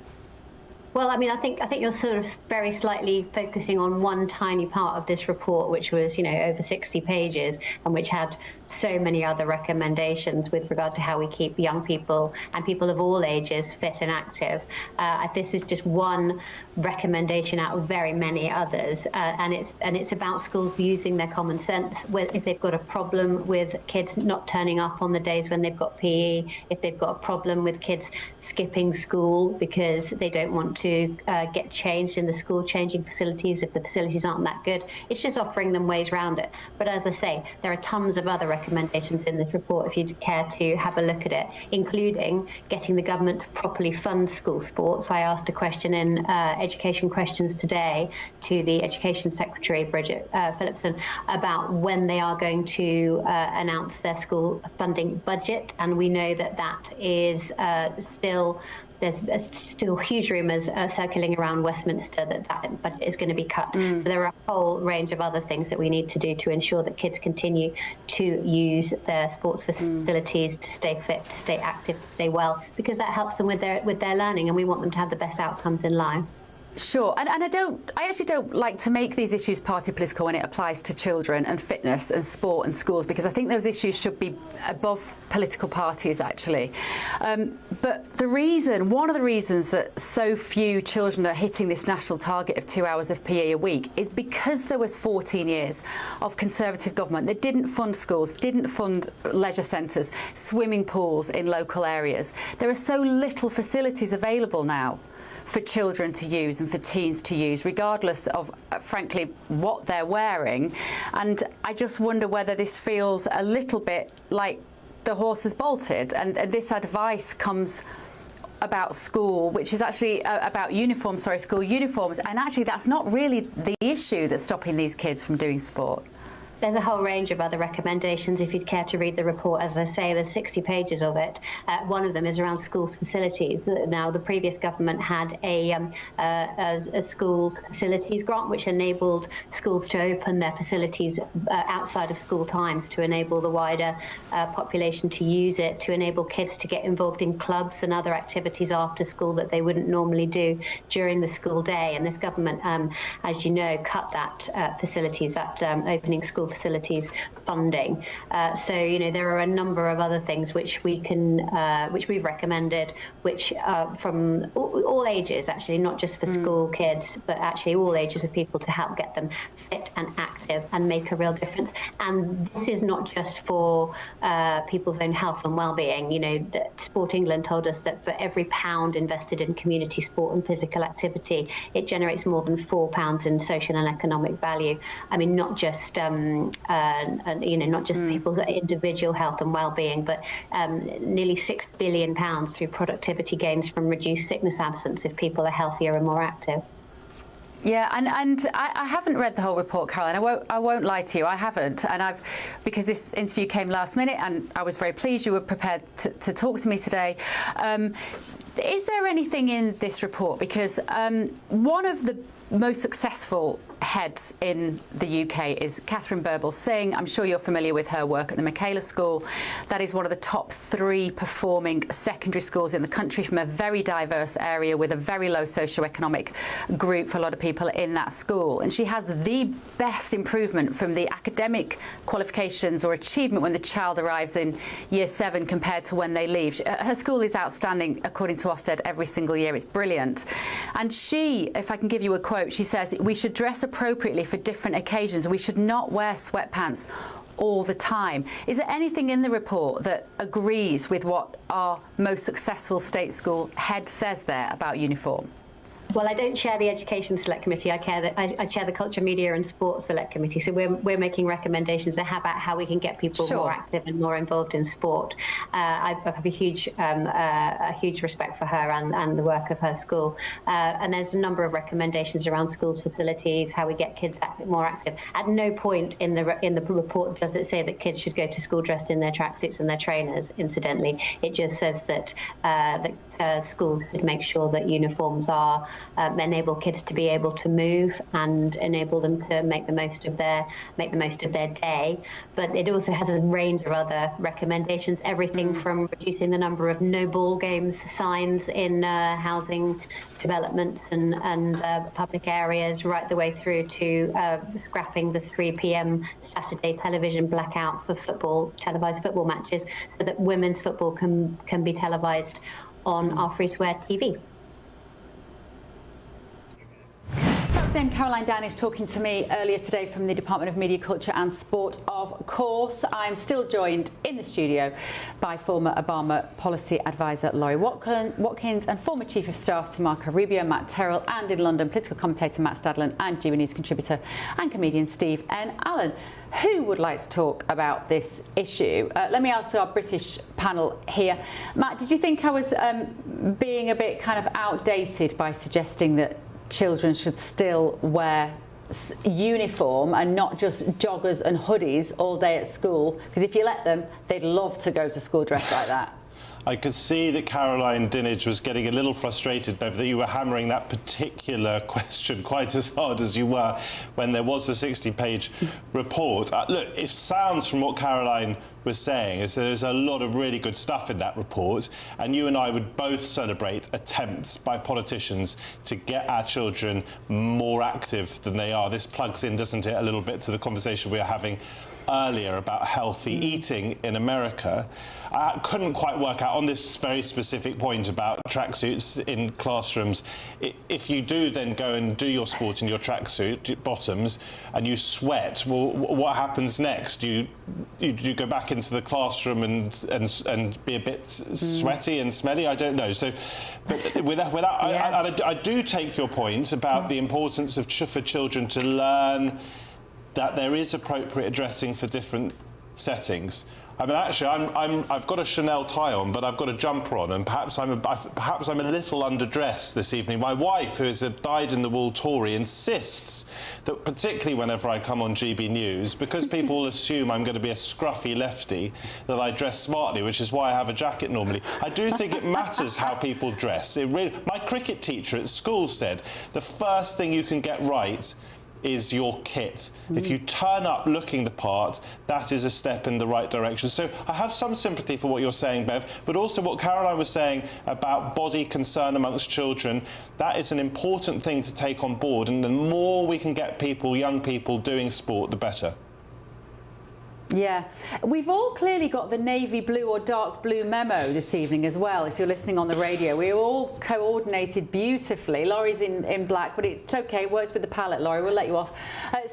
Well, I mean, I think you're sort of very slightly focusing on one tiny part of this report, which was, you know, over 60 pages and which had so many other recommendations with regard to how we keep young people and people of all ages fit and active. This is just one recommendation out of very many others, and it's about schools using their common sense. If they've got a problem with kids not turning up on the days when they've got PE, if they've got a problem with kids skipping school because they don't want to get changed in the school changing facilities, if the facilities aren't that good, it's just offering them ways around it. But as I say, there are tons of other recommendations in this report if you'd care to have a look at it, including getting the government to properly fund school sports. I asked a question in Education Questions today to the Education Secretary, Bridget Phillipson, about when they are going to announce their school funding budget. And we know that is there's still huge rumours circulating around Westminster that budget is going to be cut. So there are a whole range of other things that we need to do to ensure that kids continue to use their sports facilities to stay fit, to stay active, to stay well, because that helps them with their learning, and we want them to have the best outcomes in life. Sure, and I actually don't like to make these issues party political when it applies to children and fitness and sport and schools, because I think those issues should be above political parties, actually. But one of the reasons that so few children are hitting this national target of 2 hours of PE a week is because there was 14 years of Conservative government that didn't fund schools, didn't fund leisure centres, swimming pools in local areas. There are so little facilities available now for children to use and for teens to use, regardless of, frankly, what they're wearing. And I just wonder whether this feels a little bit like the horse has bolted, and this advice comes about school, which is actually about school uniforms, and actually that's not really the issue that's stopping these kids from doing sport. There's a whole range of other recommendations if you'd care to read the report. As I say, there's 60 pages of it. One of them is around schools' facilities. Now, the previous government had a schools facilities grant, which enabled schools to open their facilities outside of school times to enable the wider population to use it, to enable kids to get involved in clubs and other activities after school that they wouldn't normally do during the school day. And this government, as you know, cut that opening school facilities funding. So, you know, there are a number of other things which we can, which we've recommended, which from all ages, actually, not just for school kids, but actually all ages of people, to help get them fit and active and make a real difference. And this is not just for people's own health and well-being. You know, that Sport England told us that for every £1 invested in community sport and physical activity, it generates more than £4 in social and economic value. I mean, not just you know, not just people's individual health and well-being, but nearly £6 billion through productivity gains from reduced sickness absence if people are healthier and more active. Yeah, and I haven't read the whole report, Caroline. I won't lie to you, I haven't. And because this interview came last minute, and I was very pleased you were prepared to talk to me today. Is there anything in this report? Because one of the most successful heads in the UK is Catherine Birbalsingh. I'm sure you're familiar with her work at the Michaela School. That is one of the top 3 performing secondary schools in the country, from a very diverse area with a very low socioeconomic group for a lot of people in that school. And she has the best improvement from the academic qualifications or achievement when the child arrives in year 7 compared to when they leave. Her school is outstanding, according to Ofsted, every single year. It's brilliant. And she, if I can give you a quote, she says, "We should dress appropriately for different occasions. We should not wear sweatpants all the time." Is there anything in the report that agrees with what our most successful state school head says there about uniform? Well, I don't chair the Education Select Committee. I chair the Culture, Media and Sport Select Committee. So we're making recommendations about how we can get people more active and more involved in sport. I have a huge respect for her and the work of her school. And there's a number of recommendations around schools' facilities, how we get kids more active. At no point in the report does it say that kids should go to school dressed in their tracksuits and their trainers. Incidentally, it just says that schools should make sure that uniforms are enable kids to be able to move and enable them to make the most of their day. But it also has a range of other recommendations, everything from reducing the number of no ball games signs in housing developments and public areas, right the way through to scrapping the 3 p.m. Saturday television blackout for televised football matches, so that women's football can be televised on our free-to-air TV. Dame Caroline Danish talking to me earlier today from the Department of Media, Culture and Sport, of course. I'm still joined in the studio by former Obama policy advisor Laurie Watkins and former Chief of Staff to Marco Rubio, Matt Terrell, and in London, political commentator Matt Stadland and GBNews contributor and comedian Steve N. Allen. Who would like to talk about this issue? Let me ask our British panel here. Matt, did you think I was being a bit kind of outdated by suggesting that children should still wear uniform and not just joggers and hoodies all day at school? Because if you let them, they'd love to go to school dressed like that. I could see that Caroline Dinenage was getting a little frustrated, Bev, that you were hammering that particular question quite as hard as you were when there was a 60-page report. Look, it sounds from what Caroline was saying is there's a lot of really good stuff in that report, and you and I would both celebrate attempts by politicians to get our children more active than they are. This plugs in, doesn't it, a little bit to the conversation we were having earlier about healthy eating in America. I couldn't quite work out on this very specific point about tracksuits in classrooms. If you do then go and do your sport in your tracksuit bottoms and you sweat, well, what happens next? Do you go back into the classroom and be a bit sweaty and smelly? I don't know. So, I do take your point about the importance of for children to learn that there is appropriate dressing for different settings. I mean, actually, I've got a Chanel tie on, but I've got a jumper on, and perhaps I'm a little underdressed this evening. My wife, who is a dyed-in-the-wool Tory, insists that, particularly whenever I come on GB News, because people assume I'm going to be a scruffy lefty, that I dress smartly, which is why I have a jacket normally. I do think it matters how people dress. My cricket teacher at school said the first thing you can get right is your kit. If you turn up looking the part, that is a step in the right direction. So I have some sympathy for what you're saying, Bev, but also what Caroline was saying about body concern amongst children. That is an important thing to take on board, and the more we can get young people doing sport, the better. Yeah. We've all clearly got the navy blue or dark blue memo this evening as well, if you're listening on the radio. We're all coordinated beautifully. Laurie's in black, but it's okay, works with the palette, Laurie, we'll let you off.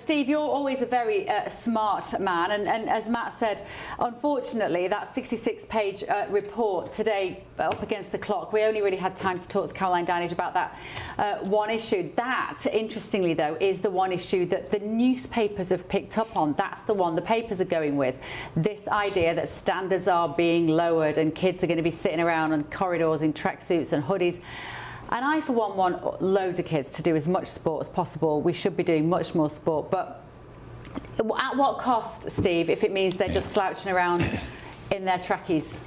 Steve, you're always a very smart man, and as Matt said, unfortunately, that 66-page report today, up against the clock, we only really had time to talk to Caroline Dinage about that one issue. That, interestingly though, is the one issue that the newspapers have picked up on. That's the one the papers are going with. This idea that standards are being lowered and kids are going to be sitting around on corridors in tracksuits and hoodies. And I, for one, want loads of kids to do as much sport as possible. We should be doing much more sport. But at what cost, Steve, if it means they're just slouching around in their trackies?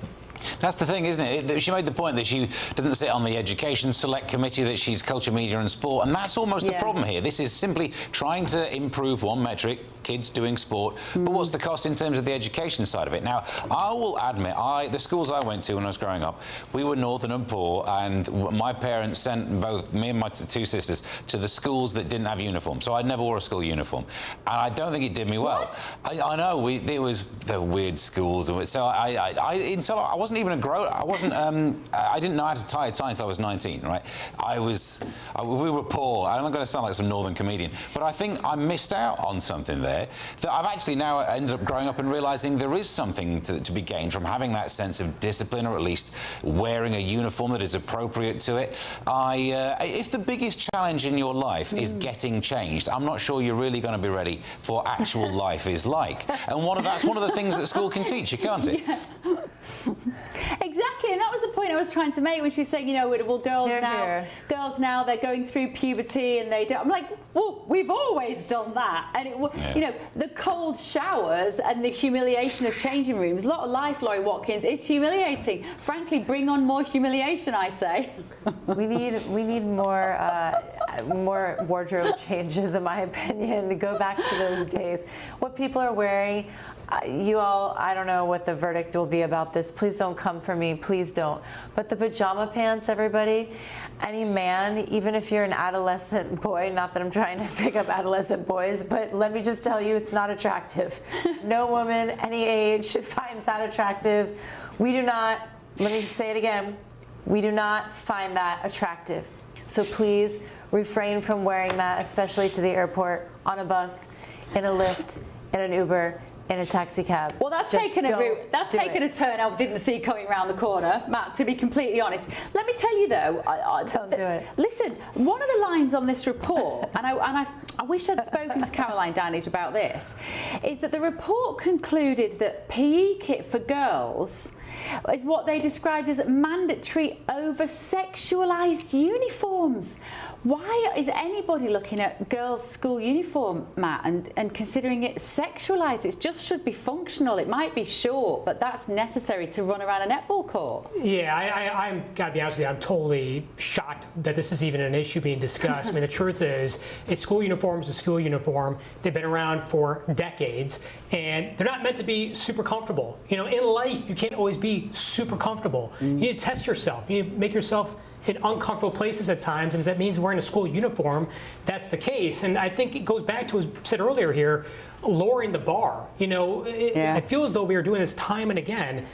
That's the thing, isn't it? She made the point that she doesn't sit on the Education Select Committee, that she's culture, media and sport, and that's almost the problem here. This is simply trying to improve one metric, kids doing sport, but what's the cost in terms of the education side of it? Now, I will admit, the schools I went to when I was growing up, we were northern and poor, and my parents sent both me and my two sisters to the schools that didn't have uniforms, so I never wore a school uniform, and I don't think it did me well. I know, it was the weird schools, so until I wasn't even a grown, I didn't know how to tie a tie until I was 19, right? We were poor. I'm not going to sound like some northern comedian, but I think I missed out on something there that I've actually now ended up growing up and realising there is something to be gained from having that sense of discipline, or at least wearing a uniform that is appropriate to it. If the biggest challenge in your life is getting changed, I'm not sure you're really going to be ready for what actual life is like. And that's one of the things that school can teach you, can't it? Yeah. Exactly, and that was the point I was trying to make when she was saying, you know, well, girls now they're going through puberty and they do. I'm like, well, we've always done that, and you know, the cold showers and the humiliation of changing rooms. A lot of life, Laurie Watkins, is humiliating. Frankly, bring on more humiliation, I say. We need more wardrobe changes, in my opinion, to go back to those days. What people are wearing. You all, I don't know what the verdict will be about this. Please don't come for me. Please don't. But the pajama pants, everybody, any man, even if you're an adolescent boy, not that I'm trying to pick up adolescent boys, but let me just tell you, it's not attractive. No woman, any age, finds that attractive. We do not, let me say it again, we do not find that attractive. So please refrain from wearing that, especially to the airport, on a bus, in a Lyft, in an Uber, in a taxi cab. Well, that's taken a turn I didn't see coming around the corner, Matt, to be completely honest. Let me tell you though, don't do it. Listen, one of the lines on this report, and I wish I'd spoken to Caroline Dinage about this, is that the report concluded that PE kit for girls is what they described as mandatory over-sexualised uniforms. Why is anybody looking at girls' school uniform, Matt, and considering it sexualised? It just should be functional. It might be short, but that's necessary to run around a netball court. Yeah, I'm gotta be honest with you, I'm totally shocked that this is even an issue being discussed. I mean, the truth is, a school uniform is a school uniform. They've been around for decades, and they're not meant to be super comfortable. You know, in life, you can't always be super comfortable. You need to test yourself. You need to make yourself in uncomfortable places at times, and if that means wearing a school uniform, that's the case. And I think it goes back to, as said earlier here, lowering the bar. You know, I feel as though we are doing this time and again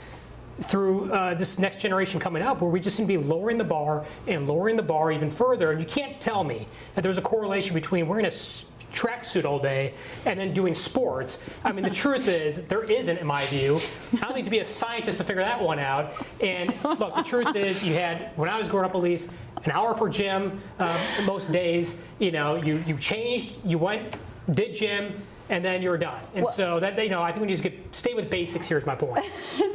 through this next generation coming up, where we just seem to be lowering the bar and lowering the bar even further. And you can't tell me that there's a correlation between wearing a tracksuit all day and then doing sports. I mean, the truth is, there isn't, in my view. I don't need to be a scientist to figure that one out. And look, the truth is, you had, when I was growing up at least, an hour for gym most days. You know, you changed, you went, did gym, and then you're done. And so that, you know, I think we need to stay with basics here is my point.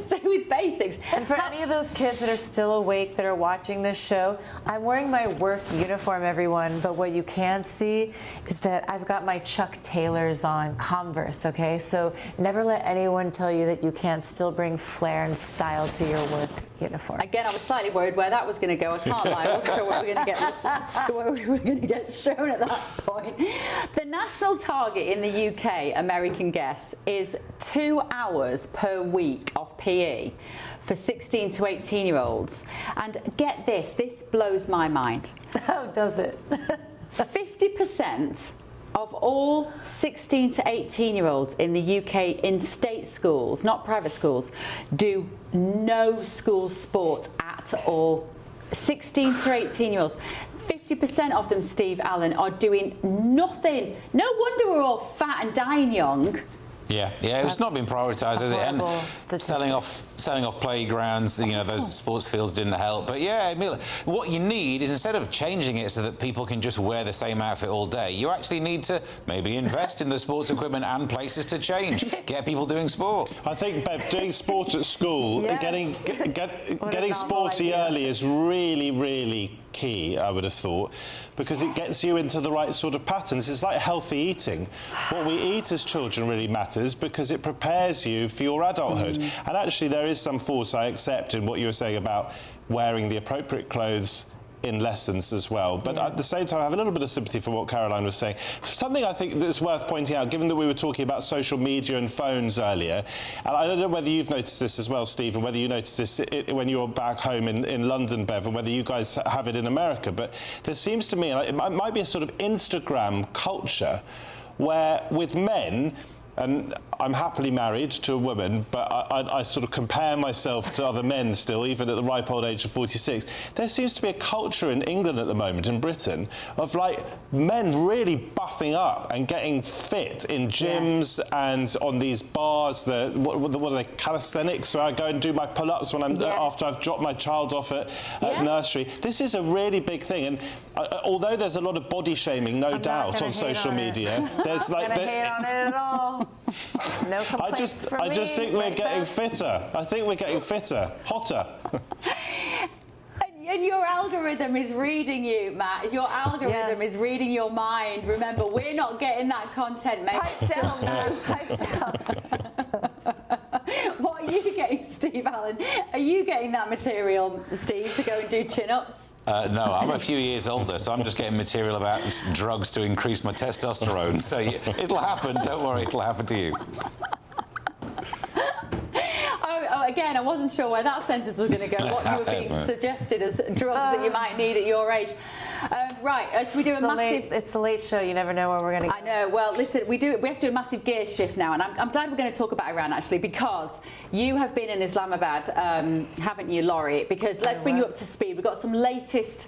Stay with basics. And for any of those kids that are still awake that are watching this show, I'm wearing my work uniform, everyone, but what you can't see is that I've got my Chuck Taylors on, Converse, okay? So never let anyone tell you that you can't still bring flair and style to your work uniform. Again, I was slightly worried where that was going to go. I can't lie. I wasn't sure what we were going to get shown at that point. The national target in the UK, American guess, is 2 hours per week of PE for 16 to 18-year-olds. And get this blows my mind. How does it? 50% of all 16 to 18-year-olds in the UK in state schools, not private schools, do no school sport at all. 16 to 18-year-olds. 50% of them, Steve Allen, are doing nothing. No wonder we're all fat and dying young. Yeah, it's not been prioritised, has it? And selling off playgrounds, you know, those sports fields didn't help. But yeah, I mean, what you need is, instead of changing it so that people can just wear the same outfit all day, you actually need to maybe invest in the sports equipment and places to change. Get people doing sport. I think, Bev, doing sport at school, getting sporty early is really, really key, I would have thought, because it gets you into the right sort of patterns. It's like healthy eating. What we eat as children really matters because it prepares you for your adulthood. And actually there is some force I accept in what you were saying about wearing the appropriate clothes in lessons as well. But at the same time, I have a little bit of sympathy for what Caroline was saying. Something I think that's worth pointing out, given that we were talking about social media and phones earlier, and I don't know whether you've noticed this as well, Steve, and whether you noticed this when you're back home in London, Bev, and whether you guys have it in America, but there seems to me, it might be a sort of Instagram culture where with men, and I'm happily married to a woman, but I sort of compare myself to other men still, even at the ripe old age of 46. There seems to be a culture in England at the moment, in Britain, of like men really buffing up and getting fit in gyms and on these bars. What are they, calisthenics, where I go and do my pull-ups when I'm after I've dropped my child off at nursery. This is a really big thing, and although there's a lot of body shaming, no doubt, on social media, there's like hate on it at all. No complaints from me. I just think we're getting fitter. I think we're getting fitter, hotter. And your algorithm is reading you, Matt. Your algorithm is reading your mind. Remember, we're not getting that content, mate. Pipe down, man. Pipe down. What are you getting, Steve Allen? Are you getting that material, Steve, to go and do chin-ups? No, I'm a few years older, so I'm just getting material about drugs to increase my testosterone. So it'll happen, don't worry, it'll happen to you. Again, I wasn't sure where that sentence was going to go, what you were being suggested as drugs that you might need at your age. Right, should we do a massive... It's a late show, you never know where we're going to go. I know, well, listen, we have to do a massive gear shift now, and I'm glad we're going to talk about Iran, actually, because you have been in Islamabad, haven't you, Laurie? Because let's bring you up to speed. We've got some latest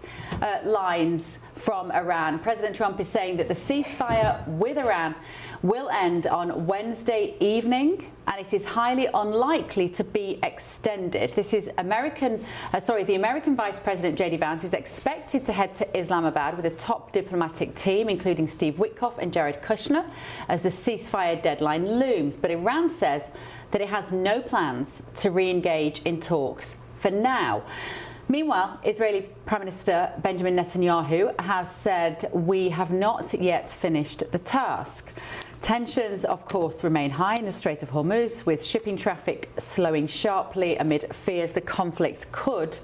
lines from Iran. President Trump is saying that the ceasefire with Iran will end on Wednesday evening, and it is highly unlikely to be extended. This is the American Vice President J.D. Vance is expected to head to Islamabad with a top diplomatic team, including Steve Witkoff and Jared Kushner, as the ceasefire deadline looms. But Iran says that it has no plans to re-engage in talks for now. Meanwhile, Israeli Prime Minister Benjamin Netanyahu has said, "We have not yet finished the task." Tensions, of course, remain high in the Strait of Hormuz, with shipping traffic slowing sharply amid fears the conflict could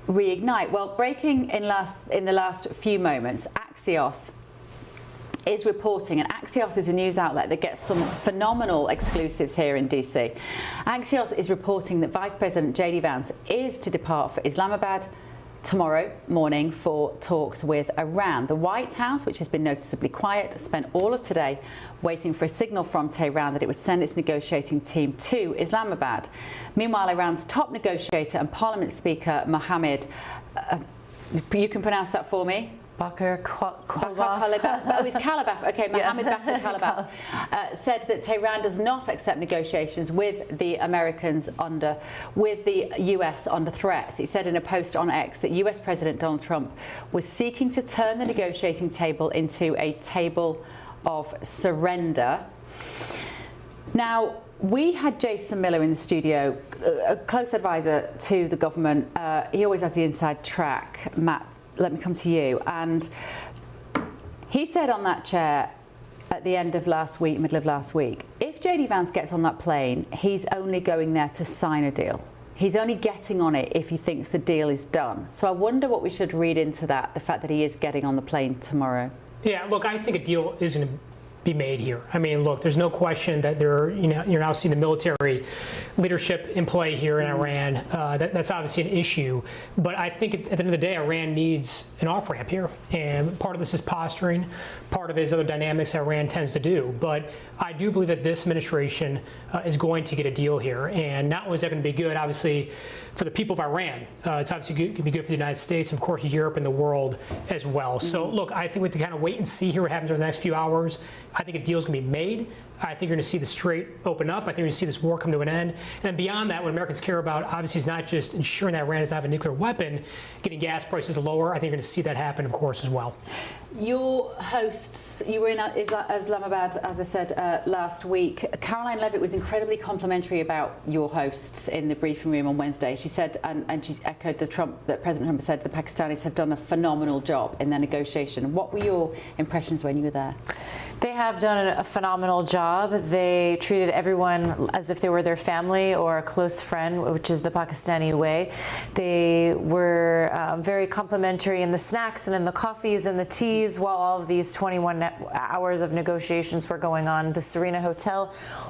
reignite. Well, breaking in the last few moments, Axios is reporting, and Axios is a news outlet that gets some phenomenal exclusives here in DC. Axios is reporting that Vice President J.D. Vance is to depart for Islamabad tomorrow morning for talks with Iran. The White House, which has been noticeably quiet, spent all of today waiting for a signal from Tehran that it would send its negotiating team to Islamabad. Meanwhile, Iran's top negotiator and Parliament Speaker Mohammed, you can pronounce that for me? Bakr Kalibaf. Oh, it's Kalibaf. Okay, Mohammed Bakr Kalibaf said that Tehran does not accept negotiations with the US under threat. He said in a post on X that US President Donald Trump was seeking to turn the negotiating table into a table of surrender. Now, we had Jason Miller in the studio, a close advisor to the government. He always has the inside track. Matt, let me come to you. And he said on that chair at the end of last week, middle of last week, if J.D. Vance gets on that plane, he's only going there to sign a deal. He's only getting on it if he thinks the deal is done. So I wonder what we should read into that, the fact that he is getting on the plane tomorrow. Yeah, look, I think a deal is going to be made here. I mean, look, there's no question that you're now seeing the military leadership in play here in Iran. That's obviously an issue. But I think at the end of the day, Iran needs an off-ramp here. And part of this is posturing. Part of it is other dynamics that Iran tends to do. But I do believe that this administration is going to get a deal here. And not only is that going to be good, obviously, for the people of Iran, it's obviously going to be good for the United States, of course, Europe and the world as well. So, look, I think we have to kind of wait and see here what happens over the next few hours. I think a deal is going to be made. I think you're going to see the Strait open up. I think you're going to see this war come to an end. And beyond that, what Americans care about, obviously, is not just ensuring that Iran doesn't have a nuclear weapon, getting gas prices lower. I think you're going to see that happen, of course, as well. Your hosts, you were in Islamabad, as I said, last week. Caroline Levitt was incredibly complimentary about your hosts in the briefing room on Wednesday. She said, and she echoed that President Trump said the Pakistanis have done a phenomenal job in their negotiation. What were your impressions when you were there? They have done a phenomenal job. They treated everyone as if they were their family or a close friend, which is the Pakistani way. They were very complimentary in the snacks and in the coffees and the teas while all of these 21 hours of negotiations were going on. The Serena Hotel,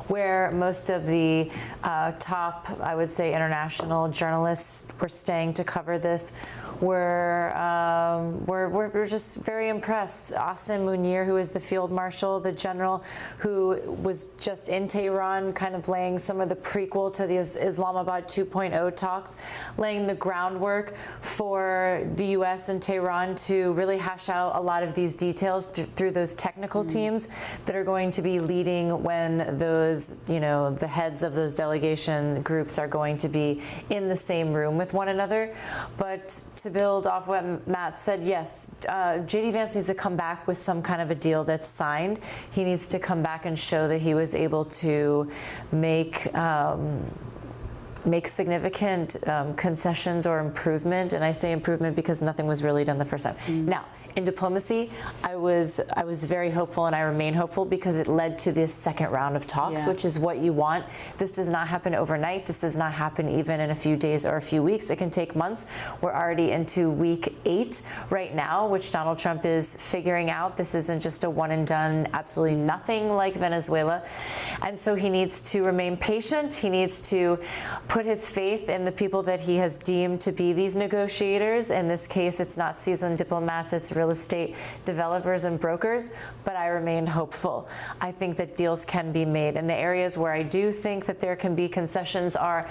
where most of the top, I would say, international journalists were staying to cover this, were just very impressed. Asim Munir, who is the field marshal, the general who was just in Tehran, kind of laying some of the prequel to the Islamabad 2.0 talks, laying the groundwork for the U.S. and Tehran to really hash out a lot of these details through those technical teams that are going to be leading when those, the heads of those delegation groups are going to be in the same room with one another. But to build off what Matt said, yes, J.D. Vance needs to come back with some kind of a deal that's signed. He needs to come back and show that he was able to make significant concessions or improvement, and I say improvement because nothing was really done the first time. Now, in diplomacy, I was very hopeful, and I remain hopeful because it led to this second round of talks, which is what you want. This does not happen overnight. This does not happen even in a few days or a few weeks. It can take months. We're already into week 8 right now, which Donald Trump is figuring out. This isn't just a one and done, absolutely nothing like Venezuela. And so he needs to remain patient. He needs to put his faith in the people that he has deemed to be these negotiators. In this case, it's not seasoned diplomats, it's real estate developers and brokers, but I remain hopeful. I think that deals can be made. And the areas where I do think that there can be concessions are,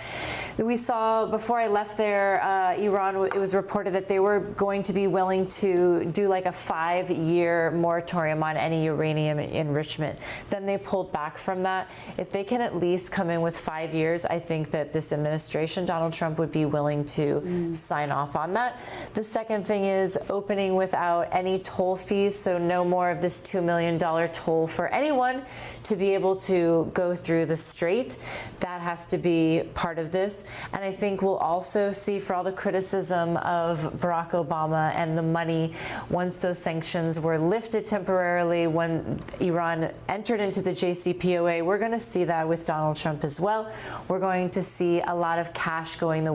we saw before I left there, Iran, it was reported that they were going to be willing to do like a 5-year moratorium on any uranium enrichment. Then they pulled back from that. If they can at least come in with 5 years, I think that this administration, Donald Trump, would be willing to sign off on that. The second thing is opening without any toll fees, so no more of this $2 million toll for anyone to be able to go through the Strait. That has to be part of this. And I think we'll also see, for all the criticism of Barack Obama and the money, once those sanctions were lifted temporarily, when Iran entered into the JCPOA, we're going to see that with Donald Trump as well. We're going to see a lot of cash going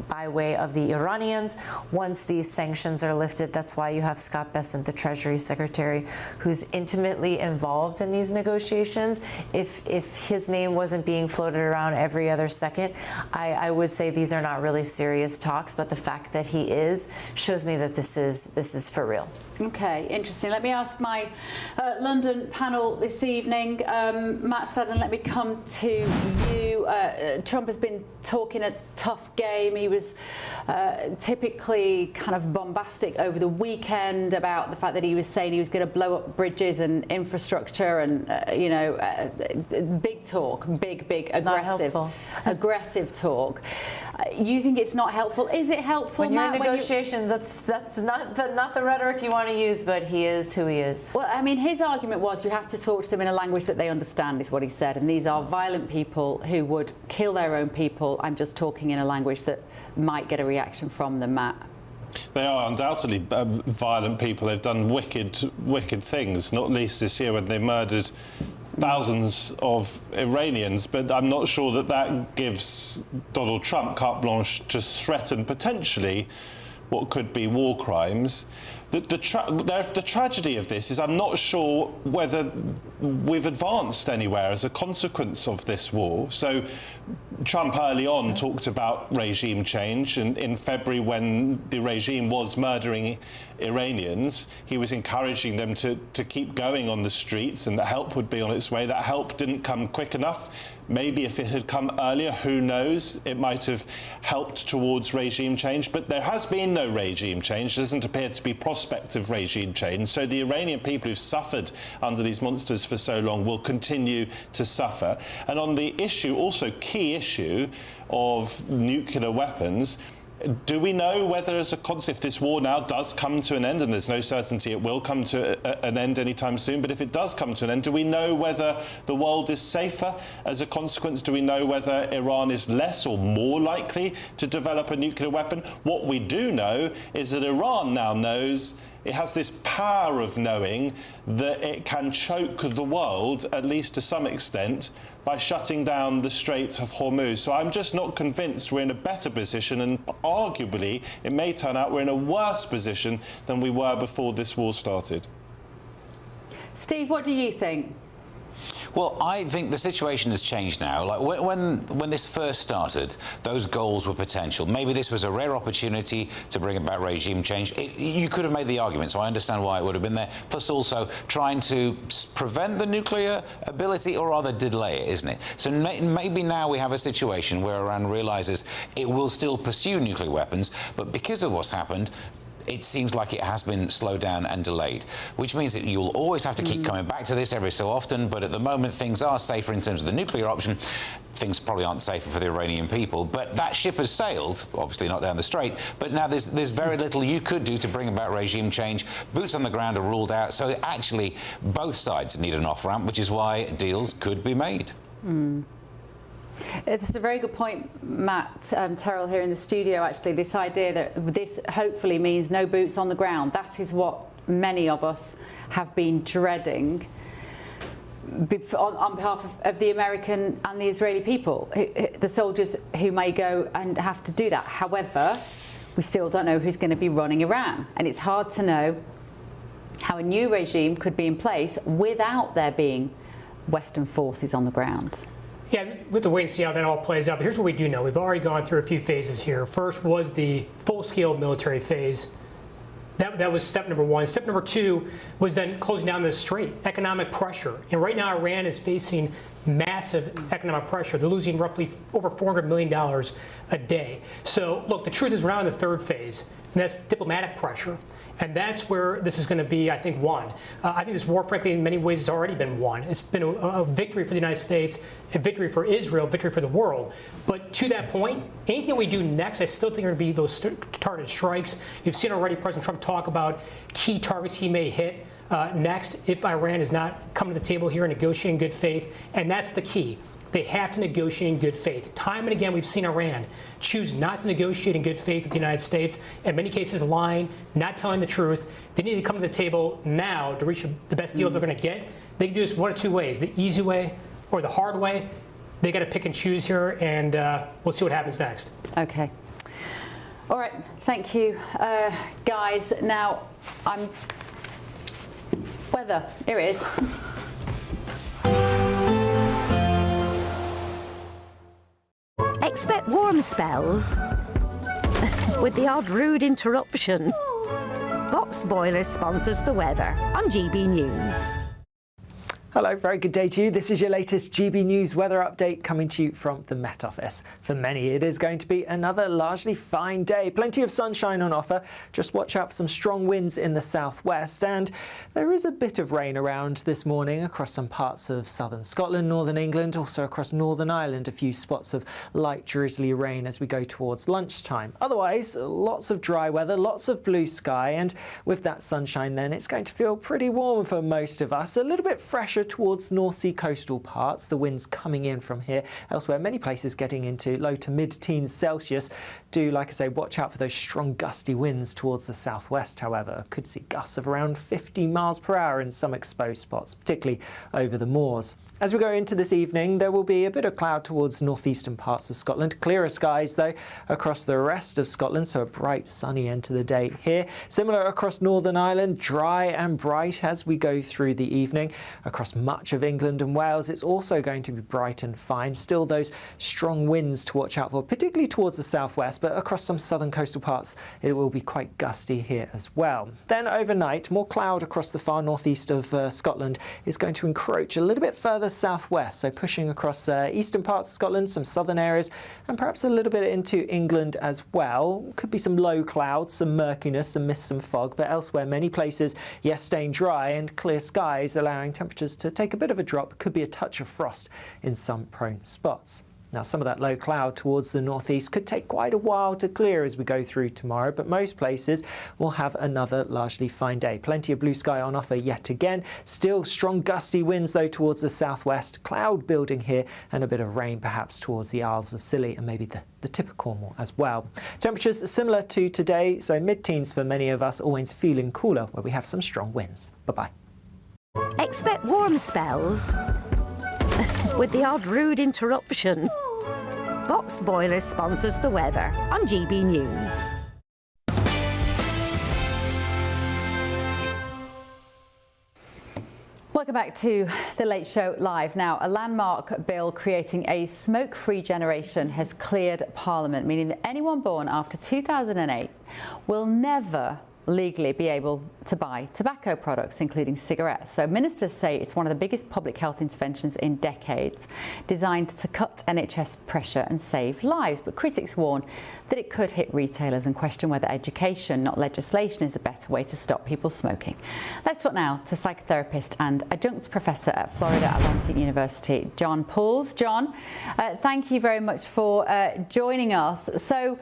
by way of the Iranians once these sanctions are lifted. That's why you have Scott Bessent, the Treasury Secretary, who's intimately involved in these negotiations. If his name wasn't being floated around every other second, I would say these are not really serious talks, but the fact that he is shows me that this is for real. Okay, interesting. Let me ask my London panel this evening. Matt Stadden, let me come to you. Trump has been talking a tough game. He was typically kind of bombastic over the weekend about the fact that he was saying he was going to blow up bridges and infrastructure and, big talk, big, aggressive talk. You think it's not helpful? Is it helpful, when you're Matt, in negotiations? That's not the rhetoric you want to use, but he is who he is. Well, I mean, his argument was you have to talk to them in a language that they understand, is what he said. And these are violent people who would kill their own people. I'm just talking in a language that might get a reaction from them, Matt. They are undoubtedly violent people. They've done wicked things, not least this year when they murdered thousands of Iranians, but I'm not sure that gives Donald Trump carte blanche to threaten potentially what could be war crimes. The tragedy of this is I'm not sure whether we've advanced anywhere as a consequence of this war. So Trump early on talked about regime change, and in February, when the regime was murdering Iranians, he was encouraging them to keep going on the streets, and that help would be on its way. That help didn't come quick enough. Maybe if it had come earlier, who knows, it might have helped towards regime change. But there has been no regime change. There doesn't appear to be prospect of regime change. So the Iranian people who've suffered under these monsters for so long will continue to suffer. And on the issue, also key issue of nuclear weapons, do we know whether, as a consequence, if this war now does come to an end, and there's no certainty it will come to an end anytime soon, but if it does come to an end, do we know whether the world is safer as a consequence? Do we know whether Iran is less or more likely to develop a nuclear weapon? What we do know is that Iran now knows it has this power of knowing that it can choke the world, at least to some extent, by shutting down the Strait of Hormuz. So I'm just not convinced we're in a better position, and arguably it may turn out we're in a worse position than we were before this war started. Steve, what do you think? Well, I think the situation has changed now. Like when this first started, those goals were potential. Maybe this was a rare opportunity to bring about regime change. You could have made the argument, so I understand why it would have been there. Plus also trying to prevent the nuclear ability, or rather delay it, isn't it? So maybe now we have a situation where Iran realizes it will still pursue nuclear weapons, but because of what's happened, it seems like it has been slowed down and delayed, which means that you'll always have to keep coming back to this every so often. But at the moment, things are safer in terms of the nuclear option. Things probably aren't safer for the Iranian people. But that ship has sailed, obviously not down the strait. But now there's very little you could do to bring about regime change. Boots on the ground are ruled out. So actually, both sides need an off-ramp, which is why deals could be made. It's a very good point, Matt Terrell here in the studio, actually, this idea that this hopefully means no boots on the ground. That is what many of us have been dreading on behalf of the American and the Israeli people, the soldiers who may go and have to do that. However, we still don't know who's going to be running Iran, and it's hard to know how a new regime could be in place without there being Western forces on the ground. Yeah, we have to wait and see how that all plays out. But here's what we do know. We've already gone through a few phases here. First was the full-scale military phase. That was step number one. Step number two was then closing down the strait, economic pressure. And right now, Iran is facing massive economic pressure. They're losing roughly over $400 million a day. So, look, the truth is we're now in the third phase, and that's diplomatic pressure. And that's where this is going to be, I think, won. I think this war, frankly, in many ways has already been won. It's been a victory for the United States, a victory for Israel, a victory for the world. But to that point, anything we do next, I still think are going to be those targeted strikes. You've seen already President Trump talk about key targets he may hit next if Iran is not coming to the table here and negotiating in good faith. And that's the key. They have to negotiate in good faith. Time and again, we've seen Iran choose not to negotiate in good faith with the United States, in many cases lying, not telling the truth. They need to come to the table now to reach the best deal they're going to get. They can do this one of two ways, the easy way or the hard way. They got to pick and choose here, and we'll see what happens next. Okay. All right. Thank you, guys. Now, weather. Here it is. Expect warm spells with the odd rude interruption. Boxed Boilers sponsors the weather on GB News. Hello, very good day to you. This is your latest GB News weather update coming to you from the Met Office. For many, it is going to be another largely fine day. Plenty of sunshine on offer. Just watch out for some strong winds in the southwest. And there is a bit of rain around this morning across some parts of southern Scotland, northern England, also across Northern Ireland. A few spots of light drizzly rain as we go towards lunchtime. Otherwise, lots of dry weather, lots of blue sky. And with that sunshine then, it's going to feel pretty warm for most of us. A little bit fresher towards North Sea coastal parts, the winds coming in from here. Elsewhere, many places getting into low to mid-teens Celsius. Do, like I say, watch out for those strong gusty winds towards the southwest, however. Could see gusts of around 50 miles per hour in some exposed spots, particularly over the moors. As we go into this evening, there will be a bit of cloud towards northeastern parts of Scotland. Clearer skies, though, across the rest of Scotland, so a bright, sunny end to the day here. Similar across Northern Ireland, dry and bright as we go through the evening. Across across much of England and Wales, it's also going to be bright and fine. Still those strong winds to watch out for, particularly towards the southwest, but across some southern coastal parts it will be quite gusty here as well. Then overnight, more cloud across the far northeast of Scotland is going to encroach a little bit further southwest, so pushing across eastern parts of Scotland, some southern areas, and perhaps a little bit into England as well. Could be some low clouds, some murkiness, some mist, some fog, but elsewhere many places, yes, staying dry and clear skies, allowing temperatures to take a bit of a drop. Could be a touch of frost in some prone spots. Now, some of that low cloud towards the northeast could take quite a while to clear as we go through tomorrow, but most places will have another largely fine day. Plenty of blue sky on offer yet again. Still strong gusty winds, though, towards the southwest. Cloud building here and a bit of rain perhaps towards the Isles of Scilly and maybe the tip of Cornwall as well. Temperatures similar to today, so mid-teens for many of us, always feeling cooler where we have some strong winds. Bye-bye. Expect warm spells with the odd rude interruption. Box Boilers sponsors the weather on GB News. Welcome back to The Late Show Live. Now, a landmark bill creating a smoke-free generation has cleared Parliament, meaning that anyone born after 2008 will never legally be able to buy tobacco products, including cigarettes. So ministers say it's one of the biggest public health interventions in decades, designed to cut NHS pressure and save lives. But critics warn that it could hit retailers and question whether education, not legislation, is a better way to stop people smoking. Let's talk now to psychotherapist and adjunct professor at Florida Atlantic University, John Pools. John, thank you very much for joining us. So,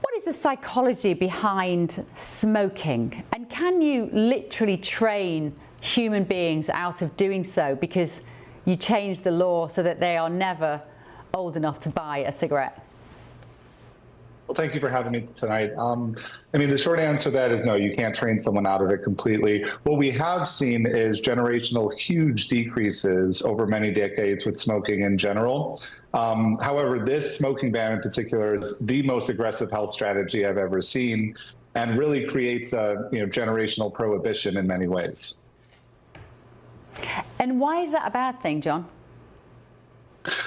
what is the psychology behind smoking? And can you literally train human beings out of doing so because you change the law so that they are never old enough to buy a cigarette? Well, thank you for having me tonight. I mean, the short answer to that is no, you can't train someone out of it completely. What we have seen is generational huge decreases over many decades with smoking in general. However, this smoking ban in particular is the most aggressive health strategy I've ever seen and really creates a generational prohibition in many ways. And why is that a bad thing, John?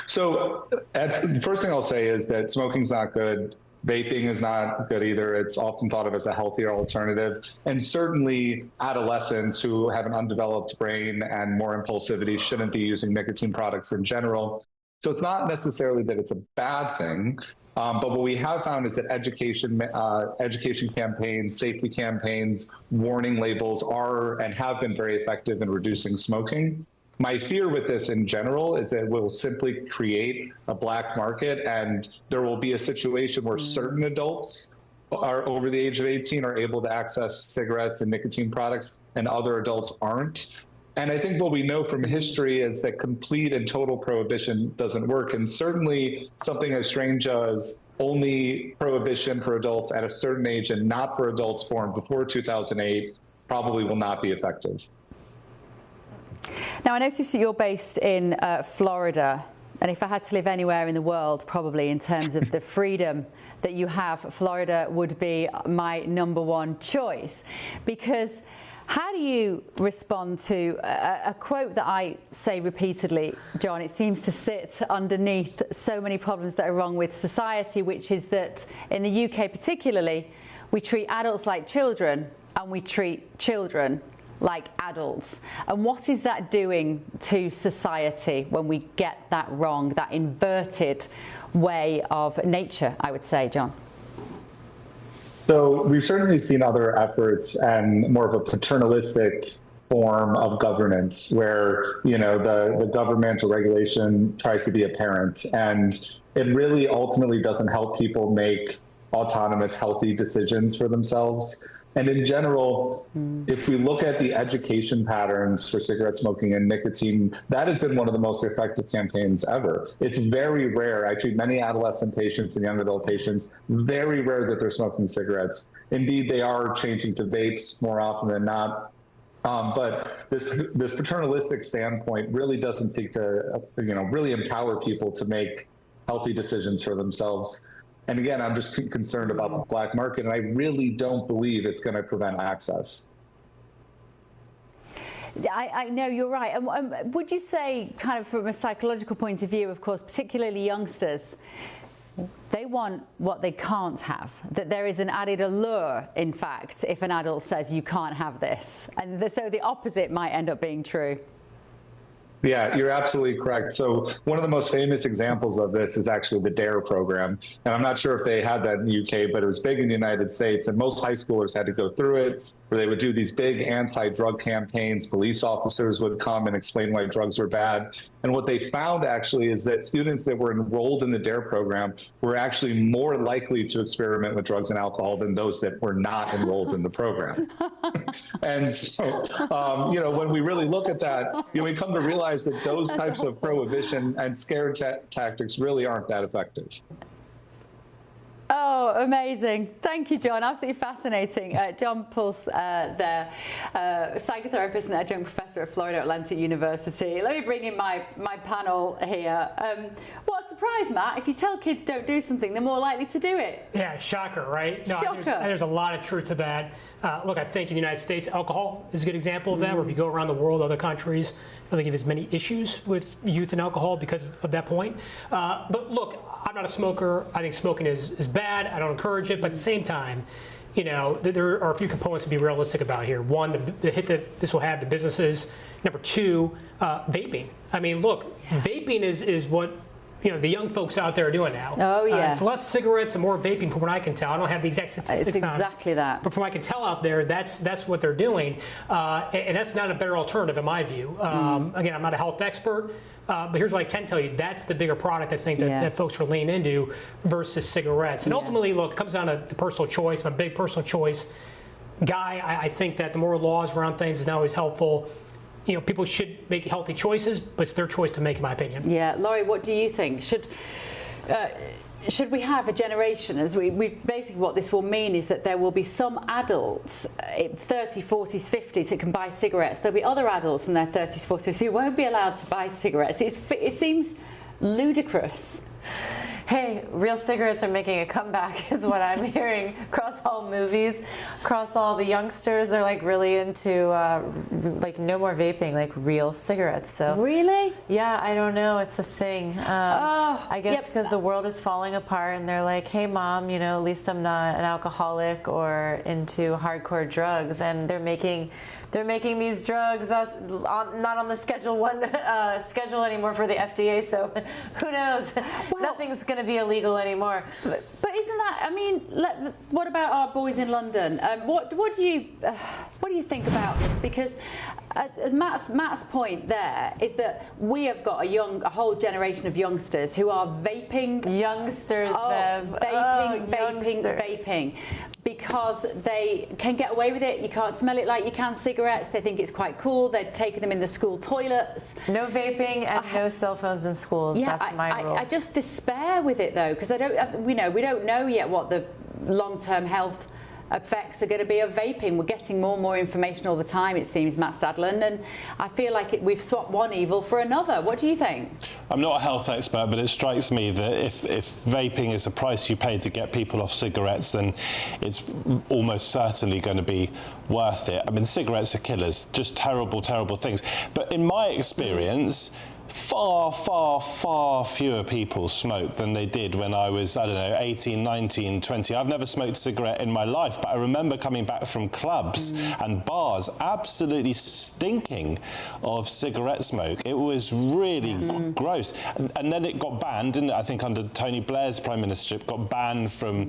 So the first thing I'll say is that smoking's not good. Vaping is not good either. It's often thought of as a healthier alternative. And certainly adolescents who have an undeveloped brain and more impulsivity shouldn't be using nicotine products in general. So it's not necessarily that it's a bad thing, but what we have found is that education campaigns, safety campaigns, warning labels are and have been very effective in reducing smoking. My fear with this in general is that it will simply create a black market, and there will be a situation where certain adults are over the age of 18 are able to access cigarettes and nicotine products and other adults aren't. And I think what we know from history is that complete and total prohibition doesn't work. And certainly something as strange as only prohibition for adults at a certain age and not for adults born before 2008 probably will not be effective. Now, I noticed that you're based in Florida, and if I had to live anywhere in the world, probably in terms of the freedom that you have, Florida would be my #1 choice. Because how do you respond to a quote that I say repeatedly, John? It seems to sit underneath so many problems that are wrong with society, which is that in the UK particularly, we treat adults like children and we treat children like adults. And what is that doing to society when we get that wrong, that inverted way of nature, I would say, John? So we've certainly seen other efforts and more of a paternalistic form of governance where, the government or regulation tries to be a parent, and it really ultimately doesn't help people make autonomous, healthy decisions for themselves. And in general, if we look at the education patterns for cigarette smoking and nicotine, that has been one of the most effective campaigns ever. It's very rare. I treat many adolescent patients and young adult patients, very rare that they're smoking cigarettes. Indeed, they are changing to vapes more often than not. But this paternalistic standpoint really doesn't seek to, really empower people to make healthy decisions for themselves. And again, I'm just concerned about the black market, and I really don't believe it's going to prevent access. I know, you're right. And would you say, kind of from a psychological point of view, of course, particularly youngsters, they want what they can't have, that there is an added allure, in fact, if an adult says you can't have this. And so the opposite might end up being true. Yeah, you're absolutely correct. So one of the most famous examples of this is actually the DARE program. And I'm not sure if they had that in the UK, but it was big in the United States. And most high schoolers had to go through it, where they would do these big anti-drug campaigns. Police officers would come and explain why drugs were bad. And what they found actually is that students that were enrolled in the DARE program were actually more likely to experiment with drugs and alcohol than those that were not enrolled in the program. And so, when we really look at that, we come to realize that those types of prohibition and scare tactics really aren't that effective. Oh, amazing. Thank you, John. Absolutely fascinating. John Pulse there, psychotherapist and adjunct professor at Florida Atlantic University. Let me bring in my panel here. What a surprise, Matt. If you tell kids don't do something, they're more likely to do it. Yeah, shocker, right? No, Shocker. There's a lot of truth to that. Look, I think in the United States, alcohol is a good example of that, where if you go around the world, other countries, I don't think there's many issues with youth and alcohol because of that point. But look, I'm not a smoker. I think smoking is bad. I don't encourage it. But at the same time, there are a few components to be realistic about here. One, the hit that this will have to businesses. Number two, vaping. I mean, look, vaping is what the young folks out there are doing now. Oh, yeah. It's less cigarettes and more vaping from what I can tell. I don't have the exact statistics it's exactly that. But from what I can tell out there, that's what they're doing. And that's not a better alternative in my view. Again, I'm not a health expert, but here's what I can tell you. That's the bigger product I think that folks are leaning into versus cigarettes. And ultimately, look, it comes down to personal choice. I'm a big personal choice guy. I think that the more laws around things is not always helpful. People should make healthy choices, but it's their choice to make, in my opinion. Yeah, Laurie, what do you think? Should we have a generation, as we basically what this will mean is that there will be some adults, 30s, 40s, 50s, that can buy cigarettes. There'll be other adults in their 30s, 40s who won't be allowed to buy cigarettes. It seems ludicrous. Hey, real cigarettes are making a comeback is what I'm hearing across all movies, across all the youngsters. They're like really into like no more vaping, like real cigarettes. So really? Yeah, I don't know. It's a thing. I guess because the world is falling apart and they're like, hey mom, at least I'm not an alcoholic or into hardcore drugs. And they're making these drugs not on the Schedule I schedule anymore for the FDA, so who knows? Nothing's going to be illegal anymore. But isn't that? I mean, what about our boys in London? What do you think about this? Because Matt's point there is that we have got a whole generation of youngsters who are vaping. Youngsters, vaping. Because they can get away with it. You can't smell it like you can cigarettes. They think it's quite cool. They're taking them in the school toilets. No vaping and no cell phones in schools. Yeah, that's my rule. I just despair with it though, because we don't know yet what the long-term health effects are going to be of vaping. We're getting more and more information all the time, it seems, Matt Stadland, and I feel like we've swapped one evil for another. What do you think? I'm not a health expert, but it strikes me that if vaping is the price you pay to get people off cigarettes, then it's almost certainly going to be worth it. I mean, cigarettes are killers, just terrible, terrible things. But in my experience, far fewer people smoke than they did when I was, 18, 19, 20. I've never smoked a cigarette in my life, but I remember coming back from clubs and bars absolutely stinking of cigarette smoke. It was really gross. And then it got banned, didn't it? I think under Tony Blair's prime ministership, got banned from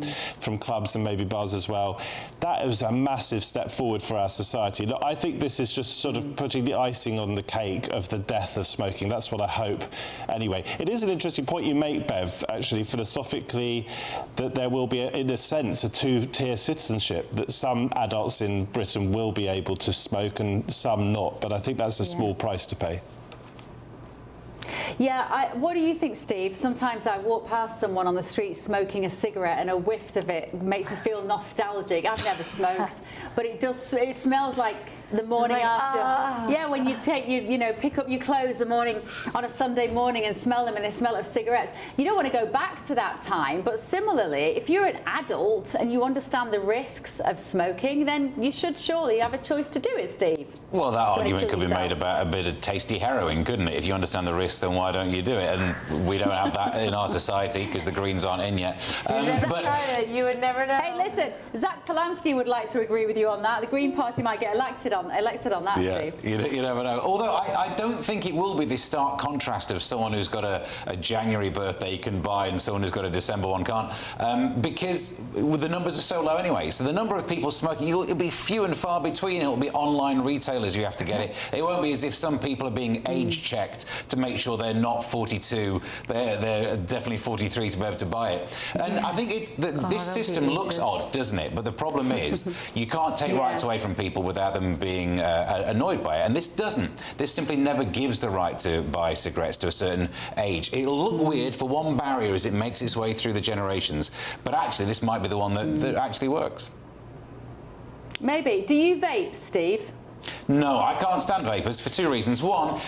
clubs and maybe bars as well. That was a massive step forward for our society. Look, I think this is just sort of putting the icing on the cake of the death of smoking. That's what I hope. Anyway, it is an interesting point you make, Bev, actually, philosophically, that there will be, in a sense, a two-tier citizenship, that some adults in Britain will be able to smoke and some not. But I think that's a small price to pay. Yeah, what do you think, Steve? Sometimes I walk past someone on the street smoking a cigarette and a whiff of it makes me feel nostalgic. I've never smoked, but it smells like The morning like, after. Yeah, when you take pick up your clothes the morning on a Sunday morning and smell them and they smell of cigarettes. You don't want to go back to that time, but similarly, if you're an adult and you understand the risks of smoking, then you should surely have a choice to do it, Steve. Well, that argument could be made about a bit of tasty heroin, couldn't it? If you understand the risks, then why don't you do it? And we don't have that in our society because the Greens aren't in yet. You would never know. Hey, listen, Zach Polanski would like to agree with you on that. The Green Party might get elected on that, yeah, Steve. you never know. Although I don't think it will be this stark contrast of someone who's got a January birthday you can buy and someone who's got a December one can't, because the numbers are so low anyway. So the number of people smoking, it'll be few and far between. It'll be online retailers you have to get it. It won't be as if some people are being age checked to make sure they're not 42. They're definitely 43 to be able to buy it. And I think this system looks odd, doesn't it? But the problem is you can't take rights away from people without them being annoyed by it. And this doesn't. This simply never gives the right to buy cigarettes to a certain age. It'll look weird for one barrier as it makes its way through the generations. But actually, this might be the one that actually works. Maybe. Do you vape, Steve? No, I can't stand vapors for two reasons. One,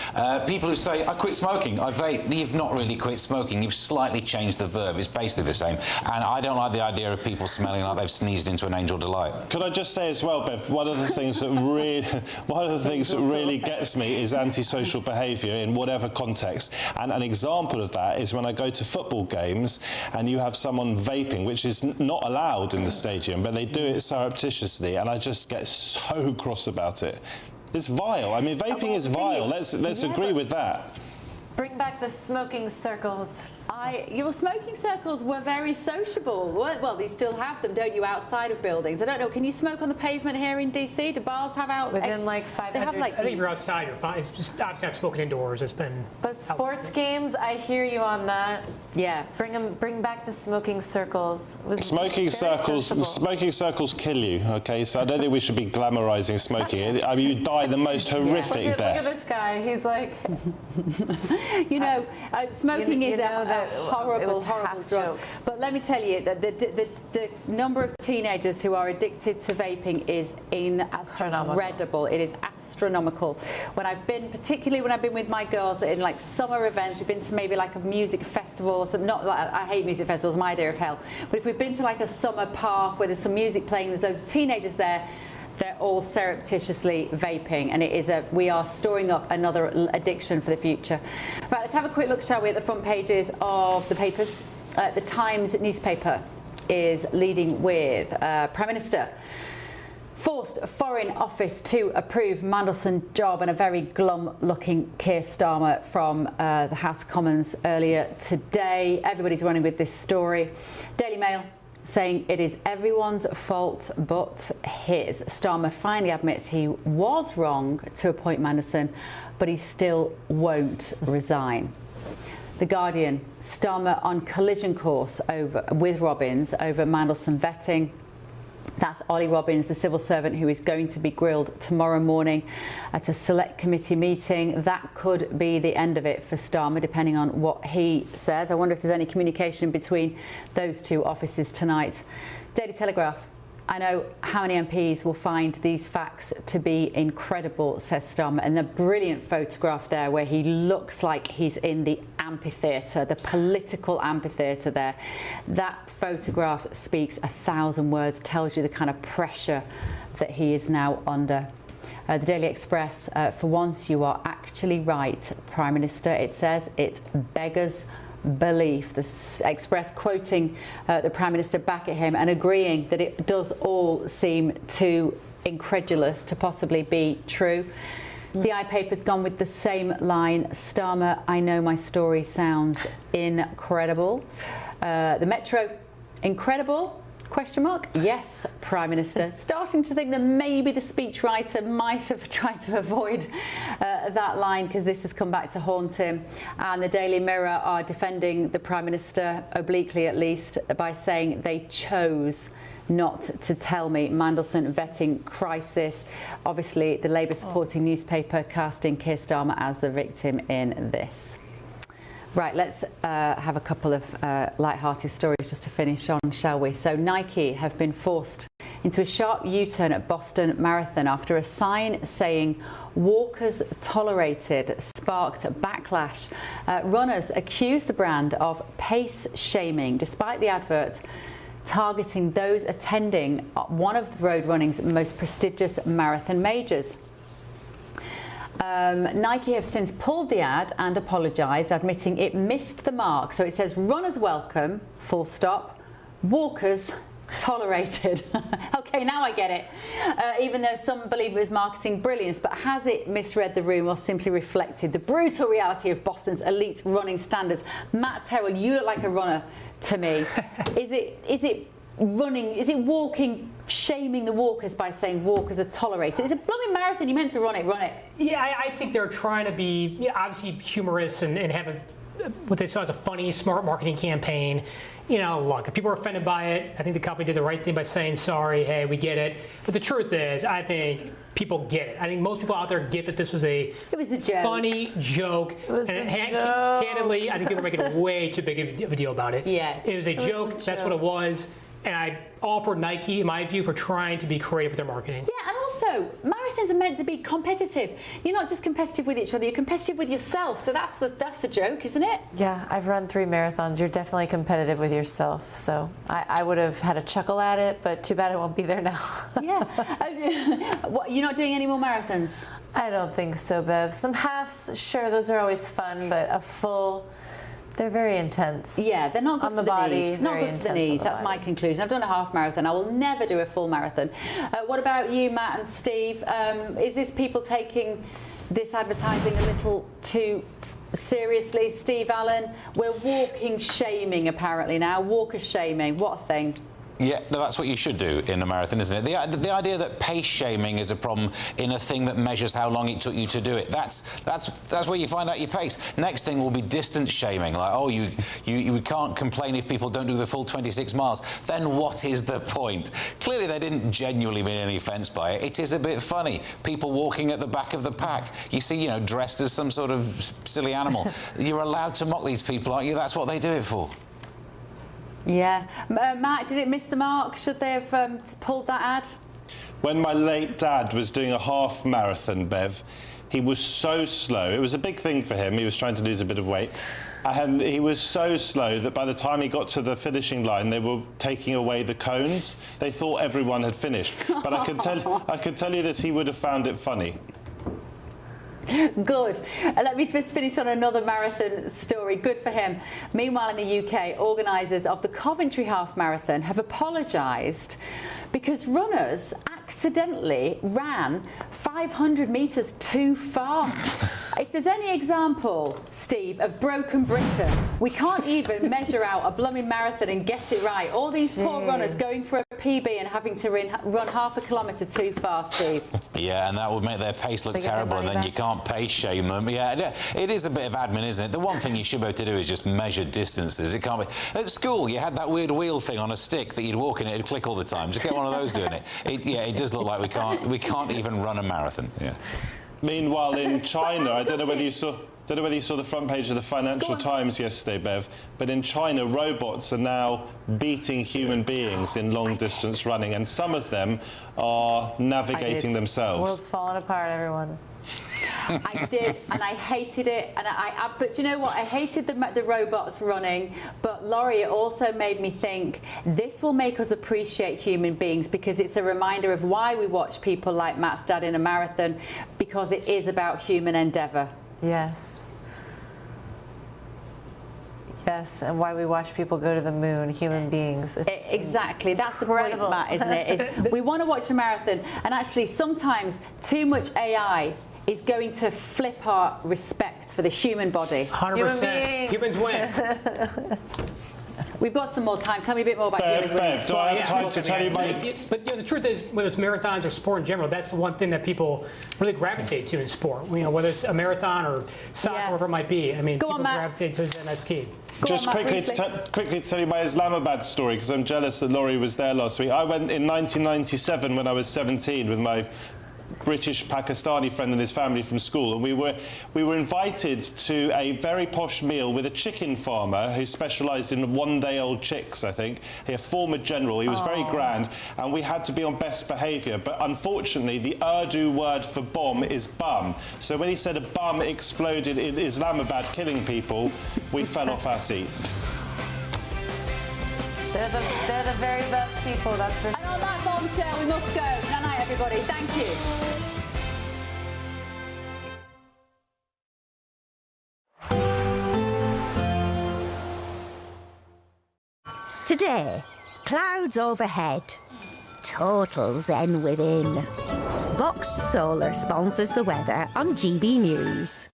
people who say, I quit smoking, I vape. You've not really quit smoking. You've slightly changed the verb. It's basically the same. And I don't like the idea of people smelling like they've sneezed into an angel delight. Could I just say as well, Bev, one of the things that really gets me is antisocial behaviour in whatever context. And an example of that is when I go to football games and you have someone vaping, which is not allowed in the stadium, but they do it surreptitiously, and I just get so cross about it. It's vile. I mean, vaping is vile. Let's agree with that. Bring back the smoking circles. Your smoking circles were very sociable. Well, you still have them, don't you, outside of buildings? I don't know. Can you smoke on the pavement here in DC? Do bars have out? Within like 500 I think if you're outside, you're fine. It's just obviously not smoking indoors. It's been. But sports games, I hear you on that. Yeah. Bring back the smoking circles. Smoking circles kill you. Okay, so I don't think we should be glamorizing smoking. I mean, you die the most horrific death. Look at this guy. He's like. Smoking is a horrible drug. Joke. But let me tell you that the number of teenagers who are addicted to vaping is incredible. It is astronomical. Particularly when I've been with my girls in like summer events, we've been to maybe like a music festival or something. Not like, I hate music festivals, my idea of hell. But if we've been to like a summer park where there's some music playing, there's those teenagers there. They're all surreptitiously vaping, and we are storing up another addiction for the future. Right, let's have a quick look, shall we, at the front pages of the papers. The Times newspaper is leading with Prime Minister forced Foreign Office to approve Mandelson job, and a very glum-looking Keir Starmer from the House of Commons earlier today. Everybody's running with this story. Daily Mail saying it is everyone's fault but his. Starmer finally admits he was wrong to appoint Mandelson, but he still won't resign. The Guardian, Starmer on collision course with Robbins over Mandelson vetting. That's Ollie Robbins, the civil servant who is going to be grilled tomorrow morning at a select committee meeting. That could be the end of it for Starmer, depending on what he says. I wonder if there's any communication between those two offices tonight. Daily Telegraph. I know how many MPs will find these facts to be incredible, says Starmer. And the brilliant photograph there where he looks like he's in the amphitheatre, the political amphitheatre there. That photograph speaks 1,000 words, tells you the kind of pressure that he is now under. The Daily Express, for once you are actually right, Prime Minister, it says. It beggars belief. The Express quoting the Prime Minister back at him and agreeing that it does all seem too incredulous to possibly be true. The iPaper's gone with the same line. Starmer, I know my story sounds incredible. The Metro, incredible? Question mark? Yes, Prime Minister. Starting to think that maybe the speechwriter might have tried to avoid that line, because this has come back to haunt him. And the Daily Mirror are defending the Prime Minister, obliquely at least, by saying they chose not to tell me. Mandelson vetting crisis. Obviously, the Labour supporting newspaper casting Keir Starmer as the victim in this. Right, let's have a couple of light-hearted stories just to finish on, shall we? So Nike have been forced into a sharp U-turn at Boston Marathon after a sign saying "Walkers Tolerated" sparked backlash. Runners accused the brand of pace shaming, despite the advert targeting those attending one of road running's most prestigious marathon majors. Nike have since pulled the ad and apologised, admitting it missed the mark. So it says runners welcome, full stop, walkers tolerated. Okay, now I get it. Even though some believe it was marketing brilliance, but has it misread the room or simply reflected the brutal reality of Boston's elite running standards? Matt Terrell, you look like a runner to me. Is it running, is it walking, shaming the walkers by saying walkers are tolerated? It's a blooming marathon, you meant to run it. Yeah, I think they're trying to be obviously humorous and have what they saw as a funny, smart marketing campaign. You know, look, if people are offended by it, I think the company did the right thing by saying sorry, hey, we get it. But the truth is, I think people get it. I think most people out there get that this was a funny joke. It was a joke. Candidly, I think people are making way too big of a deal about it. Yeah. It was a joke. That's what it was. And I offer Nike, in my view, for trying to be creative with their marketing. Yeah, and also, marathons are meant to be competitive. You're not just competitive with each other, you're competitive with yourself. So that's the joke, isn't it? Yeah, I've run 3 marathons. You're definitely competitive with yourself. So I would have had a chuckle at it, but too bad I won't be there now. Yeah. What, you're not doing any more marathons? I don't think so, Bev. Some halves, sure, those are always fun, but a full... They're very intense. Yeah, they're not good on for the body. Knees. Not good for the knees. That's my conclusion. I've done a half marathon. I will never do a full marathon. What about you, Matt and Steve? Is this people taking this advertising a little too seriously? Steve Allen, we're walking shaming apparently now. Walker shaming. What a thing. Yeah, no, that's what you should do in a marathon, isn't it? The idea that pace shaming is a problem in a thing that measures how long it took you to do it, that's where you find out your pace. Next thing will be distance shaming, like, oh, you can't complain if people don't do the full 26 miles. Then what is the point? Clearly they didn't genuinely mean any offence by it. It is a bit funny. People walking at the back of the pack. You see, you know, dressed as some sort of silly animal. You're allowed to mock these people, aren't you? That's what they do it for. Yeah. Matt, did it miss the mark? Should they have pulled that ad? When my late dad was doing a half marathon, Bev, he was so slow. It was a big thing for him. He was trying to lose a bit of weight. And he was so slow that by the time he got to the finishing line, they were taking away the cones. They thought everyone had finished. But I could tell you this, he would have found it funny. Good. Let me just finish on another marathon story. Good for him. Meanwhile, in the UK, organisers of the Coventry Half Marathon have apologised because runners accidentally ran 500 metres too far. If there's any example, Steve, of broken Britain, we can't even measure out a blooming marathon and get it right. All these poor runners going for a PB and having to run half a kilometre too far, Steve. Yeah, and that would make their pace look terrible, and then you can't pace shame them. Yeah, it is a bit of admin, isn't it? The one thing you should be able to do is just measure distances. It can't be... At school, you had that weird wheel thing on a stick that you'd walk in, it'd click all the time. Just get one of those doing it. Yeah, it does look like we can't even run a marathon. Yeah. Meanwhile, in China, I don't know whether you saw the front page of the Financial Times yesterday, Bev, but in China, robots are now beating human beings in long-distance running, and some of them are navigating themselves. The world's falling apart, everyone. I did, and I hated it. And but you know what? I hated the robots running. But Laurie, it also made me think this will make us appreciate human beings, because it's a reminder of why we watch people like Matt's dad in a marathon, because it is about human endeavour. Yes. Yes, and why we watch people go to the moon, human beings. Exactly, that's the point, Matt, isn't it? Is we want to watch a marathon, and actually sometimes too much AI is going to flip our respect for the human body. 100%. Humans win. We've got some more time. Tell me a bit more about humans winning. Bev, do I have time to tell you my... But you know, the truth is, whether it's marathons or sport in general, that's the one thing that people really gravitate to in sport. You know, whether it's a marathon or soccer, whatever it might be. I mean, people gravitate to it, and that's key. Just quickly to tell you my Islamabad story, because I'm jealous that Laurie was there last week. I went in 1997 when I was 17 with my British Pakistani friend and his family from school, and we were invited to a very posh meal with a chicken farmer who specialised in one-day-old chicks, I think. A former general. He was very grand, and we had to be on best behaviour. But unfortunately, the Urdu word for bomb is bum. So when he said a bum exploded in Islamabad, killing people, we fell off our seats. They're the very best people, that's for sure. And on that bombshell, we must go. Good night, everybody. Thank you. Today, clouds overhead, total zen within. Boxed Solar sponsors the weather on GB News.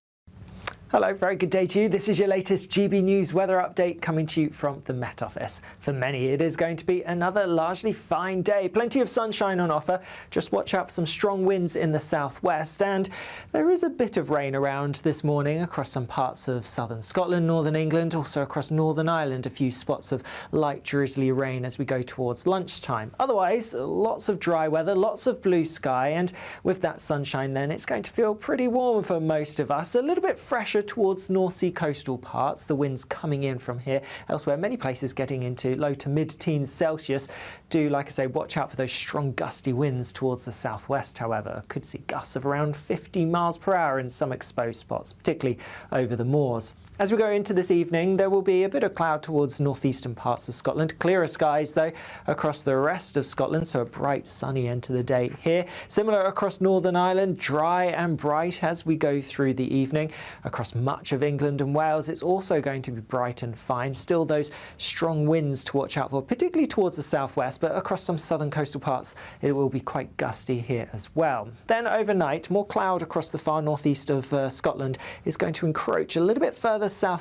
Hello, very good day to you. This is your latest GB News weather update coming to you from the Met Office. For many, it is going to be another largely fine day. Plenty of sunshine on offer. Just watch out for some strong winds in the southwest. And there is a bit of rain around this morning across some parts of southern Scotland, northern England, also across Northern Ireland. A few spots of light drizzly rain as we go towards lunchtime. Otherwise, lots of dry weather, lots of blue sky. And with that sunshine then, it's going to feel pretty warm for most of us. A little bit fresher towards North Sea coastal parts, the winds coming in from here. Elsewhere, many places getting into low to mid-teens Celsius. Do, like I say, watch out for those strong gusty winds towards the southwest, however. Could see gusts of around 50 miles per hour in some exposed spots, particularly over the moors. As we go into this evening, there will be a bit of cloud towards northeastern parts of Scotland. Clearer skies, though, across the rest of Scotland, so a bright, sunny end to the day here. Similar across Northern Ireland, dry and bright as we go through the evening. Across much of England and Wales, it's also going to be bright and fine. Still those strong winds to watch out for, particularly towards the southwest, but across some southern coastal parts, it will be quite gusty here as well. Then overnight, more cloud across the far northeast of Scotland is going to encroach a little bit further south